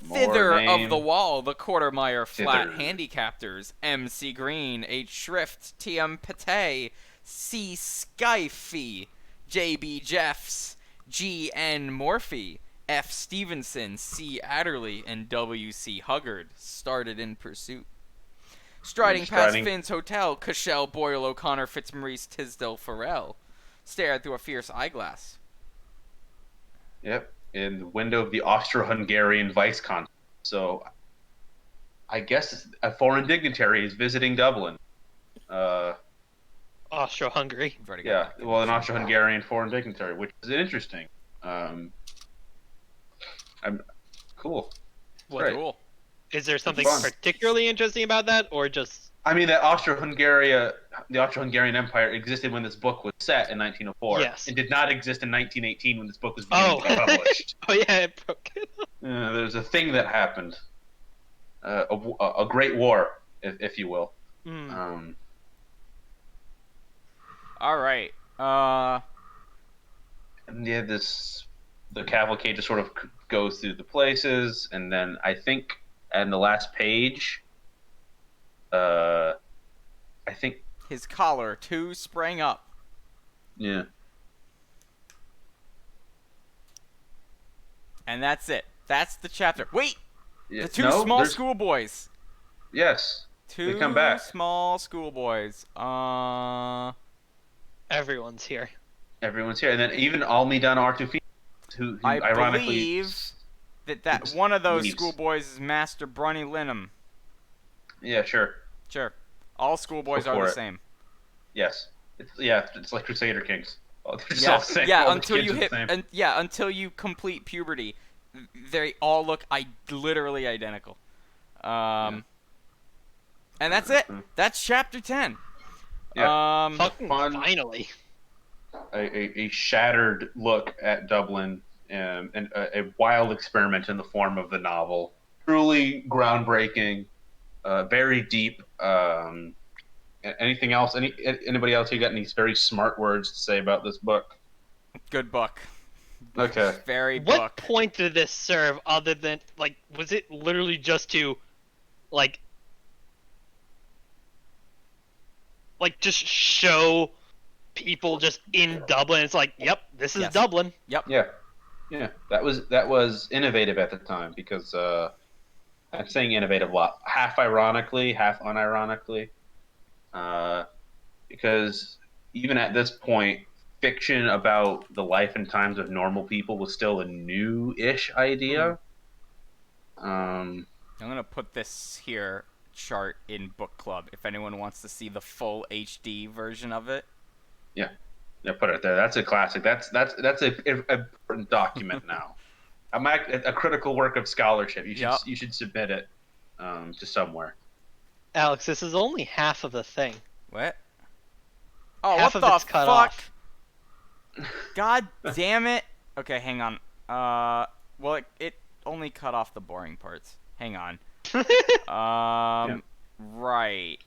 Thither More of name. the wall, the Quartermeyer flat Thither. handicaptors, MC Green, H. Shrift, TM Pate, C. Skyfy, JB Jeffs, G.N. Morphy, F. Stevenson, C. Adderley, and W.C. Huggard started in pursuit. Striding past Striding- Finn's Hotel, Cashel, Boyle, O'Connor, Fitzmaurice, Tisdale, Farrell stared through a fierce eyeglass. Yep. In the window of the Austro-Hungarian vice consul. So, I guess a foreign dignitary is visiting Dublin. Austro-Hungary. We've already got Yeah, that well, an connection. Austro-Hungarian foreign dignitary, which is interesting. I'm cool. What, Great. Cool. is there something fun. particularly interesting about that, or just I mean, the Austro-Hungarian Empire existed when this book was set in 1904. Yes. It did not exist in 1918 when this book was beginning Oh. to be published. oh yeah, it broke it. There's a thing that happened. A great war, if you will. Hmm. All right. And yeah, the cavalcade just sort of goes through the places, and then I think on the last page, I think, His collar, too, sprang up. yeah, And that's it. That's the chapter. Wait! yeah The two no, small there's- schoolboys. Yes, Two come back. small schoolboys. Everyone's here. everyone's here, and then even Almidan Artufi, who I ironically, believe that one of those leaves. schoolboys is Master Brunny Linham. yeah, sure, Sure. All schoolboys Go are for the it. same. yes, it's like Crusader Kings. Oh, they're just Yeah, all the same. yeah. All the Until kids you are the hit, same. until you complete puberty, they all look literally identical. And that's it. That's chapter 10. Yeah. Fucking fun. finally. a shattered look at Dublin, and a wild experiment in the form of the novel. Truly groundbreaking, very deep. Anything else? Anybody else who got any very smart words to say about this book? Good book. Okay. Very What book. point did this serve other than, like, was it literally just to, like, just show people just in Dublin? It's like, yep, this is Yes. Dublin. Yeah, that was innovative at the time, because I'm saying innovative a lot, half ironically, half unironically, because even at this point, fiction about the life and times of normal people was still a new-ish idea. I'm gonna put this here chart in book club if anyone wants to see the full HD version of it. Yeah, put it there. That's a classic. That's a important document now. A critical work of scholarship. You should submit it to somewhere. Alex, this is only half of the thing. What? Oh, Half what of the it's cut fuck? off. God damn it. Okay, hang on. Well, it only cut off the boring parts. Hang on. Right.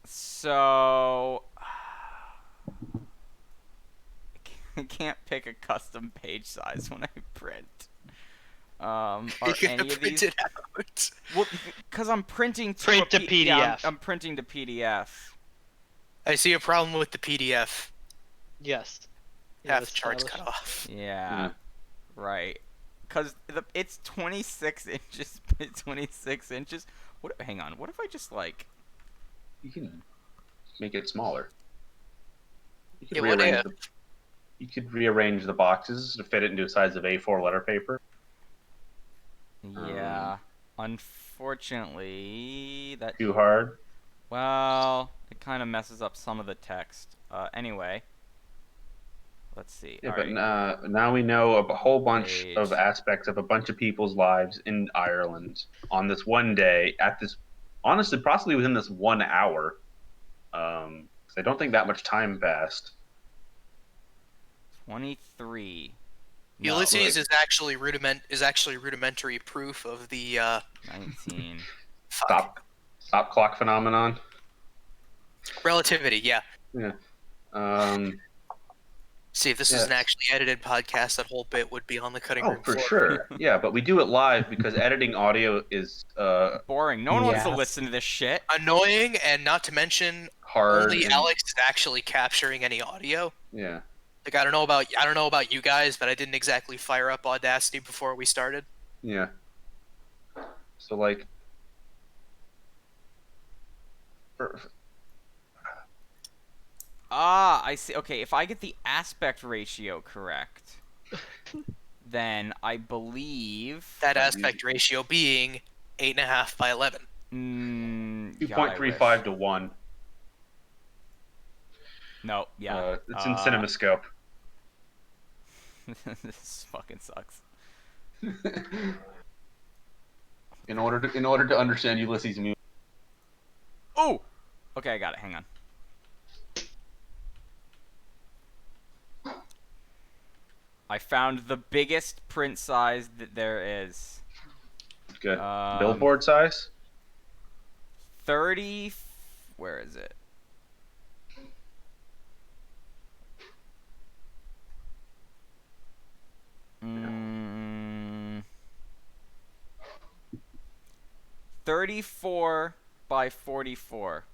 So I can't pick a custom page size when I print. Are You gotta any of print these? it out. Well, because I'm printing to Print a to P- yeah, PDF. I'm printing to PDF. I see a problem with the PDF. Yes. Half the chart's cut stylish. off. Yeah. Right. Because it's 26 inches by 26 inches. What? Hang on. What if I just like? You can make it smaller. You could Yeah, what rearrange if? you could rearrange the boxes to fit it into a size of A4 letter paper. Yeah. Unfortunately, that. Too hard. Well, it kind of messes up some of the text. Anyway. Let's see. Yeah, All but right. now we know a whole bunch of Page. aspects of a bunch of people's lives in Ireland on this one day, at this, honestly, possibly within this 1 hour. 'Cause I don't think that much time passed. 23. No, Ulysses is actually rudimentary proof of the 19. fuck. Stop clock phenomenon. Relativity, yeah. See, if this was an Yes. actually edited podcast, that whole bit would be on the cutting Oh, room for floor. sure. Yeah, but we do it live because editing audio is Boring. No one wants to Yes. listen to this shit. Annoying, and not to mention, hard. only and- Alex is actually capturing any audio. Yeah. Like I don't know about you guys, but I didn't exactly fire up Audacity before we started. Yeah. So like. Ah, I see. Okay, if I get the aspect ratio correct, then I believe That aspect ratio being 8.5 by 11. 2.35 to 1. No, yeah. It's in CinemaScope. This fucking sucks. in order to understand Ulysses' movie. Oh! Okay, I got it. Hang on. I found the biggest print size that there is. Good. Um, Billboard size? 30... Where is it? Mm, 34 by 44.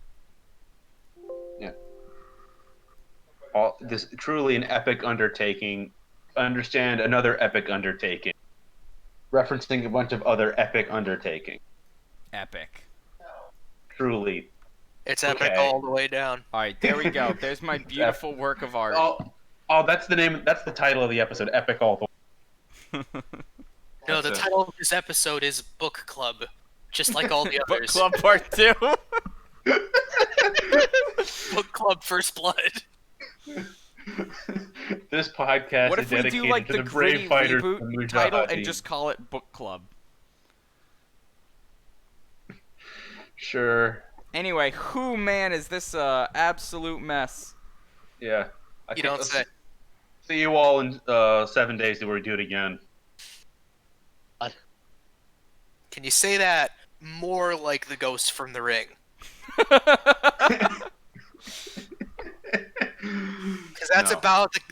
This truly an epic undertaking. Understand another epic undertaking. Referencing a bunch of other epic undertakings. Epic. Truly. It's epic Okay. all the way down. Alright, there we go. There's my beautiful work of art. Oh, that's the name. That's the title of the episode. Epic all the way. No, the That's it. title of this episode is Book Club, just like all the Book others. Club Part 2. Book Club First Blood. This podcast What is if we dedicated do like to the the gritty brave fighters reboot of title Mujahideen. and just call it Book Club? Sure. Anyway, who man is this absolute mess? Yeah. You don't say. See you all in 7 days where we do it again. Can you say that more like the ghost from The Ring? Because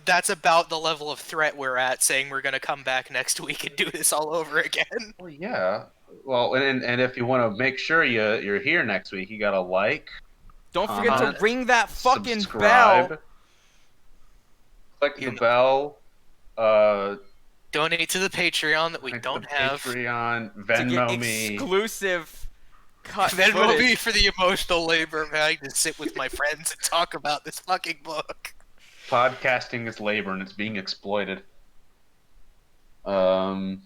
that's about the level of threat we're at, saying we're gonna come back next week and do this all over again. Well, yeah. Well, and if you want to make sure you're here next week, you gotta like, Don't forget comment, to ring that fucking subscribe, bell. click You the know- bell. Donate to the Patreon that we Like don't the have. Patreon, To Venmo get me. exclusive cut Then will footage. be for the emotional labor of having to sit with my friends and talk about this fucking book. Podcasting is labor and it's being exploited. What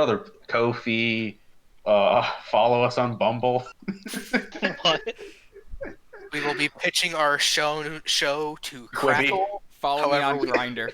other Ko-fi? Follow us on Bumble. What? We will be pitching our show to Quibi. Crackle. Follow me However on we- Grindr.